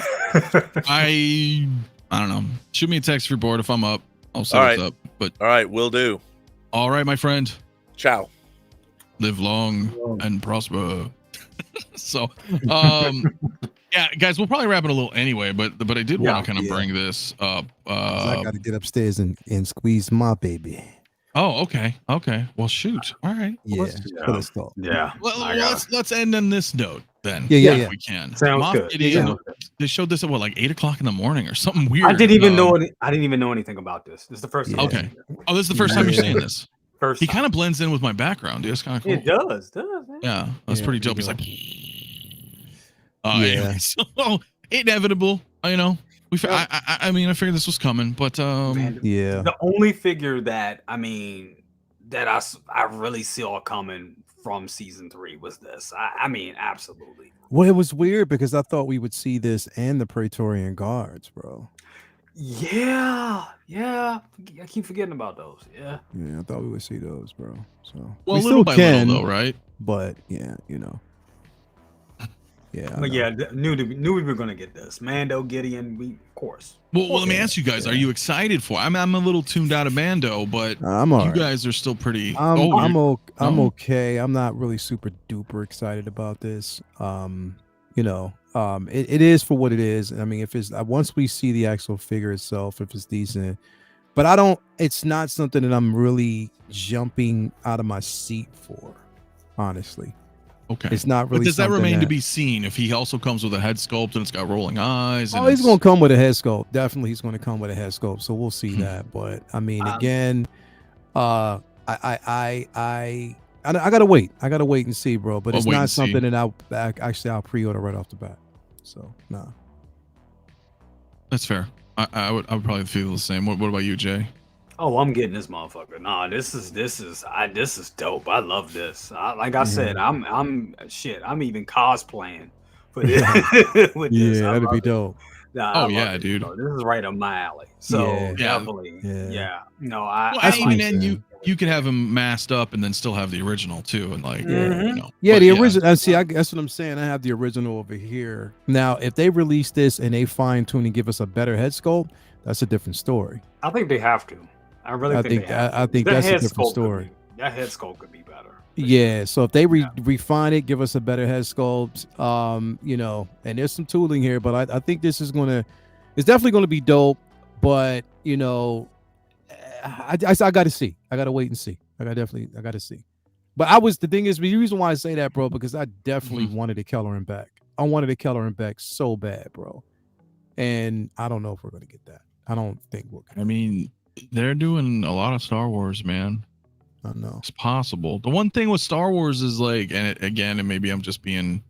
I don't know. Shoot me a text if you're bored. If I'm up, I'll say what's up. But all right, will do. All right, my friend. Ciao. Live long and prosper. So, yeah, guys, we'll probably wrap it a little anyway, but I did want to kind of bring this up. I got to get upstairs and squeeze my baby. Oh, okay. Well, shoot. All right. Well, let's talk. Yeah. Well, let's end on this note then. Yeah. If we can. Sounds good. They showed this at what, like 8 o'clock in the morning or something weird. I didn't even know anything about this. This is the first time. Okay. Oh, this is the first time you're seeing this. He kind of blends in with my background, dude. It's kind of cool. It does. Man. Yeah, that's pretty dope. He's like, anyway, so inevitable. I mean, I figured this was coming, but Man, the only figure that I really saw coming from season 3 was this. I mean, absolutely. Well, it was weird because I thought we would see this and the Praetorian Guards, bro. Yeah. I keep forgetting about those. Yeah, I thought we would see those, bro. So well, we little by little, though, right? But yeah. But knew we were gonna get this. Mando, Gideon, of course. Well, let me ask you guys: are you excited for? I'm a little tuned out of Mando, but you guys are still pretty. I'm okay. I'm not really super duper excited about this. It is for what it is. I mean, if it's once we see the actual figure itself, if it's decent, but it's not something that I'm really jumping out of my seat for, honestly. Okay. It's not really. But does that remain to be seen if he also comes with a head sculpt and it's got rolling eyes? And he's going to come with a head sculpt. Definitely, he's going to come with a head sculpt. So we'll see that. But I mean, again, I gotta wait. I gotta wait and see, bro. But it's not something that I'll pre-order right off the bat. So nah. That's fair. I would probably feel the same. What about you, Jay? Oh, I'm getting this motherfucker. Nah, this is dope. I love this. Like I said, I'm even cosplaying for this. With this. That'd be dope. Nah, dude. So this is right up my alley. So definitely, No, you could have him masked up and then still have the original too, and like the original. See, that's what I'm saying. I have the original over here. Now, if they release this and they fine tune and give us a better head sculpt, that's a different story. I think they have to. I really think I think that's a different story. That head sculpt could be better. Yeah, so if they refine it, give us a better head sculpt, and there's some tooling here, but I think this is it's definitely gonna be dope. But I got to see. I got to wait and see. I got to see. But the thing is, the reason why I say that, bro, because I definitely wanted a Kelleran back. I wanted a Kelleran back so bad, bro, and I don't know if we're gonna get that. I don't think we'll. I mean, they're doing a lot of Star Wars, man. I know it's possible. The one thing with Star Wars is like, and maybe I'm just being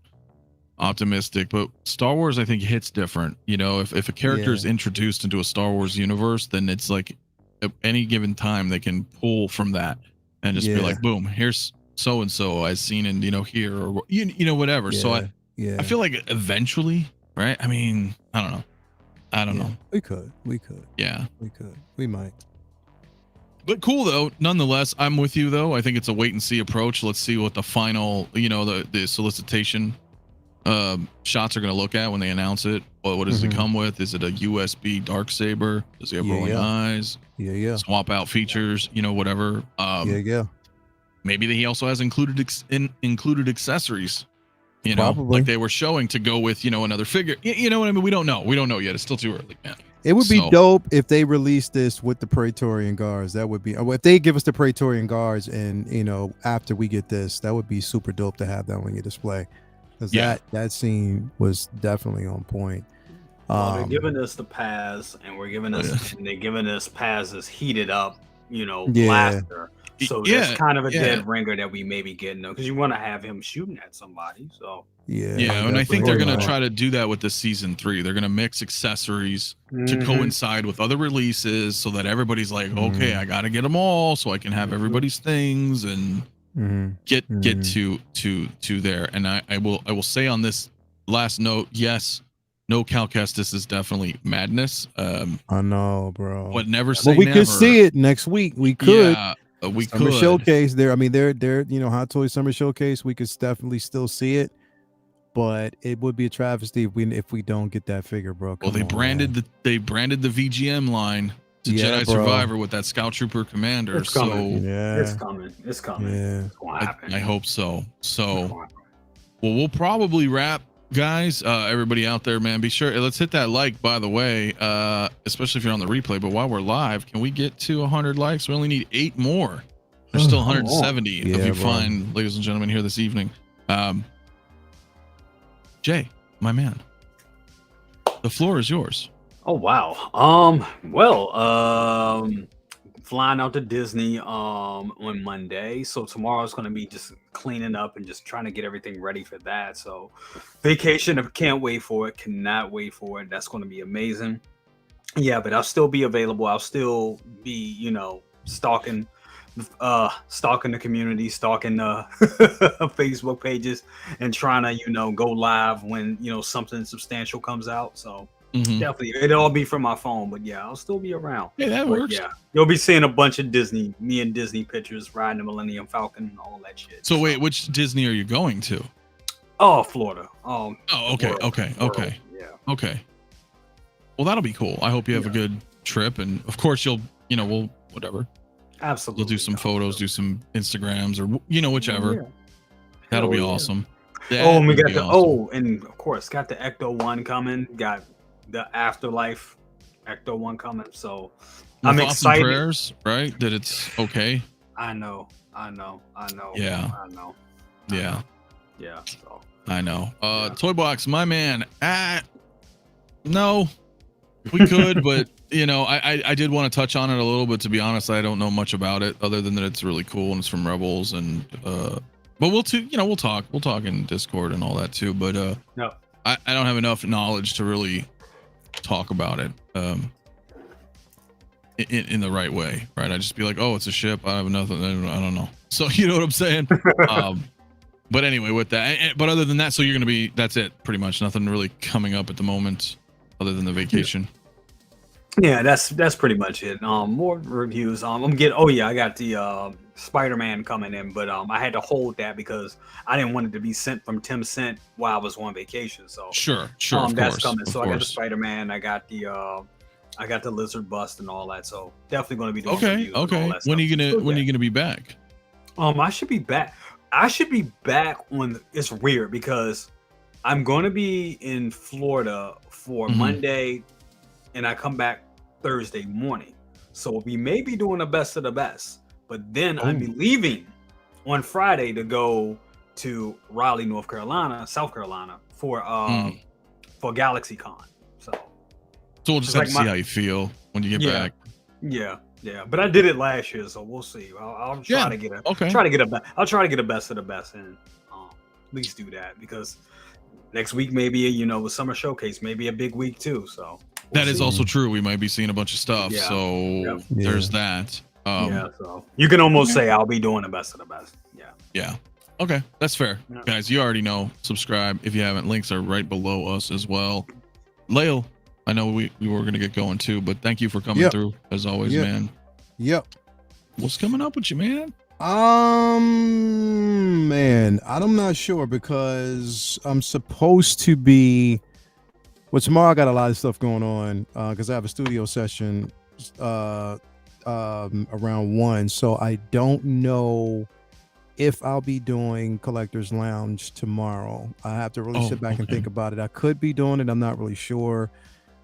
optimistic, but Star Wars I think hits different. If a character is introduced into a Star Wars universe, then it's like at any given time they can pull from that and just be like, boom, here's so and so I've seen in here or whatever. So I feel like eventually, right? I mean, I don't know. We could. Yeah, we could. We might. But cool though, nonetheless. I'm with you though. I think it's a wait and see approach. Let's see what the final, the solicitation shots are going to look at when they announce it. What does it come with? Is it a USB dark saber? Does he have rolling eyes? Yeah. Swap out features, whatever. Yeah. Maybe he also has included accessories. Probably. Like they were showing to go with, another figure. You know what I mean? We don't know. We don't know yet. It's still too early, man. It would be dope if they released this with the Praetorian Guards. That would be, if they give us the Praetorian Guards and, after we get this, that would be super dope to have that on your display. Because that scene was definitely on point. They're giving us the Paz, and we're giving us, and they're giving us Paz's heated up, blaster. So that's kind of a dead ringer that we may be getting, though, because you want to have him shooting at somebody. So and I think they're going to try to do that with the season 3. They're going to mix accessories to coincide with other releases, so that everybody's like, okay, I got to get them all, so I can have everybody's things and get to there. And I will say on this last note, yes, no Cal Kestis is definitely madness. I know, bro. But never say never. We could see it next week. We could. Yeah. We Summer could showcase there. I mean, they're Hot Toys Summer Showcase. We could definitely still see it, but it would be a travesty if we don't get that figure, bro. Well, they branded the VGM line to Jedi Survivor with that Scout Trooper Commander. It's coming. It's coming. It's coming. Yeah, it's gonna happen. I hope so. So, we'll probably wrap, guys. Everybody out there, man, be sure. Let's hit that like, by the way, especially if you're on the replay. But while we're live, can we get to 100 likes? We only need 8 more. There's still 170 of you fine, ladies and gentlemen, here this evening. Jay, my man, the floor is yours. Oh wow. Flying out to Disney on Monday, so tomorrow's going to be just cleaning up and just trying to get everything ready for that. So vacation, I can't wait for it, cannot wait for it. That's going to be amazing. Yeah, but I'll still be available. I'll still be stalking the community, stalking Facebook pages, and trying to go live when something substantial comes out. So definitely, it'll all be from my phone, but yeah, I'll still be around. Yeah, that works. Yeah, you'll be seeing a bunch of me and Disney pictures riding the Millennium Falcon and all that shit. So wait, which Disney are you going to? Oh, Florida. Okay. Yeah. Okay. Well, that'll be cool. I hope you have a good trip, and of course we'll whatever. Absolutely. We'll do some photos, do some Instagrams, or whichever. Yeah. That'll be awesome. And we got and of course got the Ecto 1 coming. Got the Afterlife Ecto 1 coming. So I'm excited. Prayers, right? That it's okay. I know. Yeah. I know. Yeah. Yeah. So. I know. Toy Box, my man. No, we could, but I did want to touch on it a little bit. To be honest, I don't know much about it other than that it's really cool and it's from Rebels, and but we'll talk in Discord and all that too. But no, I don't have enough knowledge to really talk about it in the right way, right? I just be like, oh, it's a ship. I have nothing. I don't know. So you know what I'm saying? But anyway, with that, but other than that, so you're gonna be. That's it, pretty much. Nothing really coming up at the moment, other than the vacation. Yeah, that's pretty much it. More reviews. I got the Spider-Man coming in, but I had to hold that because I didn't want it to be sent from Tim Cent while I was on vacation. So sure, that's coming. So I got the Spider-Man, I got the Lizard Bust and all that. So definitely going to be doing reviews and all that when stuff. When are you gonna be back? I should be back. On. It's weird because I'm going to be in Florida for Monday, and I come back Thursday morning. So we may be doing the best of the best, but then I'll be leaving on Friday to go to Raleigh, South Carolina for GalaxyCon. So we'll just have to see how you feel when you get back. Yeah. But I did it last year, so we'll see. I'll try to get I'll try to get a best of the best and at least do that, because next week maybe with Summer Showcase, maybe a big week too. So that is also true. We might be seeing a bunch of stuff. Yeah. So there's that. So you can almost say I'll be doing the best of the best. Yeah. Okay, that's fair. Yeah. Guys, you already know. Subscribe if you haven't. Links are right below us as well. Lael, I know we were going to get going too, but thank you for coming through as always, man. Yep. What's coming up with you, man? Man, I'm not sure because I'm supposed to be. Well, tomorrow I got a lot of stuff going on because I have a studio session around 1, so I don't know if I'll be doing Collector's Lounge tomorrow. I have to really sit back and think about it. I could be doing it. I'm not really sure.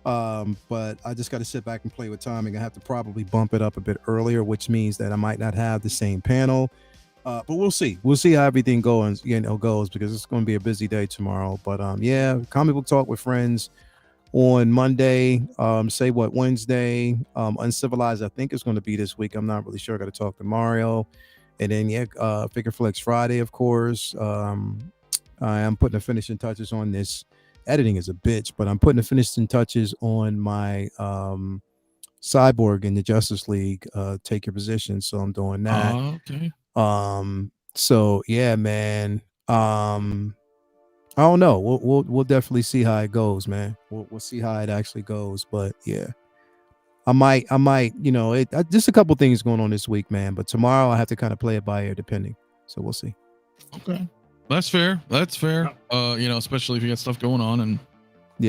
But I just got to sit back and play with timing. I have to probably bump it up a bit earlier, which means that I might not have the same panel. But we'll see. We'll see how everything goes because it's going to be a busy day tomorrow. But yeah, comic book talk with friends on Monday. Wednesday. Uncivilized, I think is going to be this week. I'm not really sure. I got to talk to Mario. And then Figure Flex Friday, of course. I am putting the finishing touches on this. Editing is a bitch, but I'm putting the finishing touches on my Cyborg in the Justice League. Take your position. So I'm doing that. Okay. So yeah, man. I don't know. We'll definitely see how it goes, man. We'll see how it actually goes. But yeah, I might, just a couple things going on this week, man. But tomorrow I have to kind of play it by ear, depending. So we'll see. Okay. That's fair. Especially if you got stuff going on and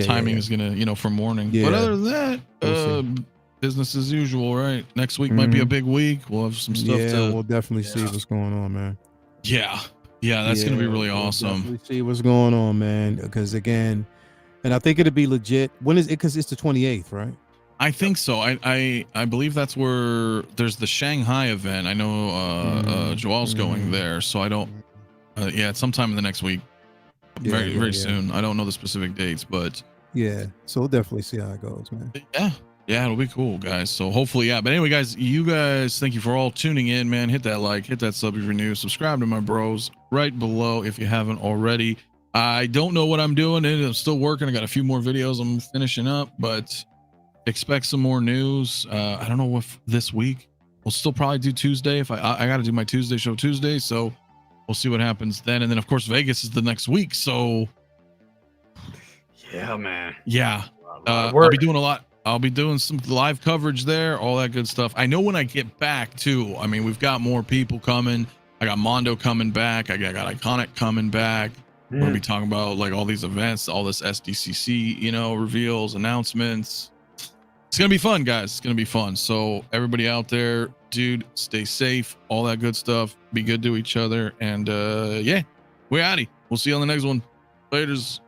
timing is gonna, for morning. Yeah. But other than that, business as usual, right? Next week might be a big week. We'll have some stuff. We'll definitely see what's going on, man. Yeah, that's gonna be really awesome. Definitely see what's going on, man. Because again, and I think it'll be legit. When is it? Because it's the 28th, right? I think so. I believe that's where there's the Shanghai event. I know Joel's going there, so I don't. It's sometime in the next week. Very soon. I don't know the specific dates, but yeah. So we'll definitely see how it goes, man. Yeah, it'll be cool, guys. So hopefully, But anyway, guys, thank you for all tuning in, man. Hit that like, hit that sub if you're new. Subscribe to my bros right below if you haven't already. I don't know what I'm doing, and I'm still working. I got a few more videos I'm finishing up, but expect some more news. I don't know if this week. We'll still probably do Tuesday. If I got to do my Tuesday show Tuesday, so we'll see what happens then. And then, of course, Vegas is the next week. So, yeah, man. Yeah. I'll be doing a lot. I'll be doing some live coverage there, all that good stuff. I know when I get back, too. I mean, we've got more people coming. I got Mondo coming back. I got Iconiq coming back. We're going to be talking about, like, all these events, all this SDCC, reveals, announcements. It's going to be fun, guys. It's going to be fun. So, everybody out there, dude, stay safe, all that good stuff. Be good to each other. And we're outie. We'll see you on the next one. Laters.